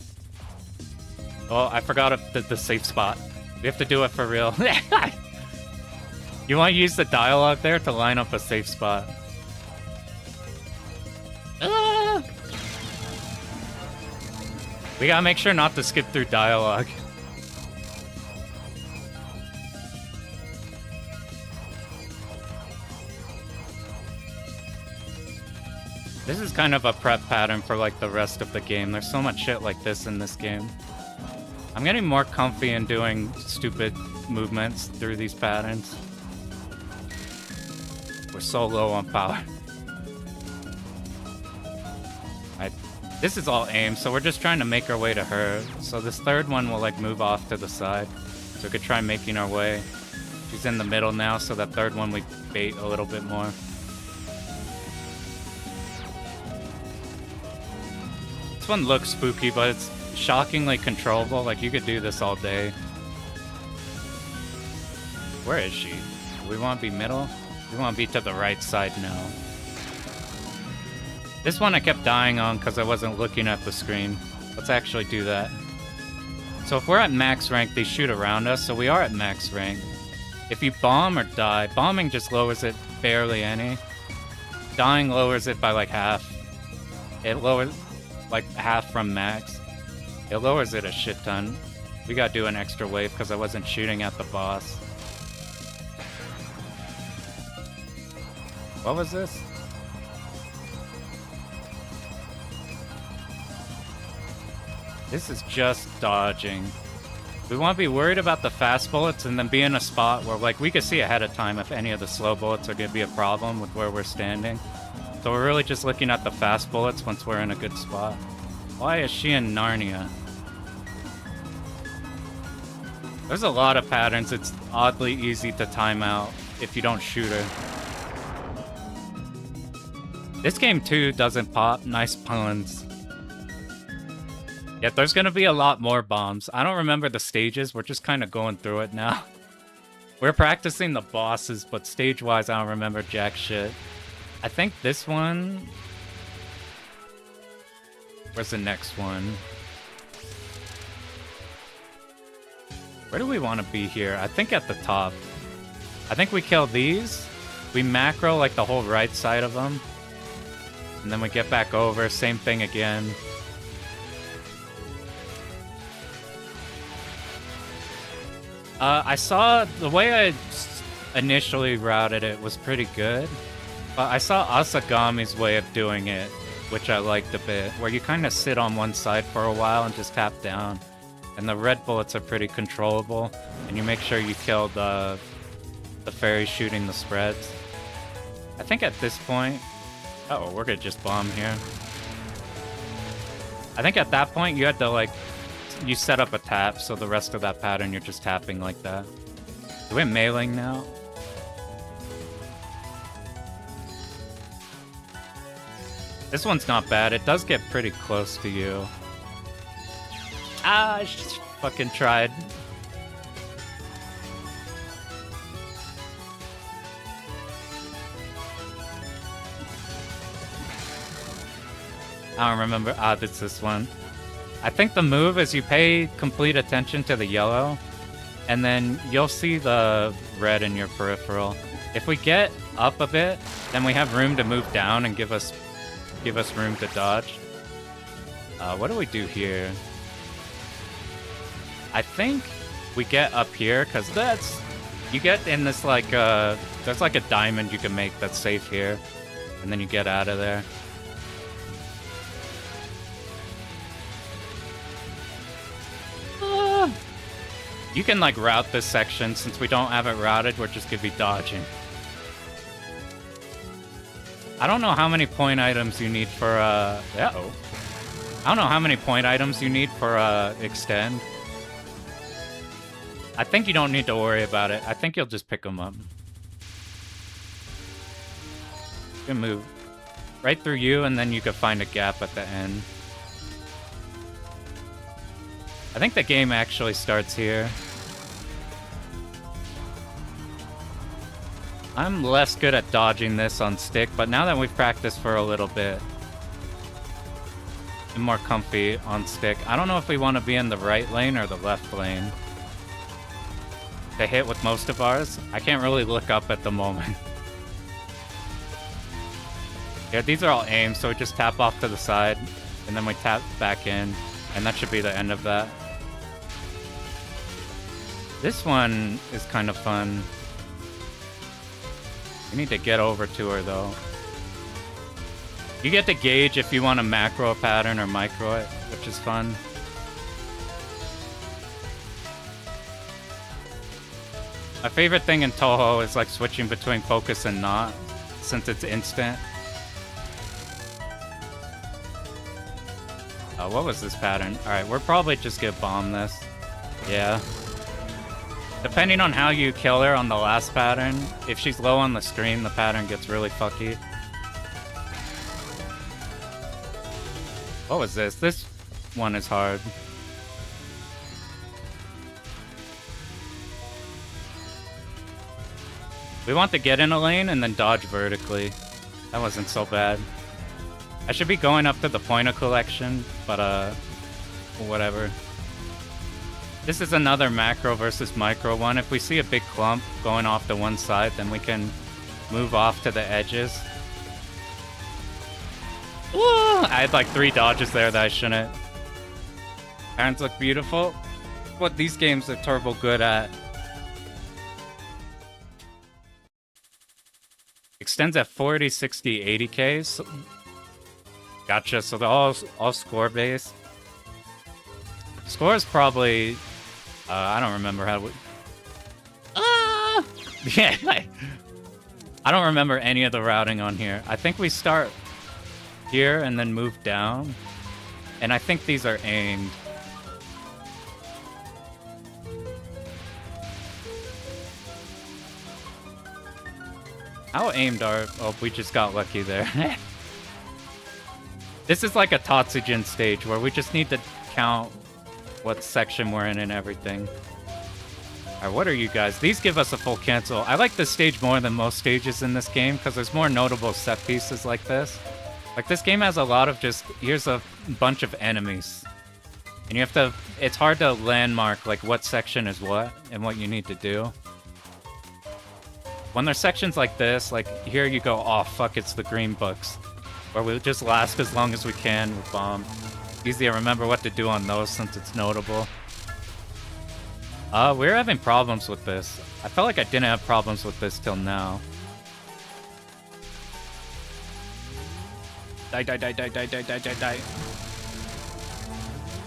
Oh, I forgot the safe spot. We have to do it for real. You want to use the dialogue there to line up a safe spot. Ah! We gotta make sure not to skip through dialogue. This is kind of a prep pattern for, like, the rest of the game. There's so much shit like this in this game. I'm getting more comfy in doing stupid movements through these patterns. We're so low on power. This is all aim, so we're just trying to make our way to her. So this third one will, like, move off to the side. So we could try making our way. She's in the middle now, so that third one we bait a little bit more. This one looks spooky, but it's shockingly controllable. Like, you could do this all day. Where is she? Do we want to be middle? We want to be to the right side now. This one I kept dying on because I wasn't looking at the screen. Let's actually do that. So if we're at max rank, they shoot around us, so we are at max rank. If you bomb or die, bombing just lowers it barely any. Dying lowers it by like half. It lowers like half from max. It lowers it a shit ton. We gotta do an extra wave because I wasn't shooting at the boss. What was this? This is just dodging. We want to be worried about the fast bullets and then be in a spot where, like, we can see ahead of time if any of the slow bullets are going to be a problem with where we're standing. So we're really just looking at the fast bullets once we're in a good spot. Why is she in Narnia? There's a lot of patterns. It's oddly easy to time out if you don't shoot her. This game, too, doesn't pop. Nice puns. Yeah, there's gonna be a lot more bombs. I don't remember the stages. We're just kind of going through it now. We're practicing the bosses, but stage-wise, I don't remember jack shit. I think this one... Where's the next one? Where do we want to be here? I think at the top. I think we kill these. We macro, like, the whole right side of them. And then we get back over. Same thing again. I saw the way I initially routed it was pretty good, but I saw Asagami's way of doing it, which I liked a bit, where you kind of sit on one side for a while and just tap down, and the red bullets are pretty controllable, and you make sure you kill the fairy shooting the spreads. I think at this point... Uh-oh, we're gonna just bomb here. I think at that point you had to, like, you set up a tap, so the rest of that pattern you're just tapping like that. Do we mailing now? This one's not bad. It does get pretty close to you. Ah, I just fucking tried. I don't remember. Ah, it's this one. I think the move is you pay complete attention to the yellow, and then you'll see the red in your peripheral. If we get up a bit, then we have room to move down and give us room to dodge. What do we do here? I think we get up here, because that's... You get in this, like, there's like a diamond you can make that's safe here, and then you get out of there. You can, like, route this section. Since we don't have it routed, we're just gonna be dodging. I don't know how many point items you need for, uh-oh. I don't know how many point items you need for, extend. I think you don't need to worry about it. I think you'll just pick them up. You can move right through you, and then you can find a gap at the end. I think the game actually starts here. I'm less good at dodging this on stick, but now that we've practiced for a little bit, I'm more comfy on stick. I don't know if we want to be in the right lane or the left lane to hit with most of ours. I can't really look up at the moment. Yeah, these are all aims, so we just tap off to the side, and then we tap back in, and that should be the end of that. This one is kind of fun. We need to get over to her, though. You get to gauge if you want to macro a pattern or micro it, which is fun. My favorite thing in Touhou is, like, switching between focus and not, since it's instant. What was this pattern? Alright, we're probably just gonna bomb this. Yeah. Depending on how you kill her on the last pattern, if she's low on the screen, the pattern gets really fucky. What was this? This one is hard. We want to get in a lane and then dodge vertically. That wasn't so bad. I should be going up to the pointer collection, but whatever. This is another macro versus micro one. If we see a big clump going off to one side, then we can move off to the edges. Woo! I had like 3 dodges there that I shouldn't. Patterns look beautiful. What these games are turbo good at. Extends at 40, 60, 80k. So, gotcha. So they're all score based. Score is probably... I don't remember how we... Yeah, I don't remember any of the routing on here. I think we start here and then move down. And I think these are aimed. How aimed are... Oh, we just got lucky there. This is like a Tatsujin stage where we just need to count what section we're in and everything. Alright, what are you guys? These give us a full cancel. I like this stage more than most stages in this game because there's more notable set pieces like this. Like, this game has a lot of just... Here's a bunch of enemies. And you have to... It's hard to landmark, like, what section is what and what you need to do. When there's sections like this, like, here you go, oh, fuck, it's the green books. Where we just last as long as we can with bomb. Easy to remember what to do on those since it's notable. We're having problems with this. I felt like I didn't have problems with this till now. Die, die, die, die, die, die, die, die, die.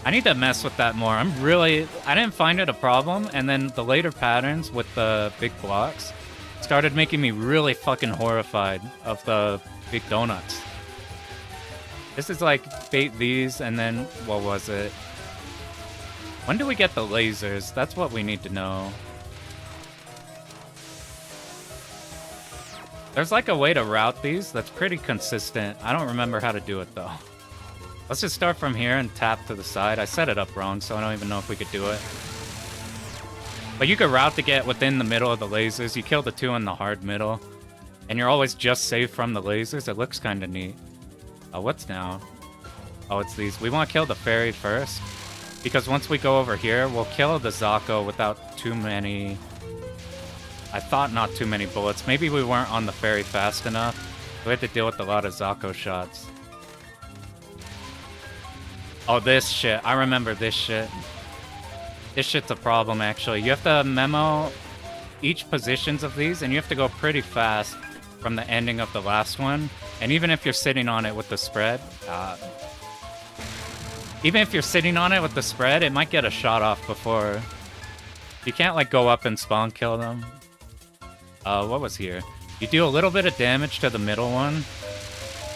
I need to mess with that more. I didn't find it a problem, and then the later patterns with the big blocks started making me really fucking horrified of the big donuts. This is like bait these, and then, what was it? When do we get the lasers? That's what we need to know. There's like a way to route these that's pretty consistent. I don't remember how to do it though. Let's just start from here and tap to the side. I set it up wrong, so I don't even know if we could do it. But you could route to get within the middle of the lasers. You kill the two in the hard middle, and you're always just safe from the lasers. It looks kind of neat. What's now? Oh, it's these. We want to kill the fairy first, because once we go over here, we'll kill the Zako without too many... I thought not too many bullets. Maybe we weren't on the fairy fast enough. We had to deal with a lot of Zako shots. Oh, this shit. I remember this shit. This shit's a problem, actually. You have to memo each positions of these, and you have to go pretty fast from the ending of the last one. And even if you're sitting on it with the spread... even if you're sitting on it with the spread, it might get a shot off before... You can't, like, go up and spawn kill them. What was here? You do a little bit of damage to the middle one.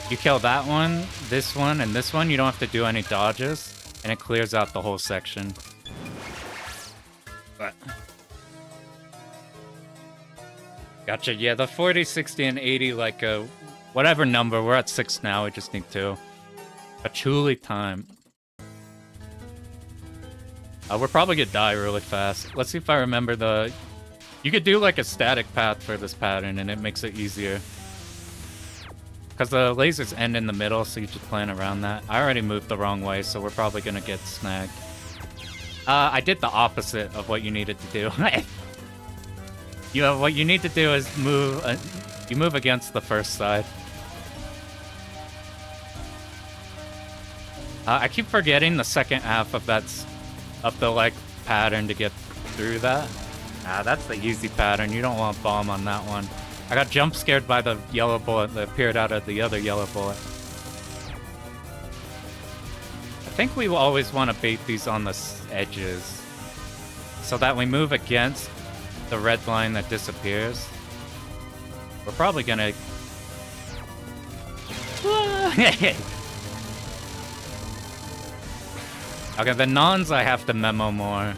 You kill that one, this one, and this one. You don't have to do any dodges, and it clears out the whole section. But... Gotcha. Yeah, the 40, 60, and 80, like, whatever number. We're at 6 now. We just need 2. Patchouli time. We're probably gonna die really fast. Let's see if I remember the... You could do, like, a static path for this pattern, and it makes it easier. Because the lasers end in the middle, so you just plan around that. I already moved the wrong way, so we're probably gonna get snagged. I did the opposite of what you needed to do. You know, what you need to do is move... you move against the first side. I keep forgetting the second half of the, like, pattern to get through that. Nah, that's the easy pattern. You don't want to bomb on that one. I got jump scared by the yellow bullet that appeared out of the other yellow bullet. I think we will always want to bait these on the edges, so that we move against the red line that disappears. We're probably gonna... Okay, the nons I have to memo more.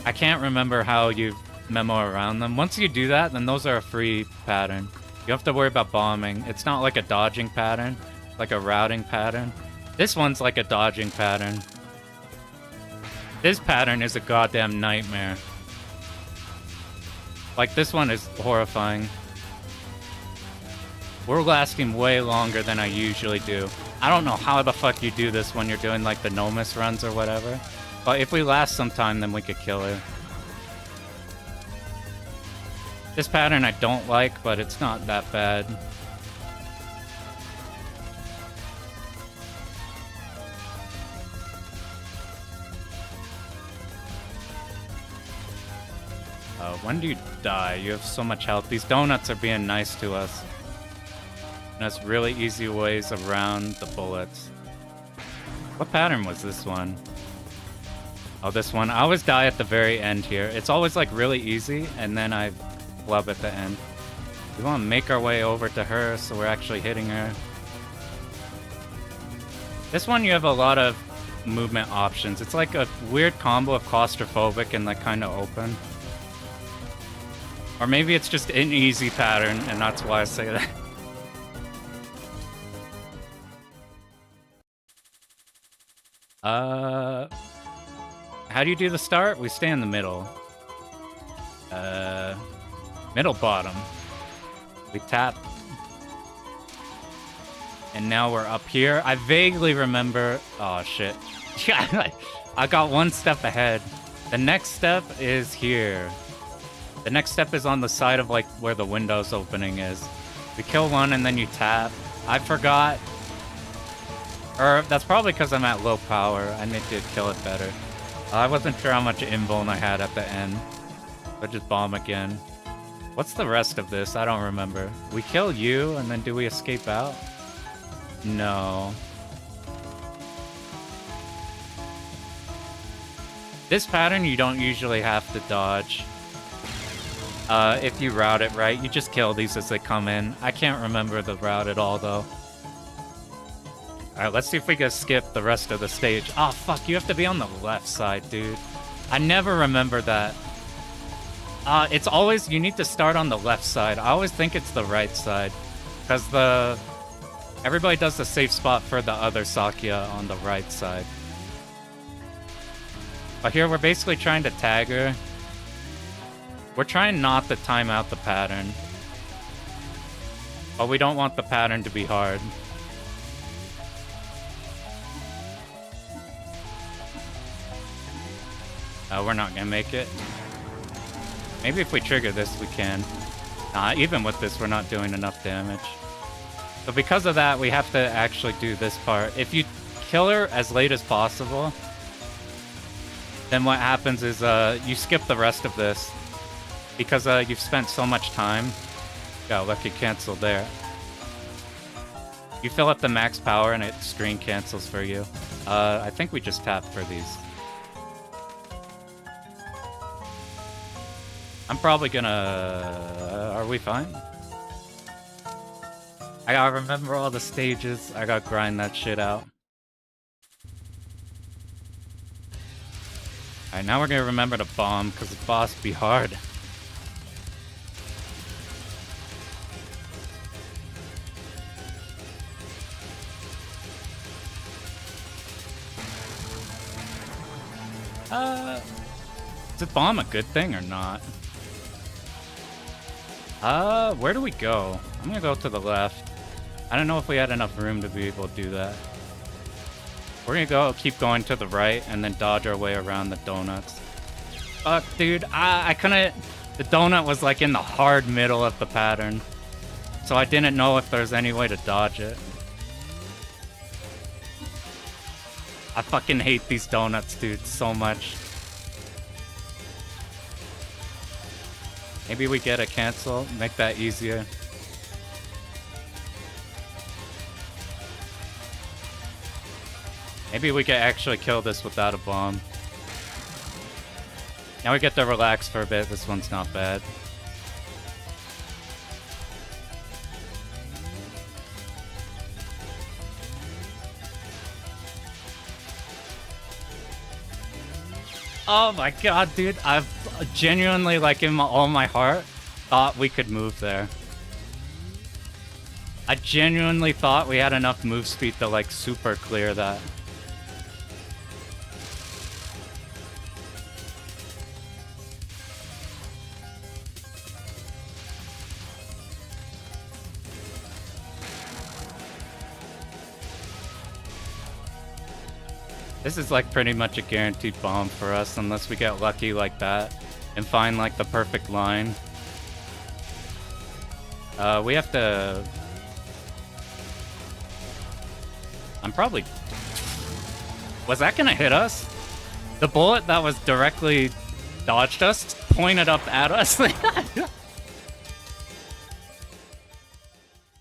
I can't remember how you memo around them. Once you do that, then those are a free pattern. You don't have to worry about bombing. It's not like a dodging pattern, like a routing pattern. This one's like a dodging pattern. This pattern is a goddamn nightmare. Like, this one is horrifying. We're lasting way longer than I usually do. I don't know how the fuck you do this when you're doing, like, the Nomus runs or whatever. But if we last some time, then we could kill her. This pattern I don't like, but it's not that bad. When do you die? You have so much health. These donuts are being nice to us. And that's really easy ways around the bullets. What pattern was this one? Oh, this one. I always die at the very end here. It's always, like, really easy, and then I flub at the end. We want to make our way over to her, so we're actually hitting her. This one, you have a lot of movement options. It's like a weird combo of claustrophobic and, like, kind of open. Or maybe it's just an easy pattern, and that's why I say that. How do you do the start? We stay in the middle. Middle bottom. We tap. And now we're up here. I vaguely remember... Oh, shit. I got one step ahead. The next step is here. The next step is on the side of, like, where the Windows opening is. We kill one and then you tap. I forgot. Or that's probably because I'm at low power. I need to kill it better. I wasn't sure how much invuln I had at the end. But just bomb again. What's the rest of this? I don't remember. We kill you, and then do we escape out? No. This pattern you don't usually have to dodge. If you route it right, you just kill these as they come in. I can't remember the route at all, though. Alright, let's see if we can skip the rest of the stage. Oh, fuck, you have to be on the left side, dude. I never remember that. It's always, you need to start on the left side. I always think it's the right side. Because everybody does the safe spot for the other Sakya on the right side. But here we're basically trying to tag her. We're trying not to time out the pattern. But we don't want the pattern to be hard. We're not gonna make it. Maybe if we trigger this, we can. Even with this, we're not doing enough damage. So because of that, we have to actually do this part. If you kill her as late as possible, then what happens is you skip the rest of this. Because you've spent so much time. Got lucky cancel there. You fill up the max power and it screen cancels for you. I think we just tap for these. I'm probably gonna... are we fine? I gotta remember all the stages. I gotta grind that shit out. Alright, now we're gonna remember to bomb, because the boss be hard. Is it bomb a good thing or not? Where do we go? I'm gonna go to the left. I don't know if we had enough room to be able to do that. We're gonna keep going to the right, and then dodge our way around the donuts. Fuck, dude, I couldn't... The donut was like in the hard middle of the pattern. So I didn't know if there's any way to dodge it. I fucking hate these donuts, dude, so much. Maybe we get a cancel, make that easier. Maybe we can actually kill this without a bomb. Now we get to relax for a bit. This one's not bad. Oh my god, dude. I've genuinely, like, in all my heart, thought we could move there. I genuinely thought we had enough move speed to, like, super clear that. This is like pretty much a guaranteed bomb for us unless we get lucky like that and find like the perfect line. We have to... I'm probably... Was that gonna hit us? The bullet that was directly dodged us pointed up at us?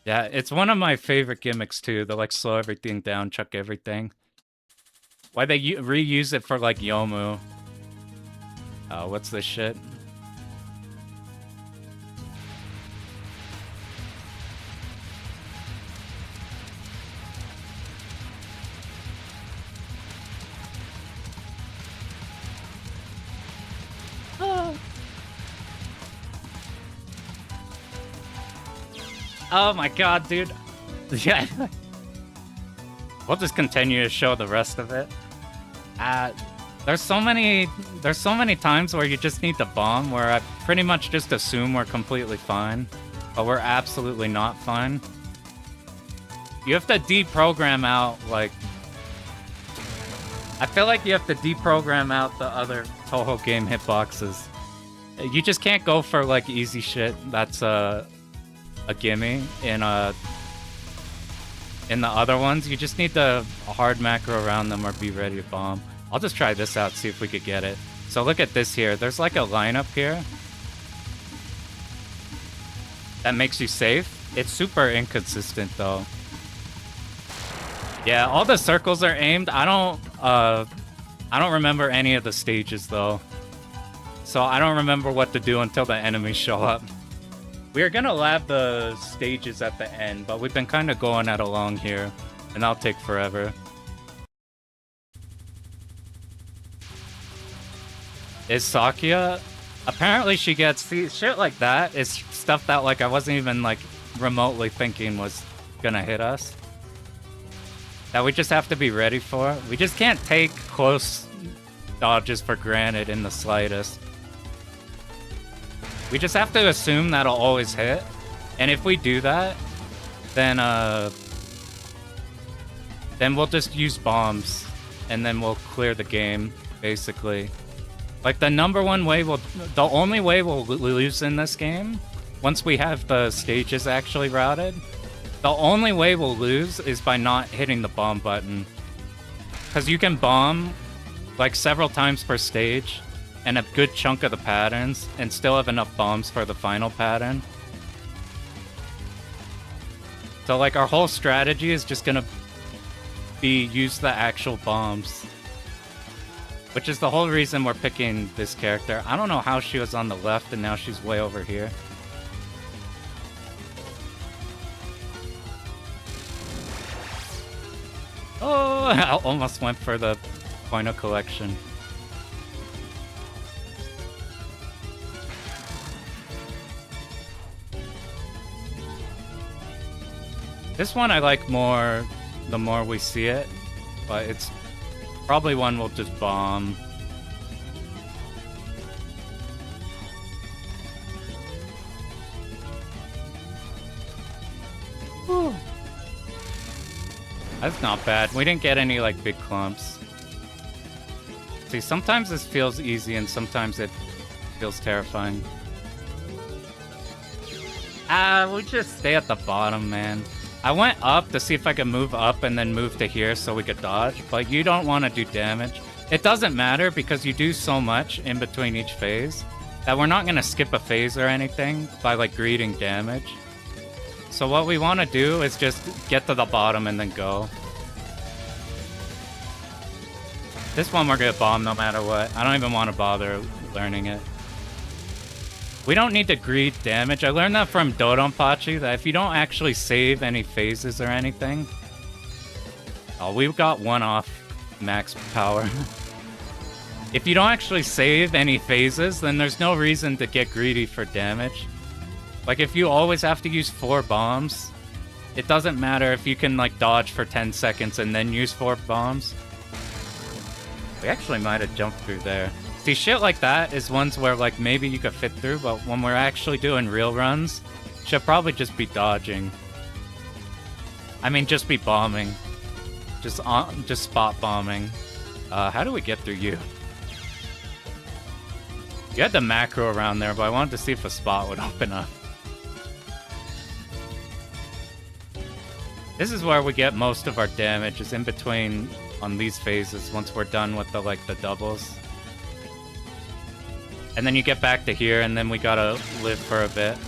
Yeah, it's one of my favorite gimmicks too, the like slow everything down, chuck everything. Why they reuse it for, like, Yomu. Oh, what's this shit? Oh my god, dude. Yeah. We'll just continue to show the rest of it. There's so many times where you just need to bomb, where I pretty much just assume we're completely fine, but we're absolutely not fine. You have to deprogram out, like... I feel like you have to deprogram out the other Touhou game hitboxes. You just can't go for, like, easy shit that's a gimme in the other ones. You just need to hard macro around them or be ready to bomb. I'll just try this out, see if we could get it. So look at this here. There's like a lineup here that makes you safe. It's super inconsistent though. Yeah, all the circles are aimed. I don't remember any of the stages though. So I don't remember what to do until the enemies show up. We are gonna lab the stages at the end, but we've been kind of going at along here, and that'll take forever. Is Sakia? Apparently she gets... See, shit like that is stuff that like I wasn't even like remotely thinking was gonna hit us. That we just have to be ready for. We just can't take close dodges for granted in the slightest. We just have to assume that'll always hit. And if we do that, then we'll just use bombs. And then we'll clear the game, basically. Like, the only way we'll lose in this game, once we have the stages actually routed, the only way we'll lose is by not hitting the bomb button. Because you can bomb, like, several times per stage, and a good chunk of the patterns, and still have enough bombs for the final pattern. So, like, our whole strategy is just gonna be use the actual bombs. Which is the whole reason we're picking this character. I don't know how she was on the left and now she's way over here. Oh, I almost went for the point of collection. This one I like more the more we see it, but it's probably one we'll just bomb. Whew. That's not bad. We didn't get any like big clumps. See, sometimes this feels easy and sometimes it feels terrifying. We just stay at the bottom, man. I went up to see if I could move up and then move to here so we could dodge, but you don't want to do damage. It doesn't matter because you do so much in between each phase that we're not going to skip a phase or anything by like greeting damage. So what we want to do is just get to the bottom and then go. This one we're going to bomb no matter what. I don't even want to bother learning it. We don't need to greed damage. I learned that from Dodonpachi, that if you don't actually save any phases or anything... Oh, we've got one off max power. If you don't actually save any phases, then there's no reason to get greedy for damage. Like, if you always have to use 4 bombs, it doesn't matter if you can, like, dodge for 10 seconds and then use 4 bombs. We actually might have jumped through there. See, shit like that is ones where, like, maybe you could fit through, but when we're actually doing real runs, should probably just be dodging. I mean, just be bombing. Just spot bombing. How do we get through you? You had the macro around there, but I wanted to see if a spot would open up. This is where we get most of our damage, is in between on these phases, once we're done with the doubles. And then you get back to here, and then we gotta live for a bit.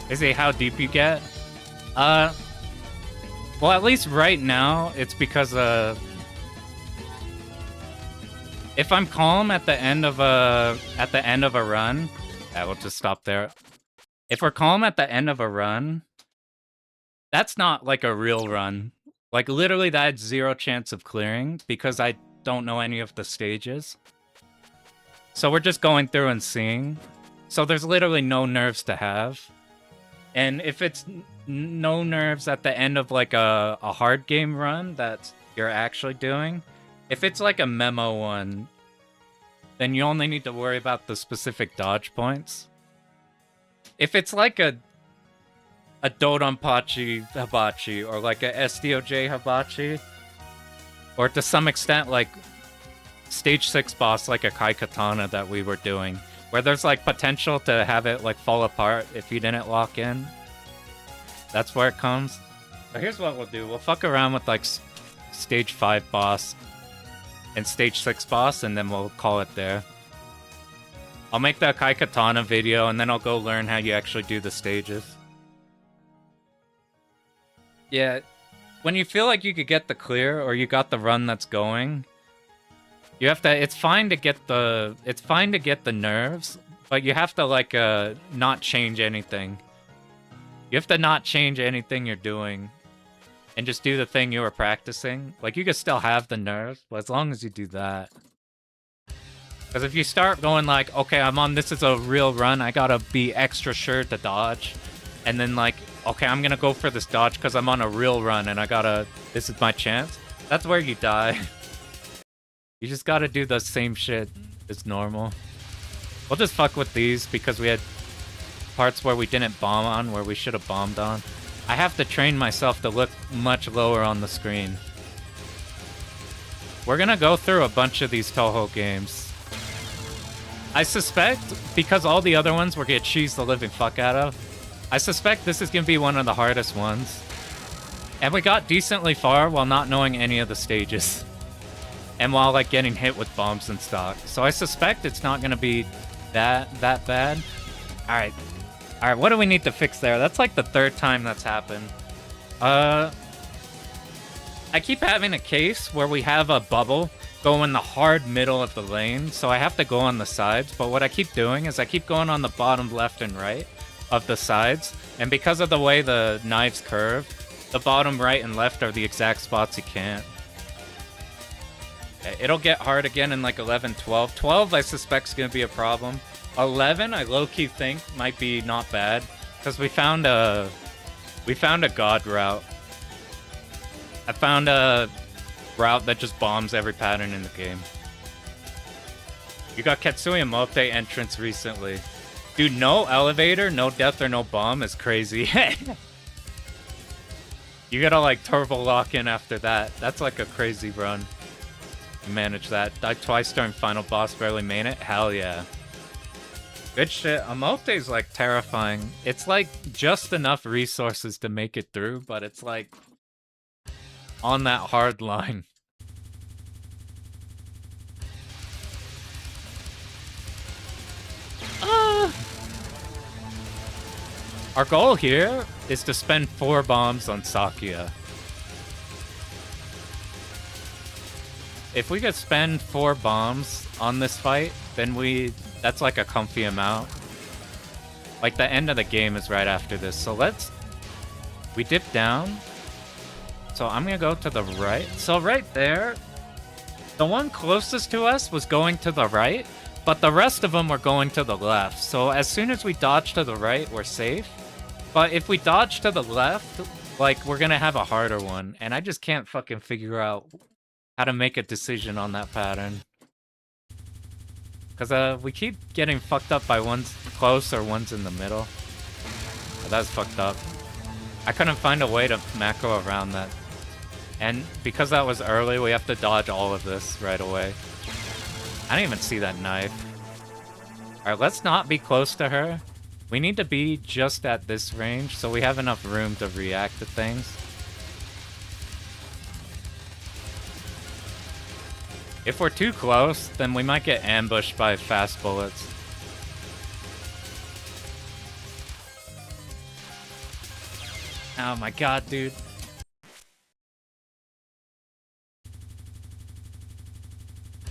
Is it how deep you get? Well, at least right now, it's because, if I'm calm at the end of a run... I will just stop there. If we're calm at the end of a run, that's not, like, a real run. Like, literally, that had 0 chance of clearing, because I don't know any of the stages. So we're just going through and seeing. So there's literally no nerves to have. And if it's no nerves at the end of like a hard game run that you're actually doing, if it's like a memo one, then you only need to worry about the specific dodge points. If it's like a Dodonpachi Hibachi or like a SDOJ Hibachi, or to some extent like Stage 6 boss like a Kai Katana that we were doing, where there's like potential to have it like fall apart if you didn't lock in. That's where it comes. So here's what we'll do. We'll fuck around with like stage 5 boss and stage 6 boss, and then we'll call it there. I'll make the Kai Katana video, and then I'll go learn how you actually do the stages. Yeah, when you feel like you could get the clear, or you got the run that's going, you have to, it's fine to get the nerves, but you have to, like, not change anything. You have to not change anything you're doing, and just do the thing you were practicing. Like, you can still have the nerves, but as long as you do that. Because if you start going like, okay, I'm on, this is a real run, I gotta be extra sure to dodge. And then like, okay, I'm gonna go for this dodge because I'm on a real run and I gotta, this is my chance. That's where you die. You just gotta do the same shit as normal. We'll just fuck with these because we had parts where we didn't bomb on, where we should have bombed on. I have to train myself to look much lower on the screen. We're gonna go through a bunch of these Touhou games. I suspect, because all the other ones we're gonna cheese the living fuck out of, I suspect this is gonna be one of the hardest ones. And we got decently far while not knowing any of the stages. And while like getting hit with bombs and stock. So I suspect it's not gonna be that bad. Alright. Alright, what do we need to fix there? That's like the 3rd time that's happened. I keep having a case where we have a bubble go in the hard middle of the lane, so I have to go on the sides, but what I keep doing is I keep going on the bottom left and right of the sides, and because of the way the knives curve, the bottom right and left are the exact spots you can't. It'll get hard again in like 11, 12. 12 I suspect is going to be a problem. 11 I low-key think might be not bad, because we found a god route. I found a route that just bombs every pattern in the game. You got Katsuya Mote entrance recently. Dude, no elevator, no death or no bomb is crazy. You gotta like turbo lock in after that. That's like a crazy run. You manage that. Died twice during final boss, barely made it. Hell yeah. Good shit. Amote's like terrifying. It's like just enough resources to make it through, but it's like on that hard line. Our goal here is to spend 4 bombs on Sakuya. If we could spend 4 bombs on this fight, then that's like a comfy amount. Like the end of the game is right after this. So we dip down. So I'm gonna go to the right. So right there, the one closest to us was going to the right, but the rest of them were going to the left. So as soon as we dodge to the right, we're safe. But if we dodge to the left, like, we're gonna have a harder one. And I just can't fucking figure out how to make a decision on that pattern. Because we keep getting fucked up by ones close or ones in the middle. Oh, that's fucked up. I couldn't find a way to macro around that. And because that was early, we have to dodge all of this right away. I didn't even see that knife. Alright, let's not be close to her. We need to be just at this range, so we have enough room to react to things. If we're too close, then we might get ambushed by fast bullets. Oh my god, dude.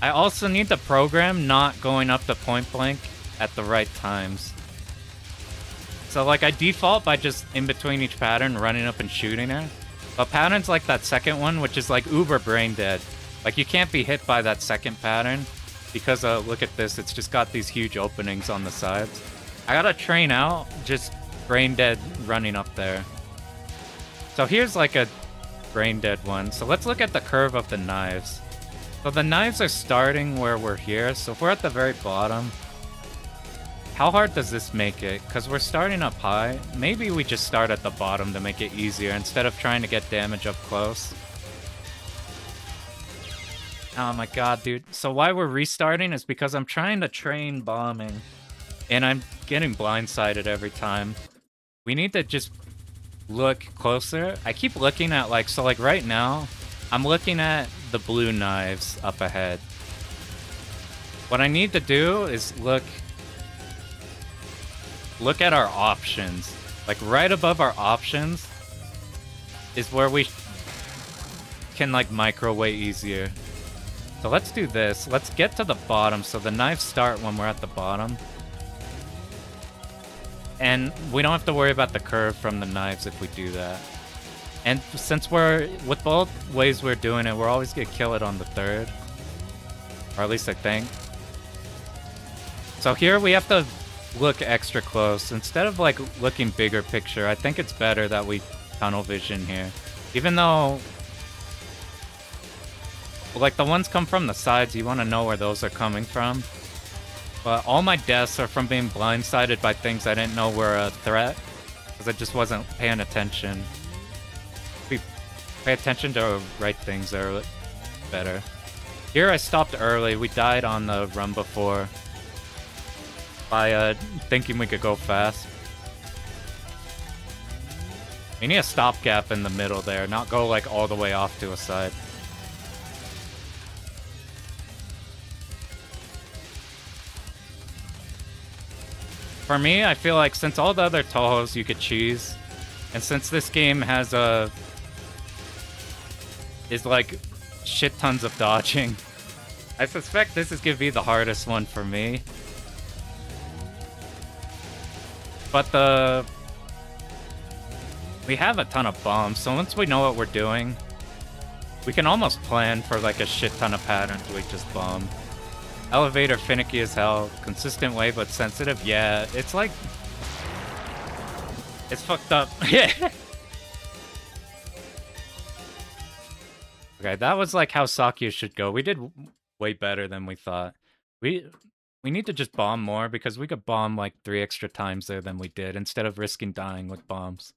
I also need to program not going up to point blank at the right times. So like I default by just in between each pattern running up and shooting her. But patterns like that second one, which is like uber brain dead. Like you can't be hit by that second pattern because look at this, it's just got these huge openings on the sides. I gotta train out just brain dead running up there. So here's like a brain dead one. So let's look at the curve of the knives. So the knives are starting where we're here. So if we're at the very bottom, how hard does this make it? Because we're starting up high. Maybe we just start at the bottom to make it easier instead of trying to get damage up close. Oh my god, dude. So why we're restarting is because I'm trying to train bombing. And I'm getting blindsided every time. We need to just look closer. I keep looking at like, so like right now, I'm looking at the blue knives up ahead. What I need to do is look at our options. Like right above our options is where we can like micro way easier. So let's do this. Let's get to the bottom so the knives start when we're at the bottom. And we don't have to worry about the curve from the knives if we do that. And since we're, with both ways we're doing it, we're always gonna kill it on the third. Or at least I think. So here we have to look extra close. Instead of like looking bigger picture, I think it's better that we tunnel vision here. Even though, like the ones come from the sides, you want to know where those are coming from. But all my deaths are from being blindsided by things I didn't know were a threat. Because I just wasn't paying attention. If we pay attention to right things, they're better. Here I stopped early. We died on the run before. By thinking we could go fast. We need a stopgap in the middle there, not go like all the way off to a side. For me, I feel like since all the other Touhous you could cheese, and since this game has is like shit tons of dodging, I suspect this is gonna be the hardest one for me. But we have a ton of bombs, so once we know what we're doing, we can almost plan for like a shit ton of patterns we just bomb. Elevator finicky as hell, consistent way but sensitive. Yeah, it's like, it's fucked up. Yeah. Okay, that was like how Sakya should go. We did way better than we thought. We need to just bomb more because we could bomb like 3 extra times there than we did instead of risking dying with bombs.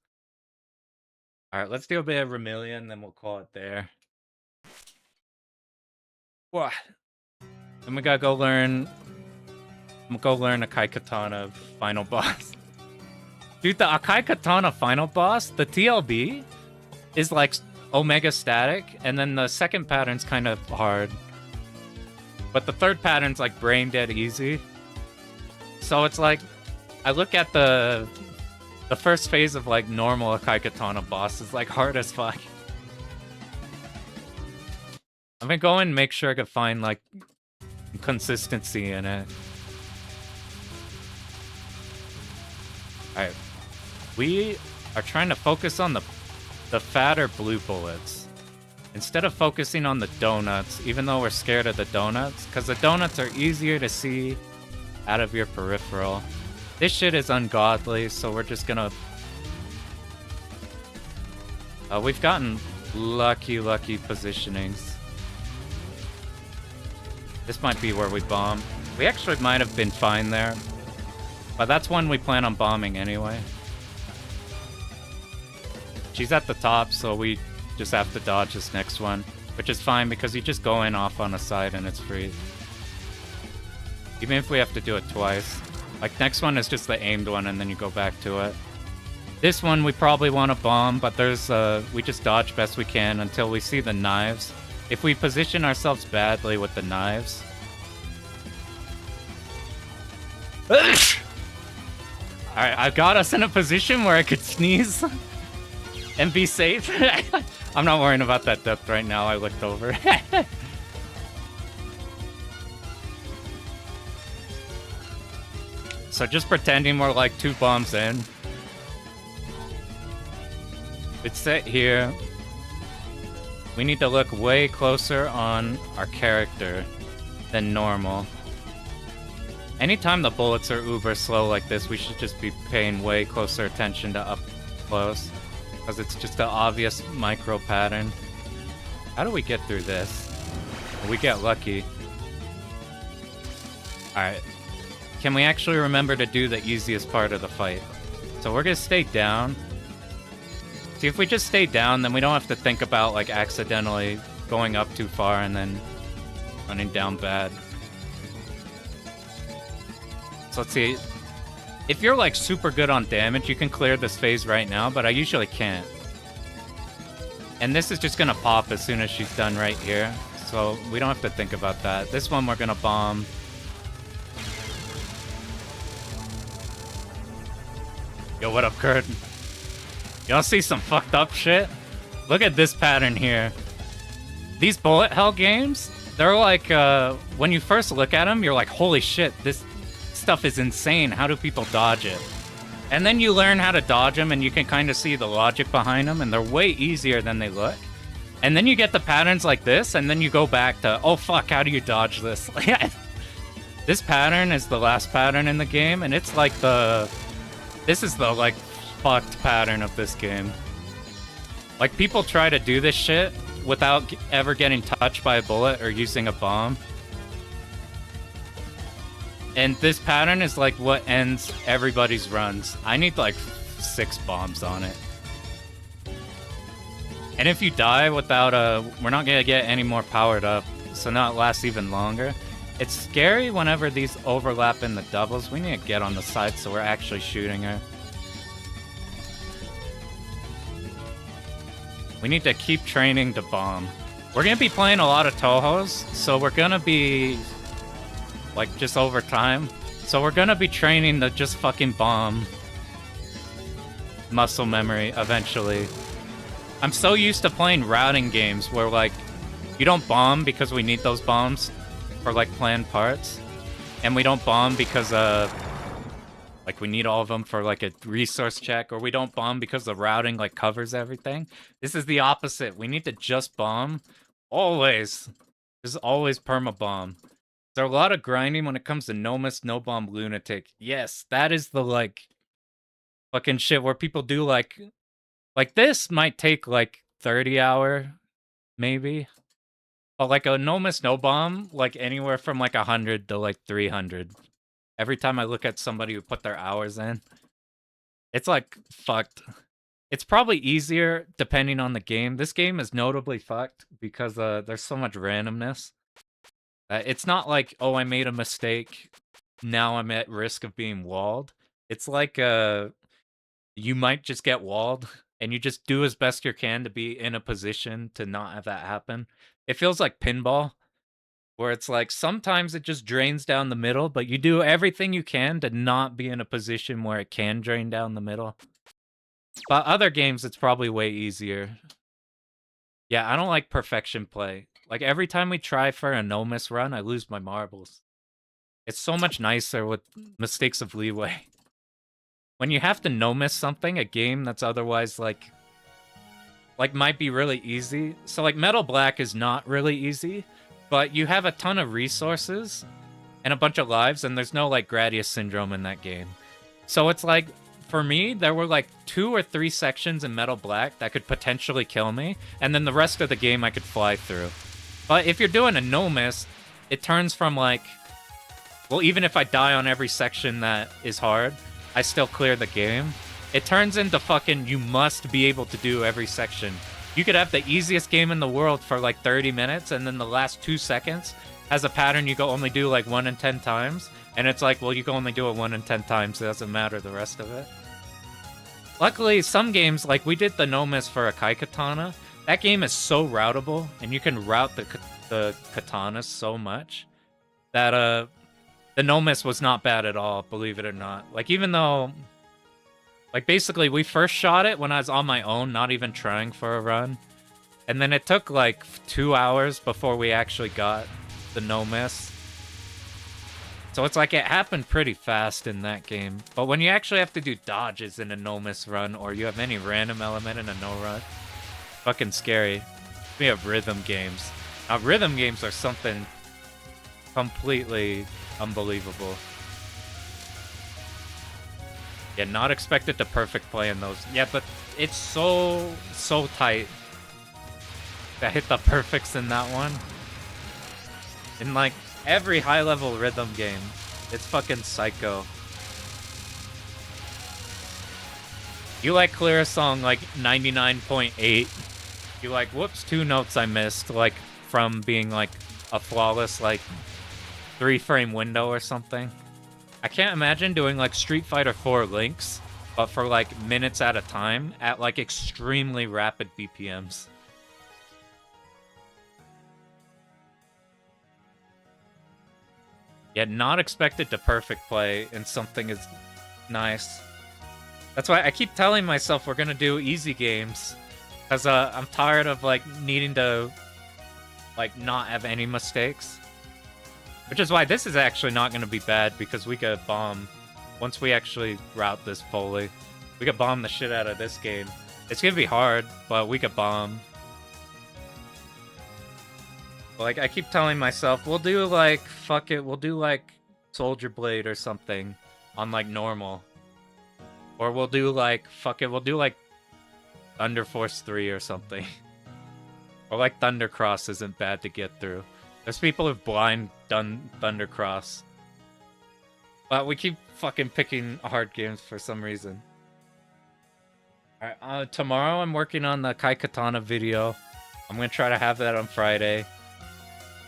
Alright, let's do a bit of Vermilion, then we'll call it there. Whoa. Then we gotta go learn... I'm gonna go learn Akai Katana final boss. Dude, the Akai Katana final boss, the TLB, is like Omega static, and then the second pattern's kind of hard. But the third pattern's like brain dead easy. So it's like, I look at the first phase of like normal Akai Katana boss is like hard as fuck. I'm gonna go and make sure I can find like consistency in it. Alright. We are trying to focus on the fatter blue bullets. Instead of focusing on the donuts, even though we're scared of the donuts, because the donuts are easier to see out of your peripheral. This shit is ungodly, so we're just gonna... we've gotten lucky positionings. This might be where we bomb. We actually might have been fine there. But that's one we plan on bombing anyway. She's at the top, so we just have to dodge this next one. Which is fine, because you just go in off on a side and it's free. Even if we have to do it twice. Like, next one is just the aimed one, and then you go back to it. This one we probably want to bomb, but there's we just dodge best we can until we see the knives. If we position ourselves badly with the knives... Alright, I've got us in a position where I could sneeze and be safe. I'm not worrying about that depth right now, I looked over. So just pretending we're like 2 bombs in. It's set here. We need to look way closer on our character than normal. Anytime the bullets are uber slow like this, we should just be paying way closer attention to up close. Because it's just an obvious micro pattern. How do we get through this? We get lucky. Alright. Can we actually remember to do the easiest part of the fight? So we're gonna stay down. See, if we just stay down, then we don't have to think about, like, accidentally going up too far and then running down bad. So let's see. If you're, like, super good on damage, you can clear this phase right now, but I usually can't. And this is just gonna pop as soon as she's done right here. So we don't have to think about that. This one we're gonna bomb. Yo, what up, Kurt? Y'all see some fucked up shit? Look at this pattern here. These bullet hell games, they're like, when you first look at them, you're like, holy shit, this stuff is insane. How do people dodge it? And then you learn how to dodge them, and you can kind of see the logic behind them, and they're way easier than they look. And then you get the patterns like this, and then you go back to, oh fuck, how do you dodge this? This pattern is the last pattern in the game, and it's like this is the, like, fucked pattern of this game. Like, people try to do this shit without ever getting touched by a bullet or using a bomb. And this pattern is, like, what ends everybody's runs. I need, like, 6 bombs on it. And if you die without we're not gonna get any more powered up, so now it lasts even longer. It's scary whenever these overlap in the doubles. We need to get on the side so we're actually shooting her. We need to keep training to bomb. We're gonna be playing a lot of Touhous, so we're gonna be, like, just over time. So we're gonna be training to just fucking bomb muscle memory eventually. I'm so used to playing routing games where, like, you don't bomb because we need those bombs for, like, planned parts. And we don't bomb because, like, we need all of them for, like, a resource check. Or we don't bomb because the routing, like, covers everything. This is the opposite. We need to just bomb. Always. There's always perma-bomb. There's a lot of grinding when it comes to no miss, no bomb, Lunatic. Yes, that is the, like, fucking shit where people do, like this might take, like, 30 hour, maybe. But, like, a no miss, no bomb, like, anywhere from, like, 100 to, like, 300. Every time I look at somebody who put their hours in, it's, like, fucked. It's probably easier depending on the game. This game is notably fucked because there's so much randomness. It's not like, oh, I made a mistake, now I'm at risk of being walled. It's like, you might just get walled, and you just do as best you can to be in a position to not have that happen. It feels like pinball, where it's like, sometimes it just drains down the middle, but you do everything you can to not be in a position where it can drain down the middle. But other games, it's probably way easier. Yeah, I don't like perfection play. Like, every time we try for a no-miss run, I lose my marbles. It's so much nicer with mistakes of leeway. When you have to no-miss something, a game that's otherwise, like, might be really easy. So, like, Metal Black is not really easy, but you have a ton of resources and a bunch of lives, and there's no, like, Gradius Syndrome in that game. So it's like, for me, there were, like, 2 or 3 sections in Metal Black that could potentially kill me, and then the rest of the game I could fly through. But if you're doing a no-miss, it turns from, like, well, even if I die on every section that is hard, I still clear the game. It turns into fucking, you must be able to do every section. You could have the easiest game in the world for like 30 minutes, and then the last 2 seconds has a pattern you can only do like 1 in 10 times. And it's like, well, you can only do it 1 in 10 times, it doesn't matter the rest of it. Luckily, some games, like we did the no-miss for a Kai Katana, that game is so routable, and you can route the katanas so much, that the no-miss was not bad at all, believe it or not. Like, even though, like, basically, we first shot it when I was on my own, not even trying for a run. And then it took, like, 2 hours before we actually got the no-miss. So it's like, it happened pretty fast in that game. But when you actually have to do dodges in a no-miss run, or you have any random element in a no-run, fucking scary. We have rhythm games. Now, rhythm games are something completely unbelievable. Yeah, not expected to perfect play in those. Yeah, but it's so tight. I hit the perfects in that one. In like every high-level rhythm game, it's fucking psycho. You like clear a song like 99.8. You like, whoops, 2 notes I missed, like from being like a flawless like 3-frame window or something. I can't imagine doing like Street Fighter 4 links, but for like minutes at a time at like extremely rapid BPMs. Yet not expected to perfect play in something as nice. That's why I keep telling myself we're gonna do easy games. Because I'm tired of, like, needing to, like, not have any mistakes. Which is why this is actually not gonna be bad, because we could bomb. Once we actually route this fully, we could bomb the shit out of this game. It's gonna be hard, but we could bomb. Like, I keep telling myself, we'll do, like, fuck it, we'll do, like, Soldier Blade or something on, like, normal. Or we'll do, like, fuck it, we'll do, like, Thunder Force 3 or something. Or, like, Thunder Cross isn't bad to get through. There's people who've blind done Thunder Cross. But we keep fucking picking hard games for some reason. Alright, tomorrow I'm working on the Kai Katana video. I'm gonna try to have that on Friday.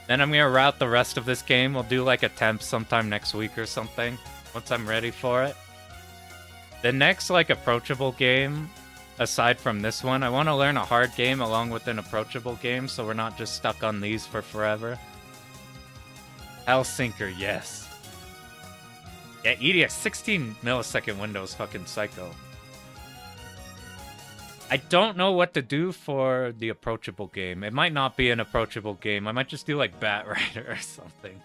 Then I'm gonna route the rest of this game. We'll do like attempts sometime next week or something, once I'm ready for it. The next like approachable game, aside from this one, I want to learn a hard game along with an approachable game, so we're not just stuck on these for forever. Hellsinker, yes. Yeah, EDX 16 millisecond window is fucking psycho. I don't know what to do for the approachable game. It might not be an approachable game. I might just do like Bat Rider or something.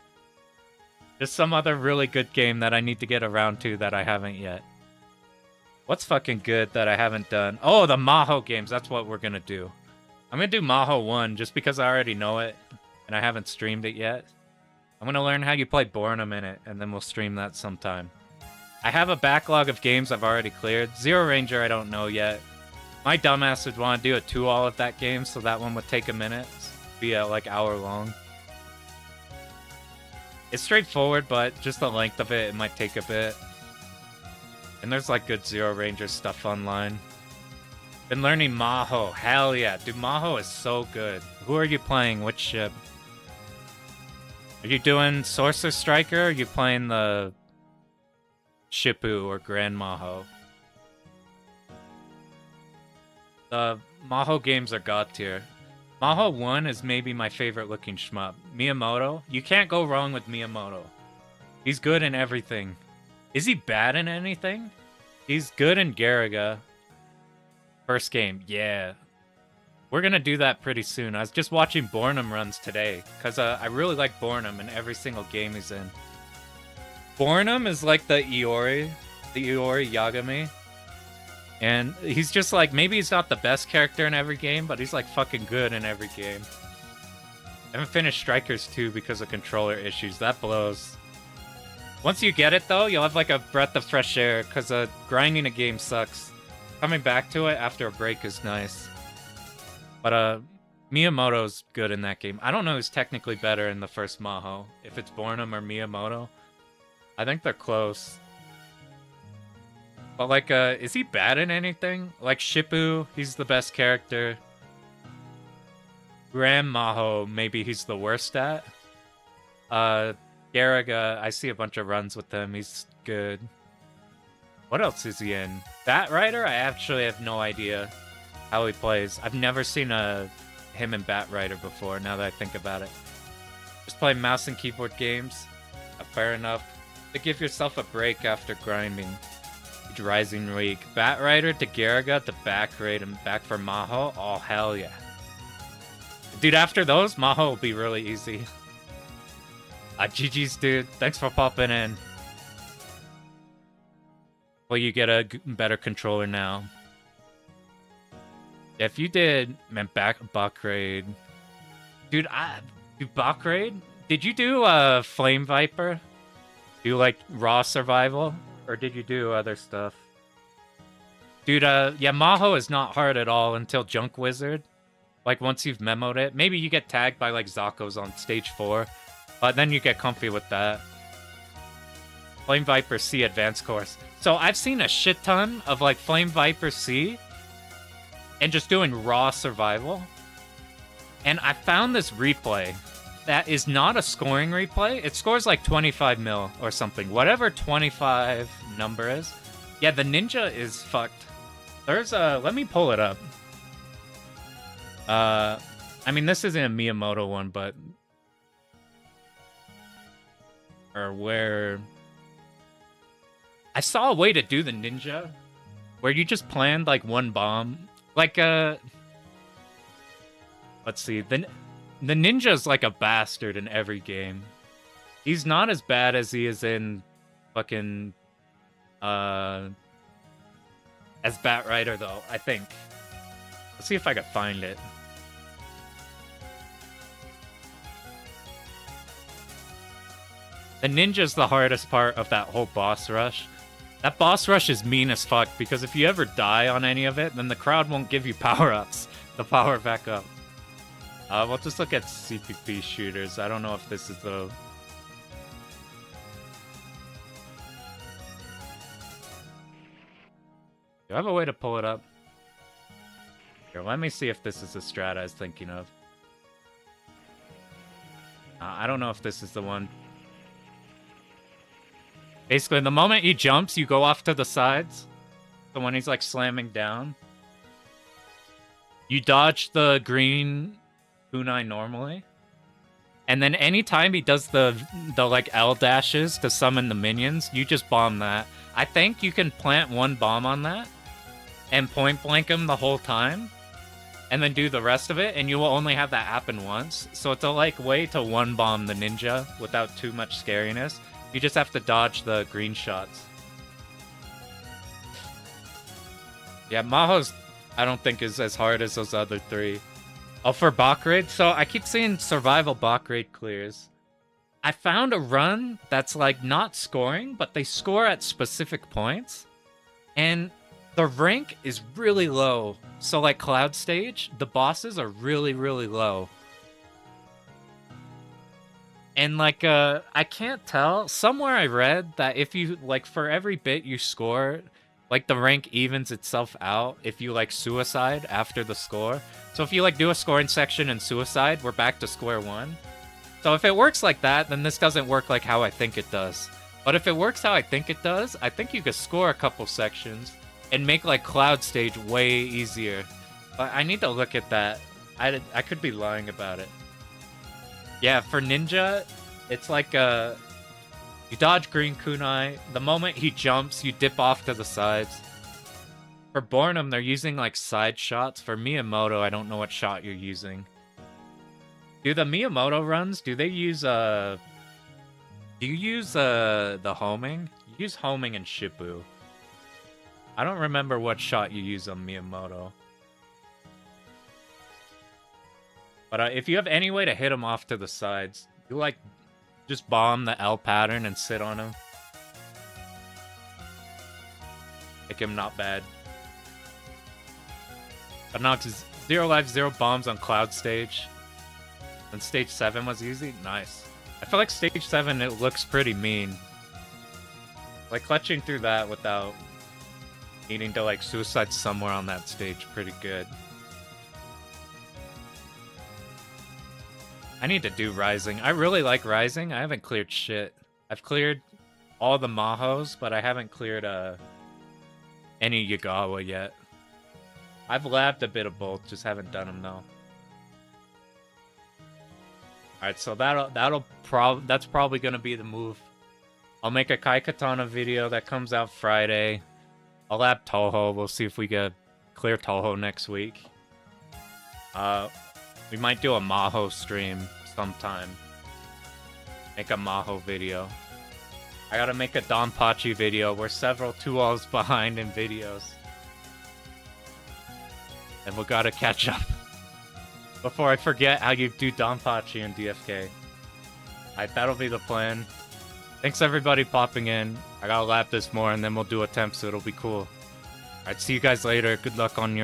Just some other really good game that I need to get around to that I haven't yet. What's fucking good that I haven't done? Oh, the Maho games. That's what we're gonna do. I'm gonna do Maho 1 just because I already know it and I haven't streamed it yet. I'm gonna learn how you play Bornum in it, and then we'll stream that sometime. I have a backlog of games I've already cleared. Zero Ranger I don't know yet. My dumbass would want to do a 2-all of that game, so that one would take a minute. Be like hour long. It's straightforward, but just the length of it might take a bit. And there's like good Zero Ranger stuff online. Been learning Maho. Hell yeah. Dude, Maho is so good. Who are you playing? Which ship? Are you doing Sorcerer Striker? Or are you playing the Shippu or Grand Maho? The Maho games are god tier. Maho 1 is maybe my favorite looking shmup. Miyamoto? You can't go wrong with Miyamoto. He's good in everything. Is he bad in anything? He's good in Garaga. First game, yeah. We're gonna do that pretty soon. I was just watching Bornum runs today, because I really like Bornum in every single game he's in. Bornum is like the Iori Yagami. And he's just like, maybe he's not the best character in every game, but he's like fucking good in every game. I haven't finished Strikers 2 because of controller issues. That blows. Once you get it though, you'll have like a breath of fresh air, because grinding a game sucks. Coming back to it after a break is nice. But Miyamoto's good in that game. I don't know who's technically better in the first Maho. If it's Bornum or Miyamoto. I think they're close. But like, is he bad in anything? Like Shippu, he's the best character. Grand Maho, maybe he's the worst at. Garaga, I see a bunch of runs with him. He's good. What else is he in? Bat Rider? I actually have no idea how he plays. I've never seen him in Bat Rider before, now that I think about it. Just play mouse and keyboard games. Fair enough. To give yourself a break after grinding. Rising Week. Bat Rider to Garaga to back raid and back for Maho. Oh, hell yeah. Dude, after those, Maho will be really easy. GG's, dude. Thanks for popping in. Well, you get a better controller now. If you did, man, Bak Raid. Dude, Bak Raid? Did you do Flame Viper? Do like raw survival? Or did you do other stuff? Dude, yeah, Maho is not hard at all until Junk Wizard. Like, once you've memoed it. Maybe you get tagged by, like, Zakos on stage 4. But then you get comfy with that. Flame Viper C Advanced Course. So, I've seen a shit ton of, like, Flame Viper C. And just doing raw survival. And I found this replay. That is not a scoring replay. It scores like 25 mil or something. Whatever 25 number is. Yeah, the ninja is fucked. There's a... Let me pull it up. I mean, this isn't a Miyamoto one, but... or where I saw a way to do the ninja where you just planned like one bomb. Like let's see, the ninja's like a bastard in every game. He's not as bad as he is in fucking as Batrider though, I think. Let's see if I can find it. The ninja's the hardest part of that whole boss rush. That boss rush is mean as fuck, because if you ever die on any of it, then the crowd won't give you power-ups to power back up. We'll just look at CPP shooters. I don't know if this is the... Do I have a way to pull it up? Here, let me see if this is the strat I was thinking of. I don't know if this is the one. Basically, the moment he jumps, you go off to the sides. So when he's, like, slamming down, you dodge the green kunai normally. And then anytime he does the like, L dashes to summon the minions, you just bomb that. I think you can plant one bomb on that and point blank him the whole time. And then do the rest of it, and you will only have that happen once. So it's a, like, way to one-bomb the ninja without too much scariness. You just have to dodge the green shots. Yeah, Maho's, I don't think, is as hard as those other three. Oh, for bot raid? So I keep seeing survival bot raid clears. I found a run that's, like, not scoring, but they score at specific points. And the rank is really low. So, like, Cloud Stage, the bosses are really, really low. And, like, I can't tell. Somewhere I read that if you, like, for every bit you score, like, the rank evens itself out if you, like, suicide after the score. So if you, like, do a scoring section and suicide, we're back to square one. So if it works like that, then this doesn't work like how I think it does. But if it works how I think it does, I think you could score a couple sections and make, like, Cloud Stage way easier. But I need to look at that. I could be lying about it. Yeah, for Ninja, it's like you dodge green kunai. The moment he jumps, you dip off to the sides. For Bornum, they're using like side shots. For Miyamoto, I don't know what shot you're using. Do the Miyamoto runs, do they use do you use the homing? You use homing in Shippu. I don't remember what shot you use on Miyamoto. But if you have any way to hit him off to the sides, you, like, just bomb the L pattern and sit on him. Make him not bad. But no, because 0 lives, 0 bombs on Cloud Stage. And Stage 7 was easy? Nice. I feel like Stage 7, it looks pretty mean. Like, clutching through that without needing to, like, suicide somewhere on that stage, pretty good. I need to do Rising. I really like Rising. I haven't cleared shit. I've cleared all the Mahos, but I haven't cleared any Yagawa yet. I've labbed a bit of both, just haven't done them though. Alright, so that's probably gonna be the move. I'll make a Kai Katana video that comes out Friday. I'll lab Touhou. We'll see if we get clear Touhou next week. We might do a Maho stream sometime. Make a Maho video. I gotta make a Donpachi video. We're several 2 walls behind in videos. And we gotta catch up. Before I forget how you do Donpachi and DFK. Alright, that'll be the plan. Thanks everybody popping in. I gotta lap this more and then we'll do a temp so it'll be cool. Alright, see you guys later. Good luck on your